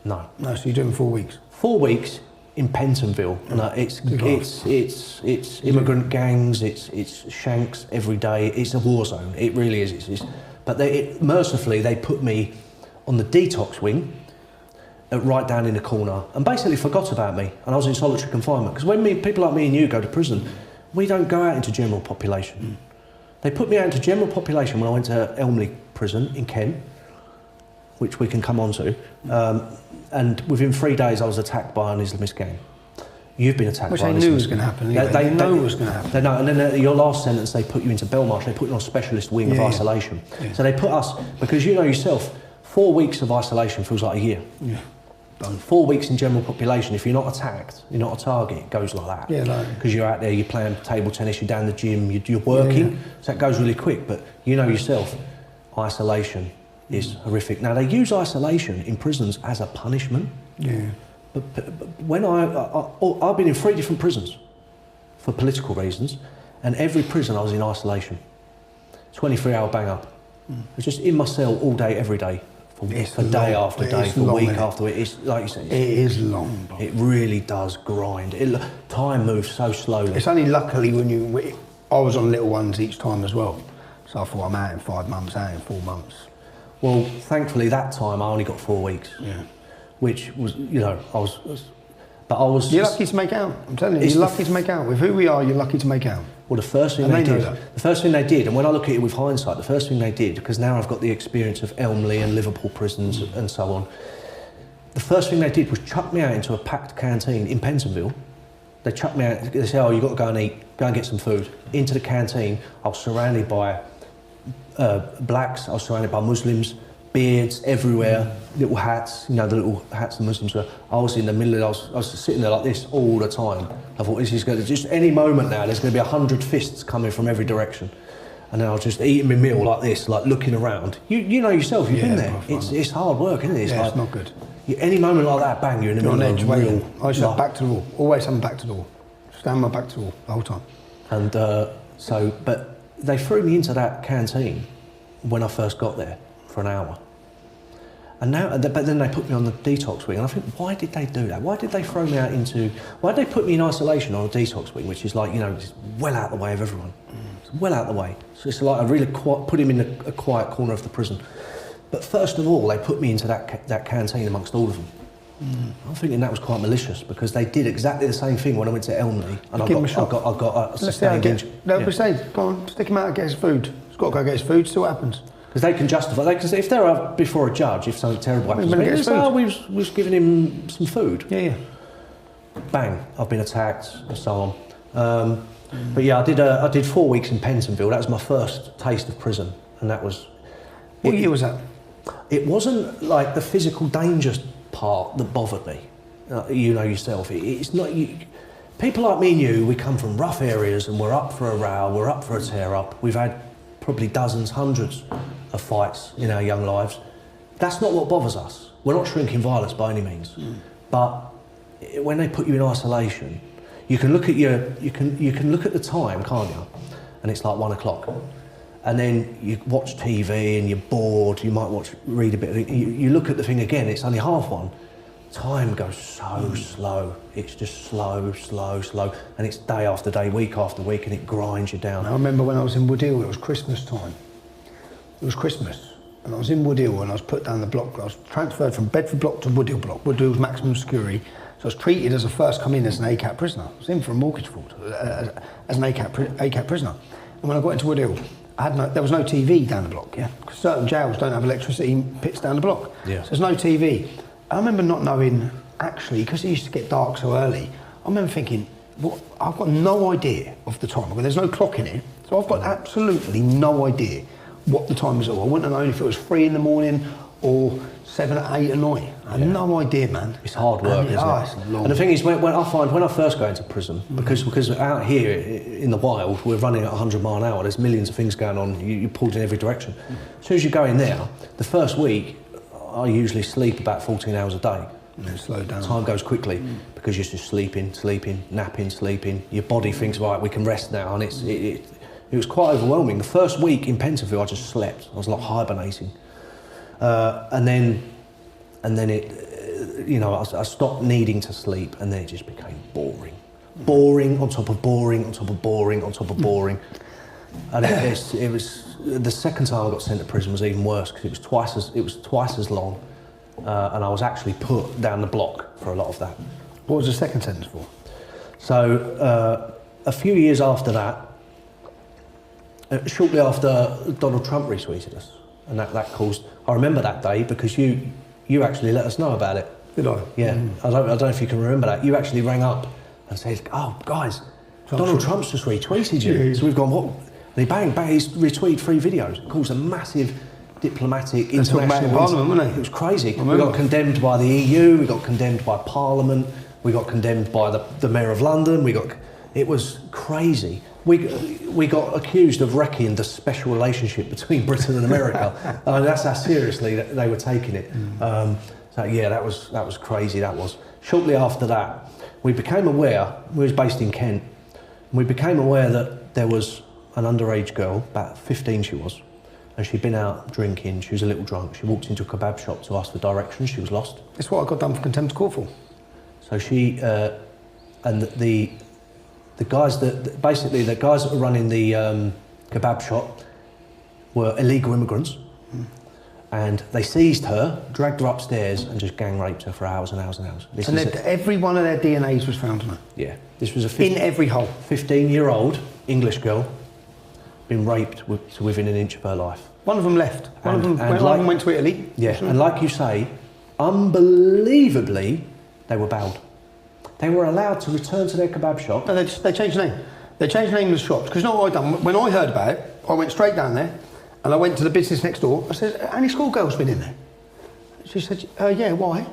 No. No, so you're doing 4 weeks. 4 weeks in Pentonville. No, it's immigrant gangs, it's shanks every day. It's a war zone. It really is. But mercifully, they put me on the detox wing, right down in the corner, and basically forgot about me. And I was in solitary confinement. Because when people like me and you go to prison, we don't go out into general population. They put me out into general population when I went to Elmley Prison in Kent, which we can come on to. And within 3 days, I was attacked by an Islamist gang. You've been attacked by an Islamist gang. Which they knew was going to happen. They know it was going to happen. They know, and then your last sentence, they put you into Belmarsh. They put you on a specialist wing of isolation. Yeah. So they put us, because you know yourself, 4 weeks of isolation feels like a year. Yeah. 4 weeks in general population, if you're not attacked, you're not a target, it goes like that. Yeah, no. Because you're out there, you're playing table tennis, you're down the gym, you're working, so that goes really quick. But you know yourself, isolation is horrific. Now, they use isolation in prisons as a punishment. Yeah. But when I've been in 3 different prisons for political reasons, and every prison I was in isolation. 23-hour bang up. I was just in my cell all day, every day. For day after day, for week after week. It's like you said. It is long. It really does grind. Time moves so slowly. It's only luckily I was on little ones each time as well. So I thought I'm out in 5 months, out in 4 months. Well, thankfully that time I only got 4 weeks. Yeah. Which was, I was. You're lucky to make out. I'm telling you, you're lucky to make out. With who we are, you're lucky to make out. Well, the first thing they did, and when I look at it with hindsight, the first thing they did, because now I've got the experience of Elmley and Liverpool prisons and so on, the first thing they did was chuck me out into a packed canteen in Pentonville. They chucked me out, they said, you've got to go and eat, go and get some food. Into the canteen, I was surrounded by blacks, I was surrounded by Muslims, beards everywhere, little hats, you know, the little hats the Muslims wear. I was in the middle of it, I was sitting there like this all the time. I thought, this is going to, just any moment now, there's going to be 100 fists coming from every direction. And then I was just eating my meal like this, like looking around. You know yourself, you've been there. It's hard work, isn't it? It's it's not good. Any moment like that, bang, you're in the middle of a real... I used to have back to the wall, always have my back to the wall. Stand my back to the wall the whole time. And but they threw me into that canteen when I first got there for an hour. And now, but then they put me on the detox wing, and I think, why did they do that? Why did they throw me out into... Why did they put me in isolation on a detox wing, which is like, you know, just well out the way of everyone. It's well out the way. So it's like I really put him in a quiet corner of the prison. But first of all, they put me into that canteen amongst all of them. I'm thinking that was quite malicious, because they did exactly the same thing when I went to Elmley, and I got a sustained injury. They'll say, go on, stick him out and get his food. He's got to go get his food, see what happens. Because they can justify, if they're up before a judge, if something terrible happens, they say, oh, we was giving him some food. Yeah. Bang, I've been attacked, and so on. But yeah, I did 4 weeks in Pentonville. That was my first taste of prison, and that was... What year was that? It wasn't like the physical danger part that bothered me. You know yourself. It's not... People like me and you, we come from rough areas, and we're up for a row, we're up for a tear-up. We've had probably dozens, hundreds of fights in our young lives. That's not what bothers us. We're not shrinking violence by any means. But when they put you in isolation, you can look at you can look at the time, can't you? And it's like 1 o'clock. And then you watch TV and you're bored, you might read a bit, you look at the thing again, it's only 1:30. Time goes so slow. It's just slow, and it's day after day, week after week, and it grinds you down. I remember when I was in Woodhill, it was Christmas time. It was Christmas, and I was in Woodhill, and I was put down the block. I was transferred from Bedford block to Woodhill block. Woodhill was maximum security, so I was treated as a first come in as an ACAT prisoner. I was in for a mortgage fraud as an ACAT prisoner. And when I got into Woodhill, there was no TV down the block, because certain jails don't have electricity pits down the block. Yeah. So there's no TV. I remember not knowing, actually, because it used to get dark so early, I remember thinking, I've got no idea of the time, because there's no clock in it, so I've got absolutely no idea what the time was. I wouldn't have known if it was 3 in the morning or 7 or 8 at night. I had no idea, man. It's hard work, isn't it? It's long. And the thing is, when I first go into prison, because out here in the wild, we're running at 100 mile an hour, there's millions of things going on, you're pulled in every direction. As soon as you go in there, the first week, I usually sleep about 14 hours a day. Slow down. Time goes quickly because you're just sleeping, napping, sleeping. Your body thinks, right, we can rest now, and it was quite overwhelming. The first week in Pentonville, I just slept. I was like hibernating, and then it, you know, I stopped needing to sleep, and then it just became boring on top of boring on top of boring on top of boring, and it was. The second time I got sent to prison was even worse, because it was twice as long, and I was actually put down the block for a lot of that. What was the second sentence for? So a few years after that, shortly after Donald Trump retweeted us, and that caused. I remember that day because you actually let us know about it. Did I? Yeah. I don't know if you can remember that. You actually rang up and said, "Oh, guys, Donald Trump's just retweeted you." Yeah. So we've gone, what? And he bang, he's retweeted 3 videos. It caused a massive diplomatic international... Parliament, wasn't it? It was crazy. We got condemned by the EU, we got condemned by Parliament, we got condemned by the Mayor of London, it was crazy. We got accused of wrecking the special relationship between Britain and America. That's how seriously they were taking it. So yeah, that was crazy, that was. Shortly after that, we became aware, we was based in Kent, and we became aware that there was an underage girl, about 15 she was, and she'd been out drinking, she was a little drunk, she walked into a kebab shop to ask for directions, she was lost. That's what I got done for contempt of court for. So she, and the guys the guys that were running the kebab shop were illegal immigrants, and they seized her, dragged her upstairs, and just gang raped her for hours and hours and hours. And every one of their DNAs was found on her? Yeah. This was in every hole? 15-year-old English girl, been raped to within an inch of her life. One of them left. One of them went to Italy. Yeah, and like you say, unbelievably, they were bailed. They were allowed to return to their kebab shop. No, they changed the name. They changed the name of the shops. Because you know what I done? When I heard about it, I went straight down there And I went to the business next door. I said, any schoolgirls been in there? She said, yeah, why?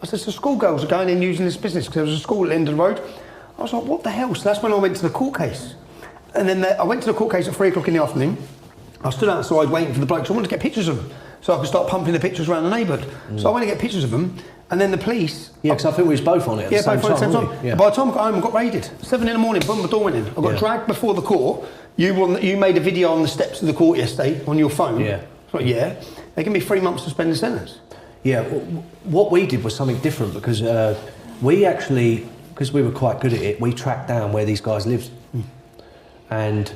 I said, so schoolgirls are going in using this business because there was a school at the end of the road. I was like, what the hell? So that's when I went to the court case. And then I went to the court case at 3 o'clock in the afternoon. I stood outside waiting for the blokes. I wanted to get pictures of them so I could start pumping the pictures around the neighbourhood. So I went to get pictures of them. And then the police... Yeah, because I think we was both on it at the same time, weren't we? Yeah. By the time I got home, I got raided. 7 in the morning, boom, the door went in. I got dragged before the court. You made a video on the steps of the court yesterday on your phone. Yeah. I was like, yeah. They give me 3 months to spend the sentence. Yeah, what we did was something different because we actually, because we were quite good at it, we tracked down where these guys lived. And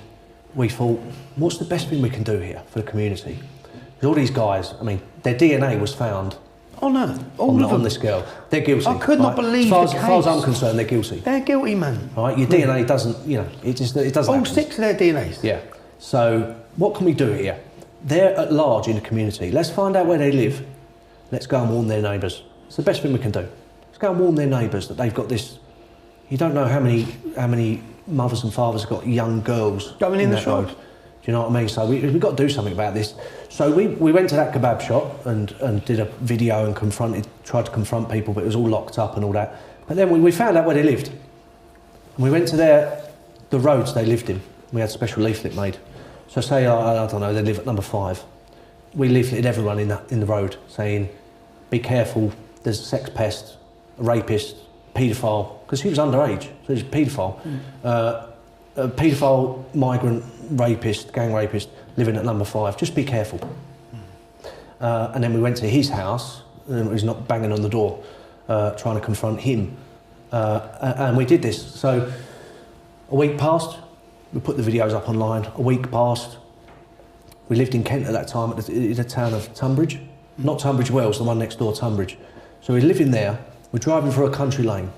we thought, what's the best thing we can do here for the community? Because all these guys, I mean, their DNA was found on this girl. They're guilty. I could not believe as far as I'm concerned, they're guilty. They're guilty, man. Right, your DNA doesn't, it doesn't All happen. 6 of their DNAs. Yeah. So what can we do here? They're at large in the community. Let's find out where they live. Let's go and warn their neighbours. It's the best thing we can do. Let's go and warn their neighbours that they've got this. You don't know how many mothers and fathers have got young girls going in the that shop. road. Do you know what I mean? So we've got to do something about this. So we went to that kebab shop and did a video and tried to confront people, but it was all locked up and all that. But then we found out where they lived. And we went to the roads they lived in. We had a special leaflet made. So say, I don't know, they live at number 5. We leafleted everyone in the road saying, be careful, there's a sex pest, a rapist, paedophile, because he was underage, so he's a paedophile. A paedophile, migrant, rapist, gang rapist, living at number 5, just be careful. And then we went to his house, and he's not banging on the door, trying to confront him. And we did this. So a week passed, we put the videos up online, a week passed. We lived in Kent at that time, in the town of Tunbridge. Not Tunbridge Wells, the one next door, Tunbridge. So we're living there, we're driving through a country lane,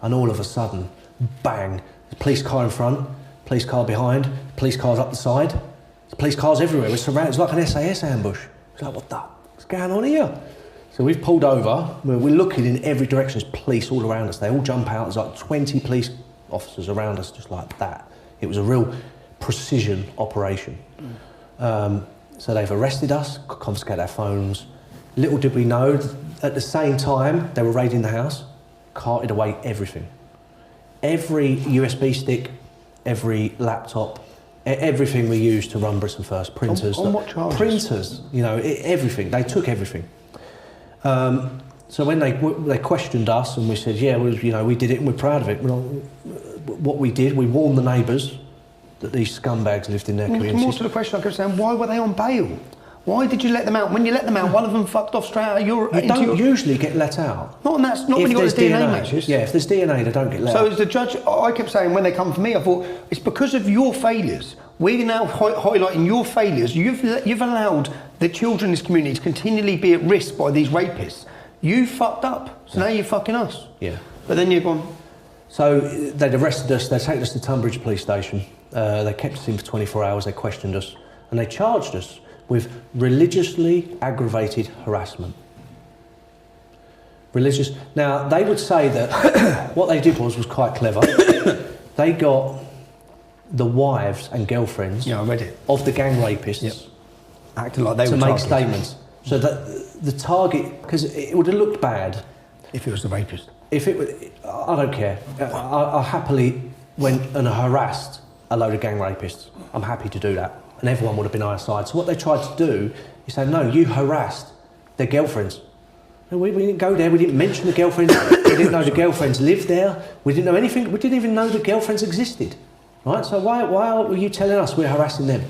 and all of a sudden, bang, there's a police car in front, police car behind, police cars up the side, there's police cars everywhere. We're surrounded, it's like an SAS ambush. It's like, what's going on here? So we've pulled over, we're looking in every direction, there's police all around us. They all jump out, there's like 20 police officers around us, just like that. It was a real precision operation. So they've arrested us, confiscated our phones. Little did we know, at the same time they were raiding the house, carted away everything. Every USB stick, every laptop, everything we used to run Britain First, printers. On what charges? Printers, everything. They took everything. So when they questioned us and we said, yeah, we did it and we're proud of it. What we did, we warned the neighbours that these scumbags lived in their communities. More to the question I kept saying, why were they on bail? Why did you let them out? When you let them out, one of them fucked off straight out of your... You don't usually get let out. Not when you got the DNA matches. Yeah, if there's DNA, they don't get let out. So as the judge, I kept saying when they come for me, I thought, it's because of your failures. We're now highlighting your failures. You've allowed the children in this community to continually be at risk by these rapists. You fucked up, so now you're fucking us. Yeah. But then you're gone... So they'd arrested us, they'd taken us to Tunbridge police station. They kept us in for 24 hours, they questioned us, and they charged us with religiously aggravated harassment. Now, they would say that what they did was quite clever. They got the wives and girlfriends I read it. of the gang rapists acting like they to were make targets. statements. So that the target, because it would have looked bad if it was the rapist. if it was, I don't care. I happily went and harassed a load of gang rapists. I'm happy to do that. And everyone would have been on our side. So what they tried to do is say, no, you harassed their girlfriends. And we didn't go there, we didn't mention the girlfriends, we didn't know the girlfriends lived there, we didn't know anything, we didn't even know the girlfriends existed. Right? So why were you telling us we're harassing them?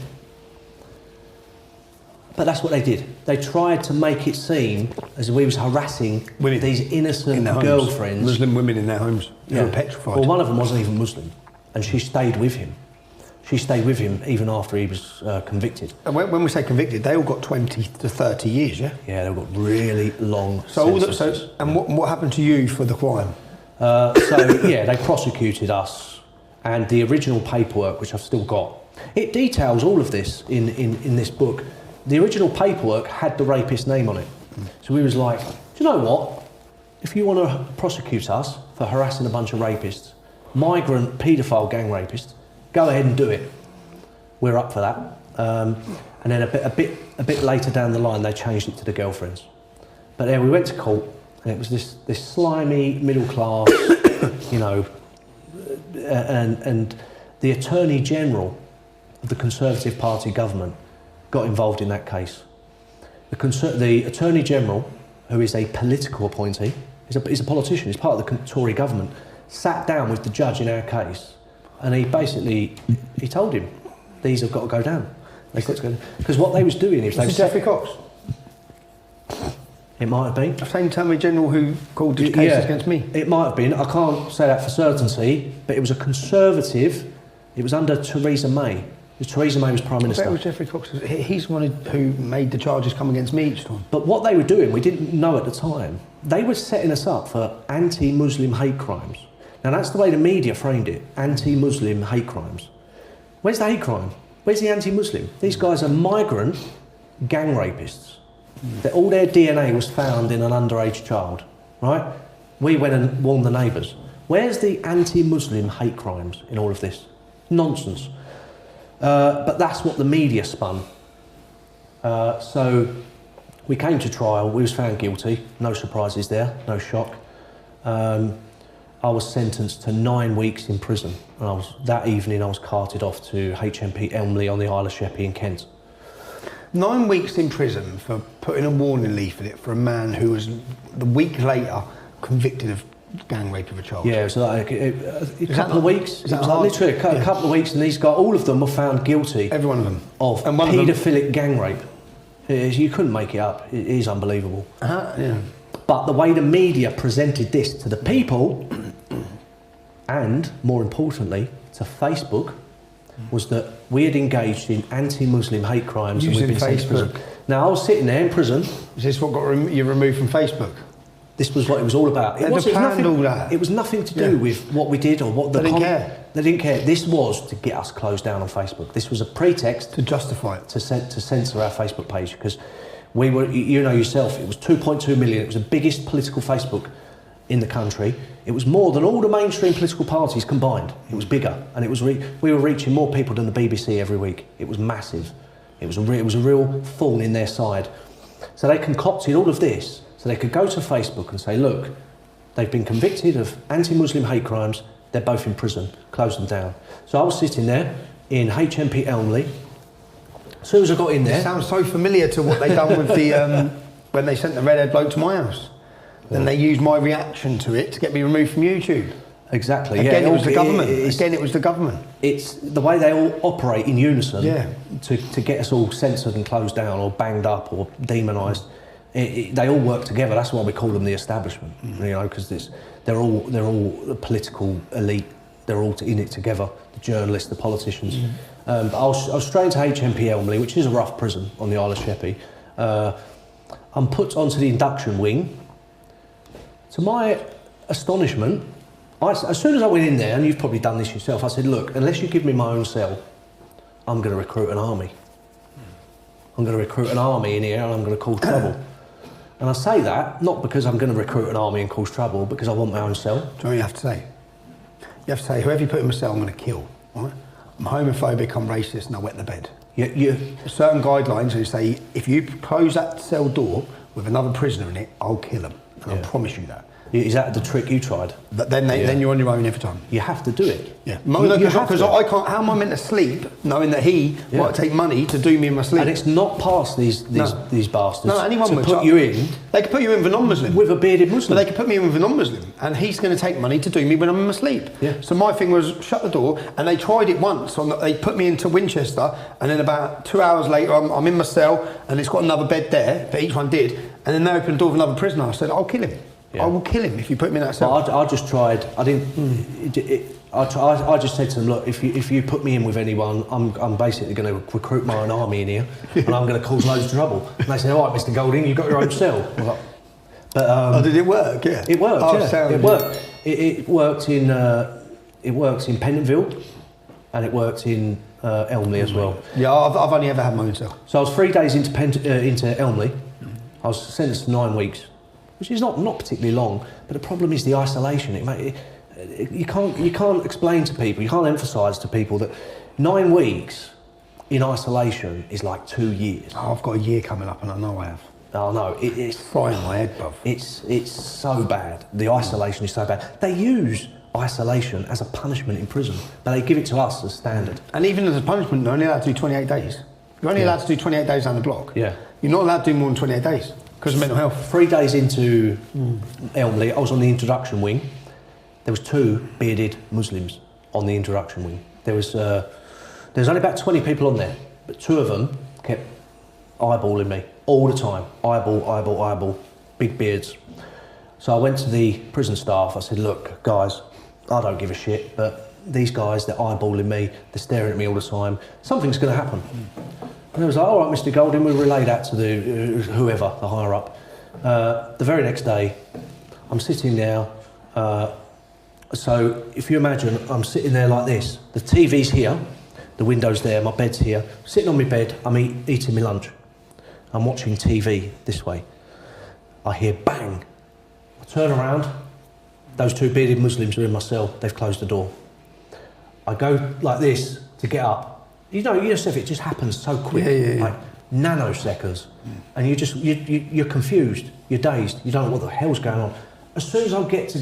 But that's what they did. They tried to make it seem as if we was harassing Women these innocent in their homes. girlfriends. Muslim women in their homes. They were petrified. Well, one of them wasn't even Muslim, and she stayed with him. She stayed with him even after he was convicted. And when we say convicted, they all got 20 to 30 years, yeah? Yeah, they got really long So, sentences. what happened to you for the crime? They prosecuted us, and the original paperwork, which I've still got, it details all of this in this book. The original paperwork had the rapist's name on it. So we was like, do you know what? If you want to prosecute us for harassing a bunch of rapists, migrant, paedophile gang rapists, go ahead and do it. We're up for that. and then a bit later down the line they changed it to the girlfriends. But then we went to court, and it was this slimy middle class, you know, and the Attorney General of the Conservative Party government got involved in that case. The Attorney General, who is a political appointee, he's a politician, he's part of the Tory government, sat down with the judge in our case, and he told him, these have got to go down. They've got to go down. Because what they was doing is... Was it Geoffrey Cox? It might have been. The same Attorney General who called the cases against me? It might have been. I can't say that for certainty, but it was a Conservative. It was under Theresa May. Theresa May was Prime Minister. That was Geoffrey Cox. He's the one who made the charges come against me each time. But what they were doing, we didn't know at the time. They were setting us up for anti-Muslim hate crimes. Now that's the way the media framed it, anti-Muslim hate crimes. Where's the hate crime? Where's the anti-Muslim? These guys are migrant gang rapists. All their DNA was found in an underage child, right? We went and warned the neighbours. Where's the anti-Muslim hate crimes in all of this? Nonsense. But that's what the media spun. So we came to trial, we was found guilty, no surprises there, no shock. I was sentenced to 9 weeks in prison, and that evening I was carted off to HMP Elmley on the Isle of Sheppey in Kent. 9 weeks in prison for putting a warning leaflet for a man who was, the week later, convicted of gang rape of a child. Yeah, it was like a couple of weeks. It was like literally a couple of weeks, and these guys, all of them were found guilty. Every one of them. Of paedophilic gang rape. You couldn't make it up. It is unbelievable. Yeah. But the way the media presented this to the people, and more importantly, to Facebook, was that we had engaged in anti-Muslim hate crimes. Using and we'd been sent to prison. Facebook. Now I was sitting there in prison. Is this what got you removed from Facebook? This was what it was all about. It was nothing to do with what we did or what the... They didn't care. They didn't care. This was to get us closed down on Facebook. This was a pretext... To justify it. To censor our Facebook page, because we were, you know yourself, it was 2.2 million. It was the biggest political Facebook in the country. It was more than all the mainstream political parties combined. It was bigger, and it was we were reaching more people than the BBC every week. It was massive. It was a real thorn in their side. So they concocted all of this so they could go to Facebook and say, look, they've been convicted of anti-Muslim hate crimes. They're both in prison. Close them down. So I was sitting there in HMP Elmley. As soon as I got in there... It sounds so familiar to what they done with the when they sent the redhead bloke to my house. Then they used my reaction to it to get me removed from YouTube. Exactly. Again, yeah, it was the government. Again, it was the government. It's the way they all operate in unison. Yeah. To get us all censored and closed down, or banged up, or demonised. They all work together. That's why we call them the establishment. You know, because they're all a political elite. They're all in it together. The journalists, the politicians. But I was straight into HMP Elmley, which is a rough prison on the Isle of Sheppey. I'm put onto the induction wing. To my astonishment, as soon as I went in there, and you've probably done this yourself, I said, look, unless you give me my own cell, I'm going to recruit an army. I'm going to recruit an army in here, and I'm going to cause trouble. And I say that, not because I'm going to recruit an army and cause trouble, because I want my own cell. Do you know what you have to say? You have to say, whoever you put in my cell, I'm going to kill. Right? I'm homophobic, I'm racist, and I wet the bed. Certain guidelines, you say, if you close that cell door with another prisoner in it, I'll kill them. And I promise you that. Is that the trick you tried? But then you're on your own every time. You have to do it. Yeah. Because I can't. How am I meant to sleep knowing that he might take money to do me in my sleep? And it's not past these bastards. No, anyone would put you in. They could put you in with a non-Muslim. With a bearded Muslim. But they could put me in with a non-Muslim, and he's going to take money to do me when I'm in my sleep. Yeah. So my thing was shut the door, and they tried it once. They put me into Winchester, and then about 2 hours later, I'm in my cell, and it's got another bed there, but each one did. And then they opened the door with another prisoner. I said, I'll kill him. Yeah. I will kill him if you put me in that cell. I just tried. I didn't. I just said to them, look, if you put me in with anyone, I'm basically going to recruit my own army in here, and I'm going to cause loads of trouble. And they said, all right, Mr. Golding, you've got your own cell. I was like, but did it work? Yeah, it worked. It worked. It worked in Pentonville, and it worked in Elmley as well. Yeah, I've only ever had my own cell. So I was 3 days into Elmley. I was sentenced to 9 weeks. Which is not particularly long, but the problem is the isolation. You can't explain to people, you can't emphasise to people that 9 weeks in isolation is like 2 years. Oh, I've got a year coming up, and I know I have. Oh no, it's Frying my head, bruv. It's so bad. The isolation is so bad. They use isolation as a punishment in prison, but they give it to us as standard. And even as a punishment, you're only allowed to do 28 days. You're only allowed to do 28 days down the block. Yeah. You're not allowed to do more than 28 days because of mental health. 3 days into Elmley, I was on the introduction wing. There was 2 bearded Muslims on the introduction wing. There was only about 20 people on there, but 2 of them kept eyeballing me all the time. Eyeball, big beards. So I went to the prison staff. I said, look, guys, I don't give a shit, but these guys, they're eyeballing me, they're staring at me all the time. Something's going to happen. And they was like, all right, Mr. Golding, we'll relay that to the whoever, the higher up. The very next day, I'm sitting there. So if you imagine, I'm sitting there like this. The TV's here, the window's there, my bed's here. Sitting on my bed, I'm eating my lunch. I'm watching TV this way. I hear bang. I turn around. Those 2 bearded Muslims are in my cell. They've closed the door. I go like this to get up. You know yourself, it just happens so quick, like nanoseconds, and you're confused, you're dazed, you don't know what the hell's going on. As soon as I get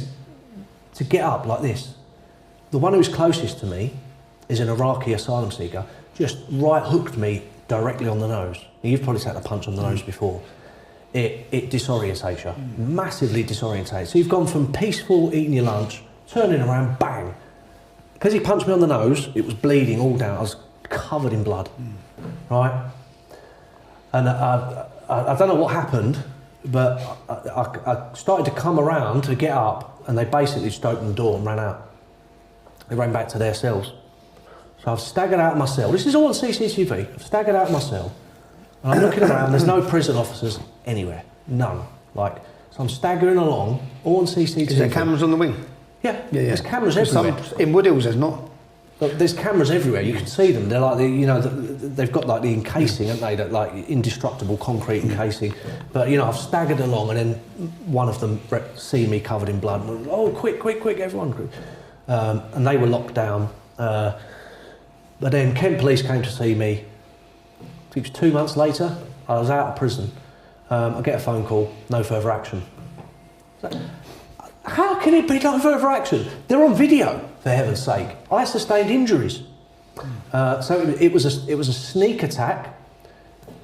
to get up like this, the one who's closest to me is an Iraqi asylum seeker, just right hooked me directly on the nose. You've probably taken a punch on the nose before. It disorientates you, massively disorientates. So you've gone from peaceful eating your lunch, turning around, bang. Because he punched me on the nose, it was bleeding all down. I was covered in blood, right? And I don't know what happened, but I started to come around to get up, and they basically just opened the door and ran out. They ran back to their cells. So I've staggered out of my cell. This is all on CCTV. I've staggered out of my cell, and I'm looking around. There's no prison officers anywhere, none. So I'm staggering along, all on CCTV. Is there cameras on the wing? Yeah. There's cameras everywhere. In Wood Hills, there's not. But there's cameras everywhere. You can see them. They're like they've got like the encasing, haven't they? That like indestructible concrete encasing. But I've staggered along, and then one of them see me covered in blood. And, oh, quick, everyone! And they were locked down. But then Kent Police came to see me. It was 2 months later. I was out of prison. I get a phone call. No further action. How can it be no further action? They're on video, for heaven's sake. I sustained injuries. So it was a sneak attack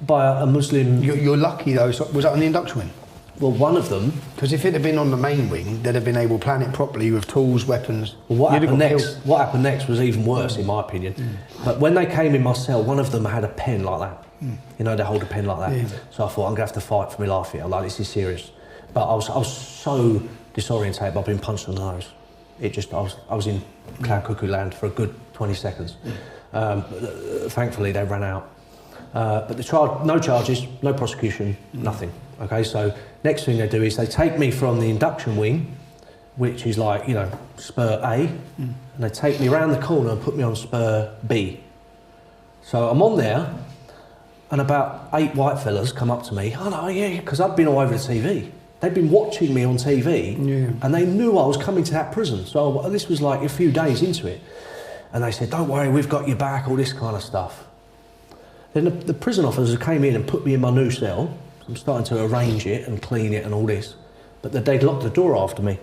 by a Muslim. You're lucky though. So was that on the induction wing? Well, one of them. Because if it had been on the main wing, they'd have been able to plan it properly with tools, weapons. Well, what happened next was even worse, in my opinion. But when they came in my cell, one of them had a pen like that. They hold a pen like that. Yeah. So I thought, I'm going to have to fight for my life here. This is serious. But I was so disorientated by being punched on the nose. I was in cloud cuckoo land for a good 20 seconds. Thankfully, they ran out. But no charges, no prosecution, nothing. Okay, so next thing they do is they take me from the induction wing, which is like, spur A, and they take me around the corner and put me on spur B. So I'm on there, and about 8 white fellas come up to me. Oh no, yeah, because I'd been all over the TV. They'd been watching me on TV, and they knew I was coming to that prison. So this was like a few days into it. And they said, don't worry, we've got your back, all this kind of stuff. Then the prison officers came in and put me in my new cell. I'm starting to arrange it and clean it and all this. But they'd locked the door after me.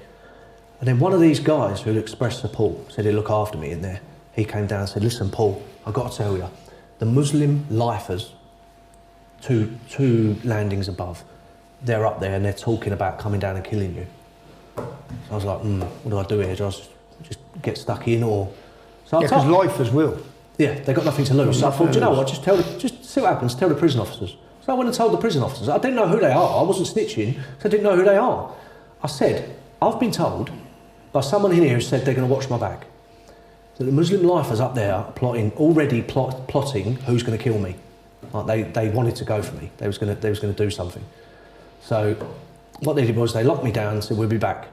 And then one of these guys who had expressed support said he'd look after me in there. He came down and said, listen, Paul, I've got to tell you, the Muslim lifers, two landings above, they're up there and they're talking about coming down and killing you. So I was like, what do I do here? Do I just get stuck in or... So because lifers will. Yeah, they've got nothing to lose. So I thought, you know what, just see what happens, tell the prison officers. So I went and told the prison officers. I didn't know who they are, I wasn't snitching, so I didn't know who they are. I said, I've been told by someone in here who said they're going to watch my back, that the Muslim lifers up there are plotting who's going to kill me. Like they wanted to go for me, they was going to do something. So what they did was they locked me down and said, we'll be back.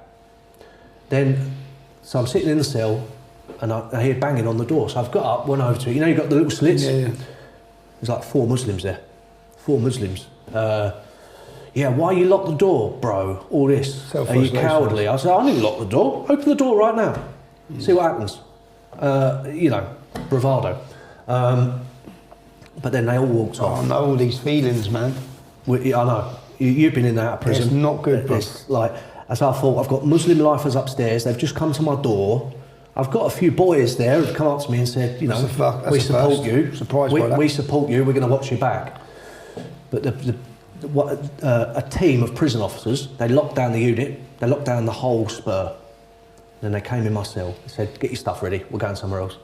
So I'm sitting in the cell, and I hear banging on the door. So I've got up, went over to it. You've got the little slits? Yeah. There's like 4 Muslims there. 4 Muslims. Why you locked the door, bro? All this. Are you cowardly? I said, I didn't lock the door. Open the door right now. See what happens. Bravado. But then they all walked Oh, off. I know all these feelings, man. I know. You've been in and out of prison. It's not good, bro. It's like, as I thought, I've got Muslim lifers upstairs. They've just come to my door. I've got a few boys there who've come up to me and said, you know, That's we a support first. you. Surprised by that. We support you. We're going to watch you back. But a team of prison officers, they locked down the unit. They locked down the whole spur. Then they came in my cell. They said, get your stuff ready. We're going somewhere else.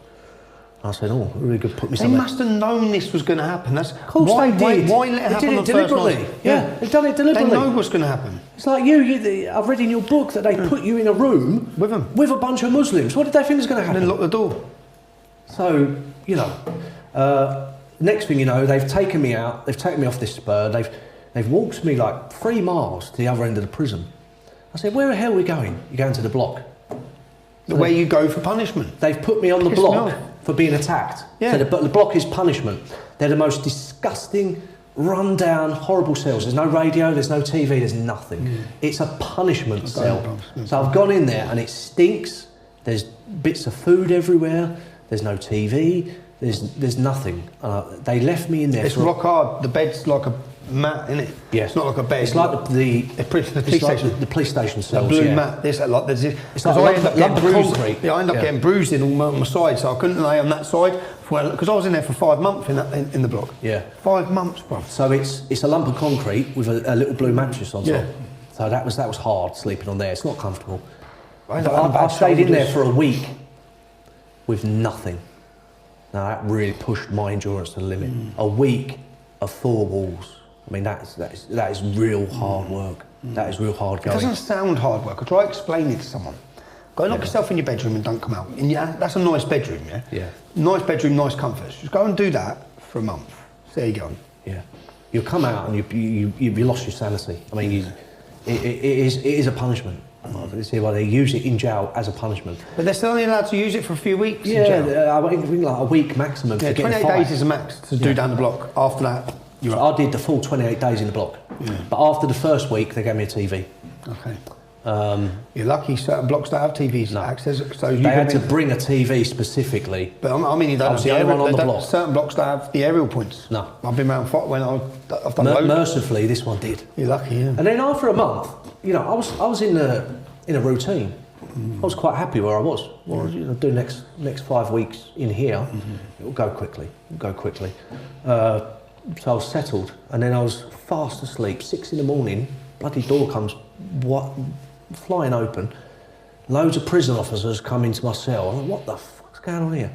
I said, oh, really good. Put me They somewhere. must have known this was going to happen. That's, Of course why, they did. Why let it They happen did on it the first deliberately. night? Yeah, they've done it deliberately. They know what's going to happen. It's like I've read in your book that they put you in a room With them. with a bunch of Muslims. What did they think was going to And happen? then lock the door. So, you know, next thing you know, they've taken me out. They've taken me off this spur. They've walked me like 3 miles to the other end of the prison. I said, where the hell are we going? You're going to the block. The way you go for punishment. They've put me on the Pissed me block off. for being attacked. Yeah. So the block is punishment. They're the most disgusting, run-down, horrible cells. There's no radio, there's no TV, there's nothing. It's a punishment cell. So I've gone in there and it stinks. There's bits of food everywhere. There's no TV. There's nothing. They left me in there. It's rock hard. The bed's like a mat, isn't it? Yeah. It's not like a bed. It's like the police station. the police station The cells. blue yeah. mat. This like there's this. It's 'cause like I end up lump getting of bruised. concrete. Yeah, I end up Yeah. getting bruised in all my side, so I couldn't lay on that side because I was in there for 5 months in the block. Yeah. 5 months, bro. So it's a lump of concrete with a little blue mattress on top. Yeah. So that was hard sleeping on there. It's not comfortable. I I stayed in there for a week with nothing. Now that really pushed my endurance to the limit. A week of 4 walls. I mean, that is real hard work. That is real hard It going. doesn't sound hard work. I try explaining it to someone. Go lock yourself in your bedroom and don't come out. That's a nice bedroom, yeah? Yeah. Nice bedroom, nice comforts. Just go and do that for a month. See how you go. Yeah. You'll come out and you lost your sanity. I mean, it is a punishment. See why they use it in jail as a punishment. But they're still only allowed to use it for a few weeks in Yeah, jail. I think like a week maximum Yeah, for getting 28 fined. days is the max to do down the block. After that, you're I did the full 28 days in the block. Yeah. But after the first week, they gave me a TV. Okay. You're lucky certain blocks don't have TVs access. So you They had to can bring a TV specifically. But I mean, you don't I have was the the only aerial, one on the they don't- block. certain blocks don't have the aerial points. No. I've been around when I've done loads. Mercifully, this one did. You're lucky, yeah. And then after a month, you know, I was in a routine. I was quite happy where I was. Well, you know, do next 5 weeks in here, it will go quickly. So I was settled, and then I was fast asleep. 6 in the morning, bloody door comes flying open. Loads of prison officers come into my cell. I'm like, what the fuck's going on here?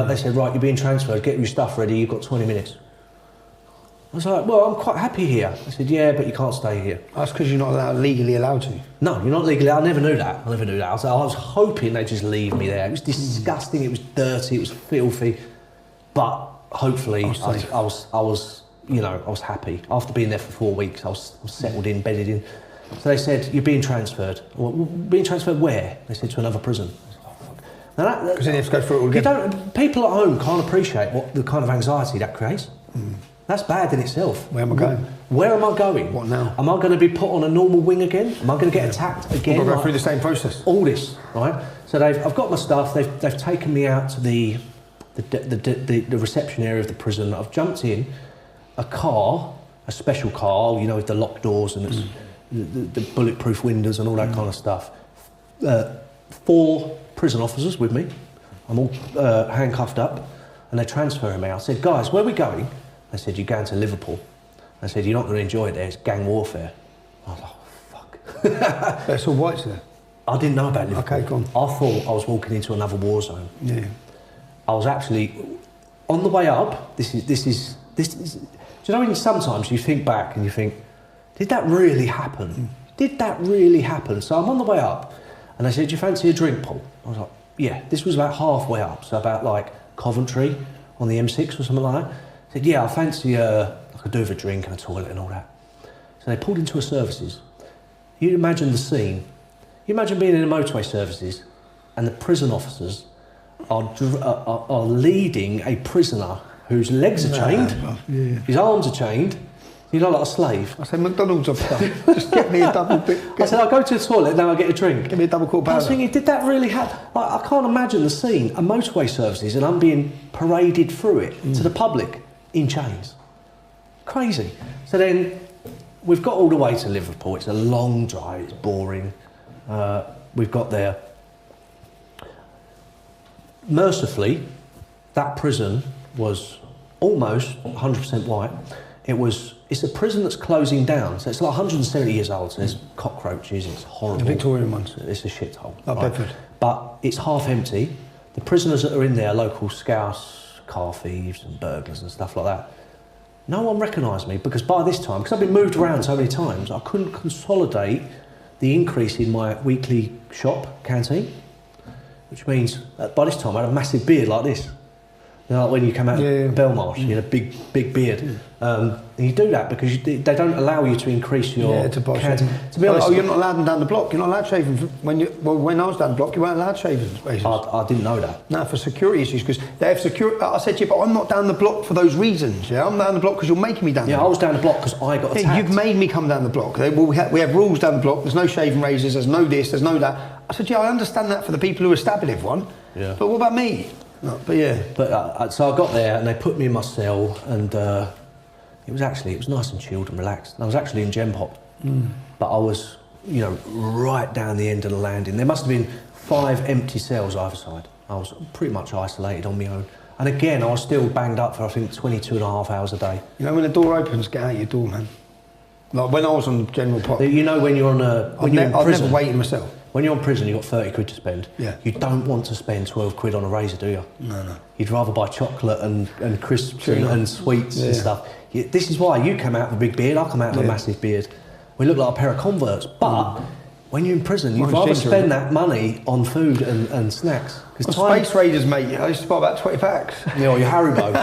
They said, right, you're being transferred. Get your stuff ready. You've got 20 minutes. I was like, well, I'm quite happy here. I said, yeah, but you can't stay here. That's because you're not legally allowed to. No, you're not legally. I never knew that. I was hoping they'd just leave me there. It was disgusting. It was dirty. It was filthy. But hopefully, I was happy. After being there for 4 weeks, I was settled in, bedded in. So they said, you're being transferred. Well, being transferred where? They said, to another prison. Because then you have to go through it all again. People at home can't appreciate what the kind of anxiety that creates. That's bad in itself. Where am I going? Where am I going? What now? Am I going to be put on a normal wing again? Am I going to get attacked again? We've got to go through the same process. All this, right? So I've got my stuff. They've taken me out to the reception area of the prison. I've jumped in a car, a special car, you know, with the locked doors and it's the bulletproof windows and all that kind of stuff. 4 prison officers with me. I'm all handcuffed up, and they're transferring me. I said, guys, where are we going? They said, you're going to Liverpool. I said, you're not going to enjoy it there. It's gang warfare. I was like, oh, fuck. There's all whites there. I didn't know about Liverpool. Okay, go on. I thought I was walking into another war zone. Yeah. I was actually on the way up. This is. Do you know when sometimes you think back and you think, did that really happen? Did that really happen? So I'm on the way up, and they said, do you fancy a drink, Paul? I was like, yeah. This was about halfway up, so about like Coventry on the M6 or something like that. I said, yeah, I fancy I could do with a drink and a toilet and all that. So they pulled into a services. You imagine the scene. You imagine being in a motorway services, and the prison officers are leading a prisoner whose legs are chained, his arms are chained. You know, like a slave. I said, McDonald's I've done. Just get me a double bit. I said, I'll go to the toilet, now I get a drink. Give me a double quarter I was pounder. thinking, did that really happen? I can't imagine the scene, a motorway services, and I'm being paraded through it to the public. in chains. Crazy. So then we've got all the way to Liverpool. It's a long drive, it's boring. We've got there. Mercifully, that prison was almost 100% white. It's a prison that's closing down, so it's like 170 years old, so there's cockroaches, it's horrible. The Victorian ones. It's a shithole. Like Bedford. But it's half empty. The prisoners that are in there, local scouts, car thieves and burglars and stuff like that, no one recognised me because by this time, because I've been moved around so many times, I couldn't consolidate the increase in my weekly shop canteen, which means by this time I had a massive beard like this. You know, like when you come out of Belmarsh, you had a big beard. And you do that because they don't allow you to increase your canteen. To be honest, you're not allowed them down the block. You're not allowed shaving. When I was down the block, you weren't allowed shaving spaces. I didn't know that. No, for security issues, because they have security. I said to you, but I'm not down the block for those reasons. Yeah, I'm down the block because you're making me down the block. Yeah, I was down the block because I got attacked. Yeah, you've made me come down the block. We have rules down the block. There's no shaving razors. There's no this. There's no that. I said, yeah, I understand that for the people who are stabbing everyone. Yeah. But what about me? No, but yeah. But so I got there and they put me in my cell and it was nice and chilled and relaxed. And I was actually in Gem Pop, but I was, right down the end of the landing. There must have been 5 empty cells either side. I was pretty much isolated on my own. And again, I was still banged up for I think 22 and a half hours a day. You know when the door opens, get out your door, man. Like when I was on General Pop. You know when you're on I'd never wait in myself. When you're in prison, you've got 30 quid to spend. Yeah. You don't want to spend 12 quid on a razor, do you? No. You'd rather buy chocolate and crisps and sweets and stuff. This is why you come out with a big beard, I come out with a massive beard. We look like a pair of Converts. But when you're in prison, you'd rather spend that money on food and snacks. Space Raiders, mate, I used to buy about 20 packs. Yeah, or your Haribo.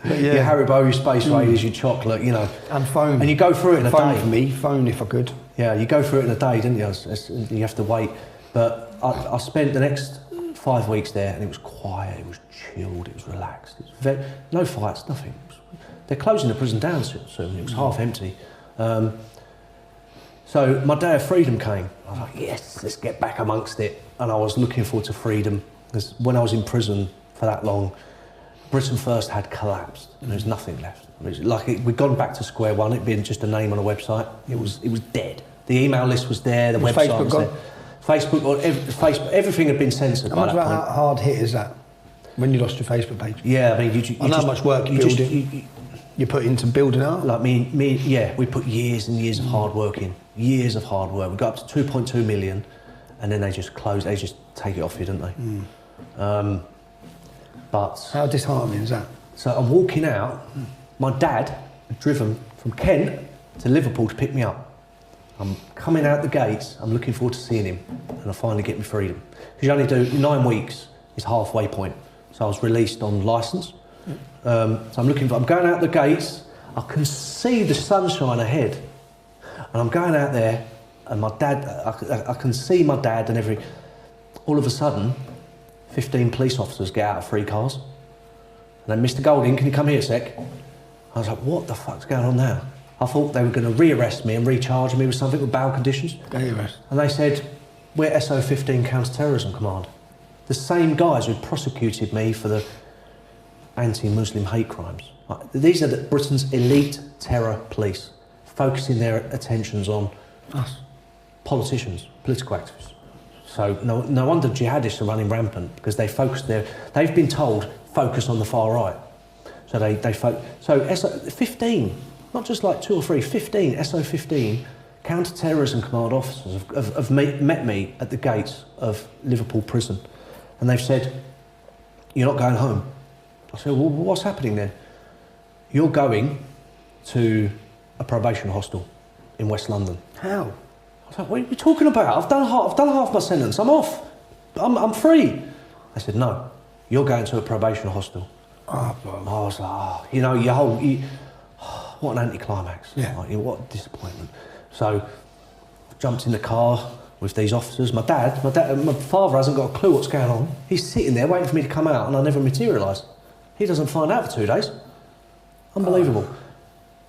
Your Haribo, your Space Raiders, your chocolate, And phone. And you go through it in a phone day. For me, phone if I could. Yeah, you go through it in a day, didn't you? You have to wait. But I spent the next 5 weeks there and it was quiet, it was chilled, it was relaxed. It was no fights, nothing. They're closing the prison down soon, it was half empty. So my day of freedom came. I was like, yes, let's get back amongst it. And I was looking forward to freedom because when I was in prison for that long, Britain First had collapsed and there was nothing left. It was like we'd gone back to square one, it'd been just a name on a website. It was dead. The email list was there, the website was there. Facebook, everything had been censored. How hard hit is that when you lost your Facebook page? Yeah, I mean, I know how much work you put into building up. Like we put years and years of hard work in. Years of hard work. We got up to 2.2 million, and then they just closed. They just take it off you, didn't they? But how disheartening is that? So I'm walking out. My dad had driven from Kent to Liverpool to pick me up. I'm coming out the gates, I'm looking forward to seeing him, and I finally get my freedom. Because you only do 9 weeks is halfway point. So I was released on licence. So I'm going out the gates, I can see the sunshine ahead. And I'm going out there, and my dad, I can see my dad and all of a sudden, 15 police officers get out of 3 cars. And then, Mr. Golding, can you come here a sec? I was like, what the fuck's going on now? I thought they were going to re-arrest me and recharge me with something with bail conditions. And they said, we're SO15 Counter-Terrorism Command. The same guys who prosecuted me for the anti-Muslim hate crimes. These are Britain's elite terror police, focusing their attentions on us, politicians, political activists. So no wonder jihadists are running rampant because they've been told focus on the far right. So so SO15. Not just like 2 or 3, 15, SO15 counter-terrorism command officers have met me at the gates of Liverpool prison. And they've said, you're not going home. I said, well, what's happening then? You're going to a probation hostel in West London. How? I was like, what are you talking about? I've done half my sentence, I'm off. I'm free. I said, no, you're going to a probation hostel. Oh, bro. I was like, what an anticlimax. Yeah. What a disappointment. So, jumped in the car with these officers. My father hasn't got a clue what's going on. He's sitting there waiting for me to come out and I never materialise. He doesn't find out for 2 days. Unbelievable.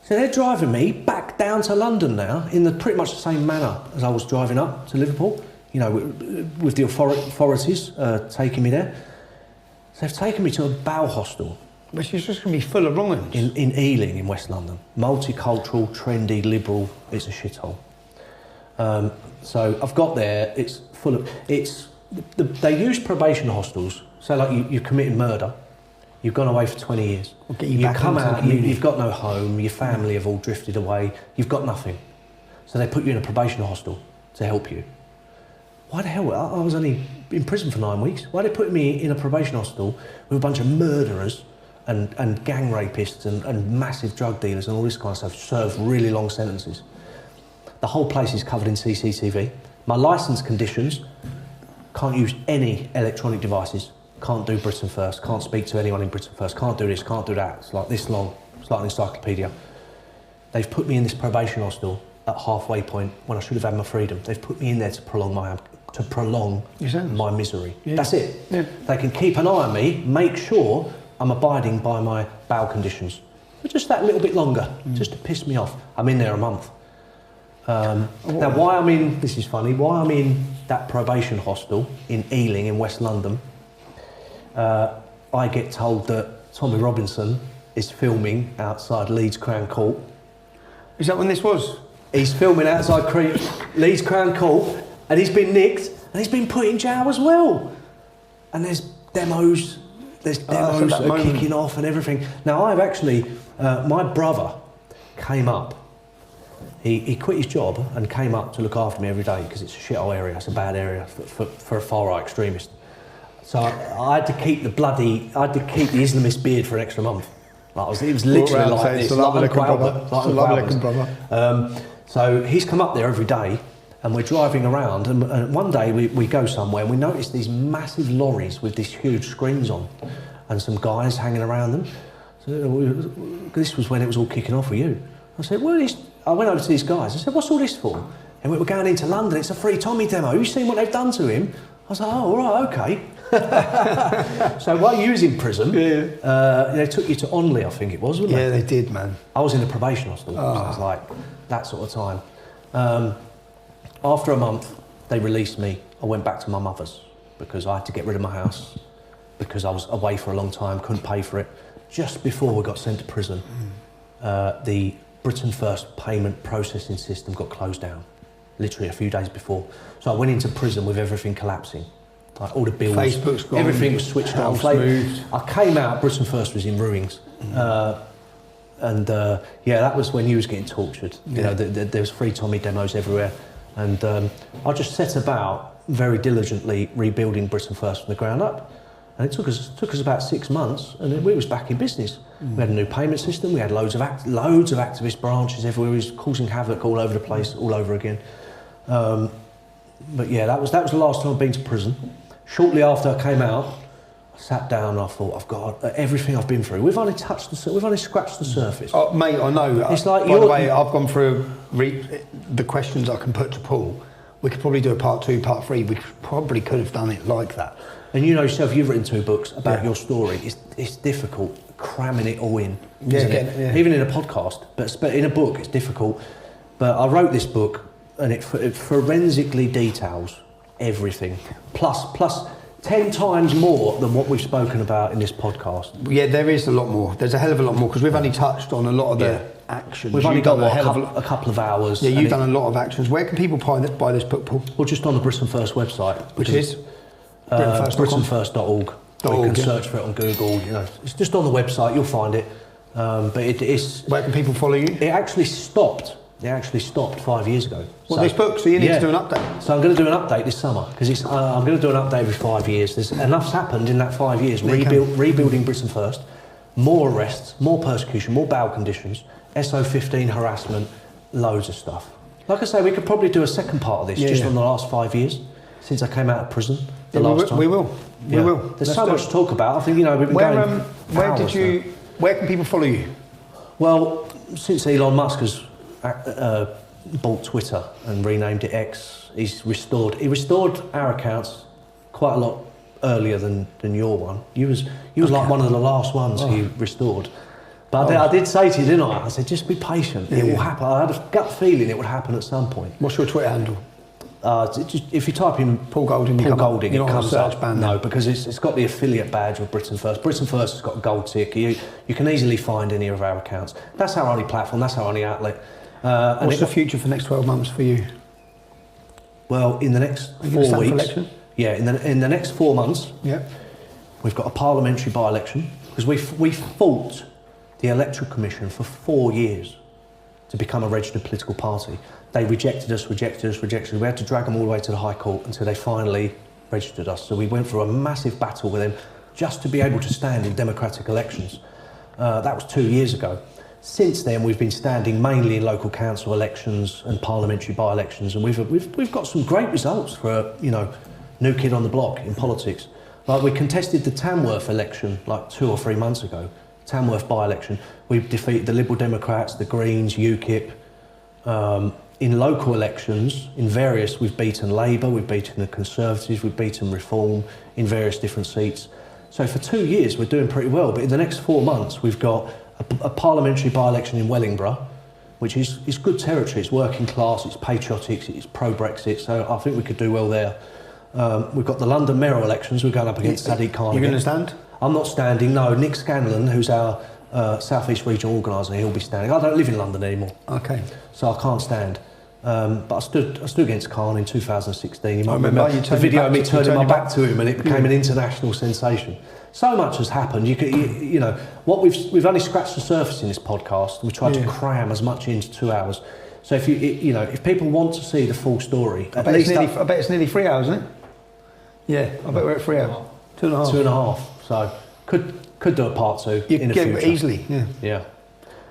So they're driving me back down to London now in pretty much the same manner as I was driving up to Liverpool, with the authorities taking me there. So they've taken me to a bail hostel. But she's just going to be full of wrong uns. in Ealing in West London. Multicultural, trendy, liberal, it's a shithole. So I've got there, it's full of... They use probation hostels, so like you committed murder, you've gone away for 20 years. We'll get you you back come into the out, community. you've got no home, your family have all drifted away, you've got nothing. So they put you in a probation hostel to help you. Why the hell? I was only in prison for 9 weeks. Why are they putting me in a probation hostel with a bunch of murderers and gang rapists and massive drug dealers and all this kind of stuff, serve really long sentences? The whole place is covered in CCTV. My licence conditions: can't use any electronic devices, can't do Britain First, can't speak to anyone in Britain First, can't do this, can't do that. It's like this long, it's like an encyclopedia. They've put me in this probation hostel at halfway point when I should have had my freedom. They've put me in there to prolong my misery. Yeah. That's it. Yeah. They can keep an eye on me, make sure I'm abiding by my bail conditions. But just that little bit longer, just to piss me off. I'm in there a month. Now, why I'm in, this is funny, why I'm in that probation hostel in Ealing in West London, I get told that Tommy Robinson is filming outside Leeds Crown Court. Is that when this was? He's filming outside Leeds Crown Court, and he's been nicked, and he's been put in jail as well. And there's demos that are kicking off and everything. Now, I've actually, my brother came up. He quit his job and came up to look after me every day because it's a shithole area, it's a bad area for a far-right extremist. So I had to keep the Islamist beard for an extra month. It was literally like this, like brother. So he's come up there every day, and we're driving around, and one day we go somewhere and we notice these massive lorries with these huge screens on, and some guys hanging around them. So this was when it was all kicking off with you. I said, I went over to these guys. I said, what's all this for? And we're going into London. It's a free Tommy demo. You've seen what they've done to him? I was like, oh, all right, okay. So while you was in prison, they took you to Onley, I think it was, wasn't Yeah, they did, man. I was in the probation hostel. So it was like that sort of time. After a month, they released me. I went back to my mother's because I had to get rid of my house because I was away for a long time, couldn't pay for it. Just before we got sent to prison, the Britain First payment processing system got closed down, literally a few days before. So I went into prison with everything collapsing. Like all the bills, Facebook's gone, everything was switched off. moved. I came out, Britain First was in ruins. That was when you was getting tortured. You know, there was free Tommy demos everywhere. And I just set about very diligently rebuilding Britain First from the ground up. And it took us about 6 months, and then we was back in business. We had a new payment system. We had loads of activist branches everywhere. We was causing havoc all over the place, all over again. But yeah, that was the last time I've been to prison. Shortly after I came out, I sat down and I thought, I've got everything I've been through. We've only scratched the surface. Oh, mate, I know. It's like by the way, I've gone through the questions I can put to Paul. We could probably do a part 2, part 3. We probably could have done it like that. And you know yourself, you've written 2 books about your story. It's difficult cramming it all in, isn't it? Yeah. Even in a podcast, but in a book it's difficult. But I wrote this book, and it forensically details everything, plus 10 times more than what we've spoken about in this podcast. Yeah, there is a lot more. There's a hell of a lot more because we've only touched on a lot of the actions. We've only got a a couple of hours. Yeah, you've done a lot of actions. Where can people buy this book, Paul? Well, just on the Britain First website, Which is BritainFirst.org. You can search for it on Google. You know, it's just on the website. You'll find it. But it is. Where can people follow you? It actually stopped. 5 years ago. This book, so you need to do an update. So I'm going to do an update this summer because I'm going to do an update every 5 years. There's enough's happened in that 5 years. Rebuilding Britain First, more arrests, more persecution, more bail conditions, SO15 harassment, loads of stuff. Like I say, we could probably do a second part of this on the last 5 years since I came out of prison. Last time. We will. There's so much to talk about. I think we've been going. Where can people follow you? Well, since Elon Musk has bought Twitter and renamed it X, he restored our accounts quite a lot earlier than your one. You was like one of the last ones he restored. But I did say to you, didn't I? I said, just be patient. It will happen. I had a gut feeling it would happen at some point. What's your Twitter handle? If you type in Paul Golding, Paul Golding, you're it not on comes a search up. band No, then. because it's got the affiliate badge with Britain First. Britain First has got a gold tick. You can easily find any of our accounts. That's our only platform. That's our only outlet. What's the future for the next 12 months for you? Well, in the next Are you gonna 4 stand for weeks. election? Yeah, in the next 4 months, Yeah. we've got a parliamentary by-election because we fought the Electoral Commission for 4 years to become a registered political party. They rejected us. We had to drag them all the way to the High Court until they finally registered us. So we went through a massive battle with them just to be able to stand in democratic elections. That was 2 years ago. Since then, we've been standing mainly in local council elections and parliamentary by-elections, and we've got some great results for a new kid on the block in politics. Like we contested the Tamworth election like 2 or 3 months ago. Tamworth by-election. We've defeated the Liberal Democrats, the Greens, UKIP. In local elections, in various, we've beaten Labour, we've beaten the Conservatives, we've beaten Reform in various different seats. So for 2 years, we're doing pretty well. But in the next 4 months, we've got a parliamentary by-election in Wellingborough, which is good territory. It's working class, it's patriotic, it's pro-Brexit. So I think we could do well there. We've got the London mayoral elections. We're going up against Sadiq Khan. You're going to again. stand? I'm not standing, no. Nick Scanlon, who's our South East Regional Organiser, he'll be standing. I don't live in London anymore. Okay. So I can't stand. But I stood against Khan in 2016. You might remember you the turned video your of me back to- turning you my turned back your to him, and it became an international sensation. So much has happened. What we've only scratched the surface in this podcast. We tried to cram as much into 2 hours. So if people want to see the full story, I bet it's nearly 3 hours, isn't it? Yeah, I bet we're at 3 hours. 2.5. 2.5. So could do a part 2 in the future. Easily, yeah. Yeah.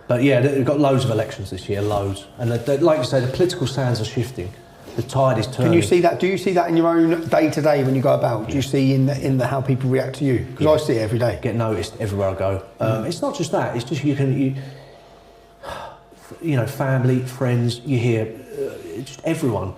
But yeah, we've got loads of elections this year, loads. And like you say, the political sands are shifting. The tide is turning. Can you see that? Do you see that in your own day-to-day when you go about? Do you see in the how people react to you? Because I see it every day. Get noticed everywhere I go. It's not just that. It's just family, friends. You hear just everyone.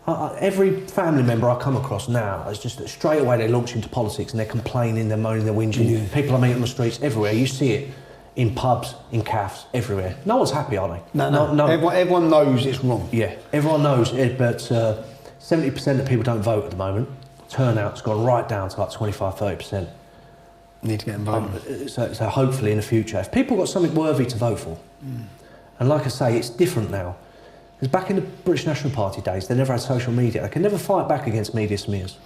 Every family member I come across now is just straight away they launch into politics and they're complaining, they're moaning, they're whinging. Yeah. People I meet on the streets everywhere. You see it in pubs, in cafes, everywhere. No one's happy, are they? No. Everyone knows it's wrong. Yeah, everyone knows it, but 70% of people don't vote at the moment. Turnout's gone right down to like 25-30%. Need to get involved. So hopefully in the future, if people got something worthy to vote for, and like I say, it's different now. Because back in the British National Party days, they never had social media. They could never fight back against media smears.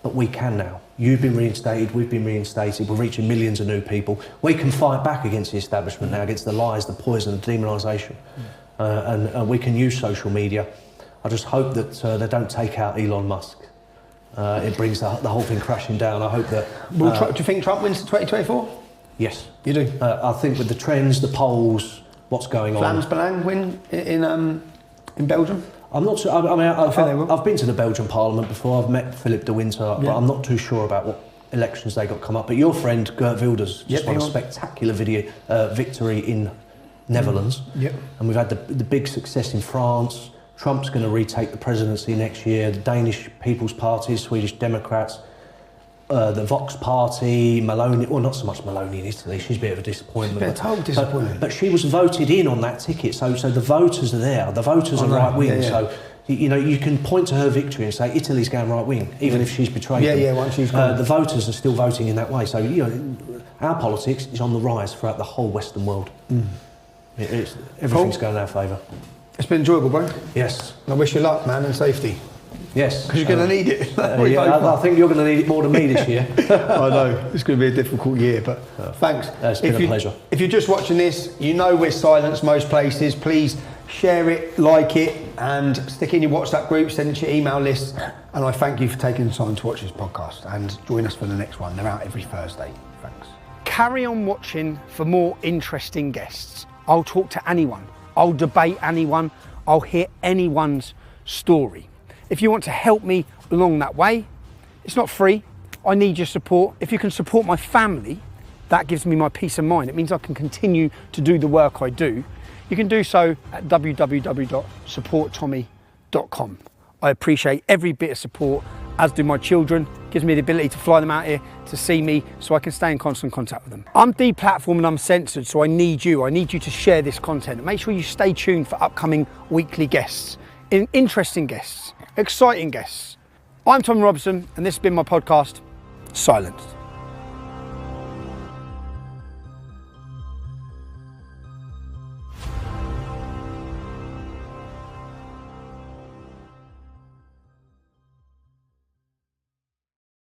But we can now. You've been reinstated, we've been reinstated, we're reaching millions of new people. We can fight back against the establishment now, against the lies, the poison, the demonisation. And we can use social media. I just hope that they don't take out Elon Musk. It brings the whole thing crashing down. I hope that... do you think Trump wins 2024? Yes. You do? I think with the trends, the polls, what's going on... Flams Belang win in Belgium? I'm not sure. I've been to the Belgian Parliament before. I've met Philip de Winter, but I'm not too sure about what elections they got come up. But your friend Geert Wilders just won a spectacular victory in Netherlands. Yep. And we've had the big success in France. Trump's going to retake the presidency next year. The Danish People's Party, Swedish Democrats, the Vox Party, Maloney, well, not so much Maloney in Italy, she's a bit of a disappointment. She's a total disappointment. But she was voted in on that ticket, so the voters are there. The voters are right wing, so you can point to her victory and say Italy's going right wing, even if she's betrayed them. Once she's gone. The voters are still voting in that way. So our politics is on the rise throughout the whole Western world. Everything's going in our favour. It's been enjoyable, bro. Yes. I wish you luck, man, and safety. Yes. Because you're going to need it. I think you're going to need it more than me this year. I know. It's going to be a difficult year, but thanks. It's been a pleasure. If you're just watching this, you know we're silenced most places. Please share it, like it, and stick it in your WhatsApp group, send it to your email list. And I thank you for taking the time to watch this podcast and join us for the next one. They're out every Thursday. Thanks. Carry on watching for more interesting guests. I'll talk to anyone. I'll debate anyone. I'll hear anyone's story. If you want to help me along that way, it's not free. I need your support. If you can support my family, that gives me my peace of mind. It means I can continue to do the work I do. You can do so at www.supporttommy.com. I appreciate every bit of support, as do my children. It gives me the ability to fly them out here to see me so I can stay in constant contact with them. I'm deplatformed and I'm censored, so I need you. I need you to share this content. Make sure you stay tuned for upcoming weekly guests, interesting guests. exciting guests. I'm Tom Robson, and this has been my podcast, Silenced.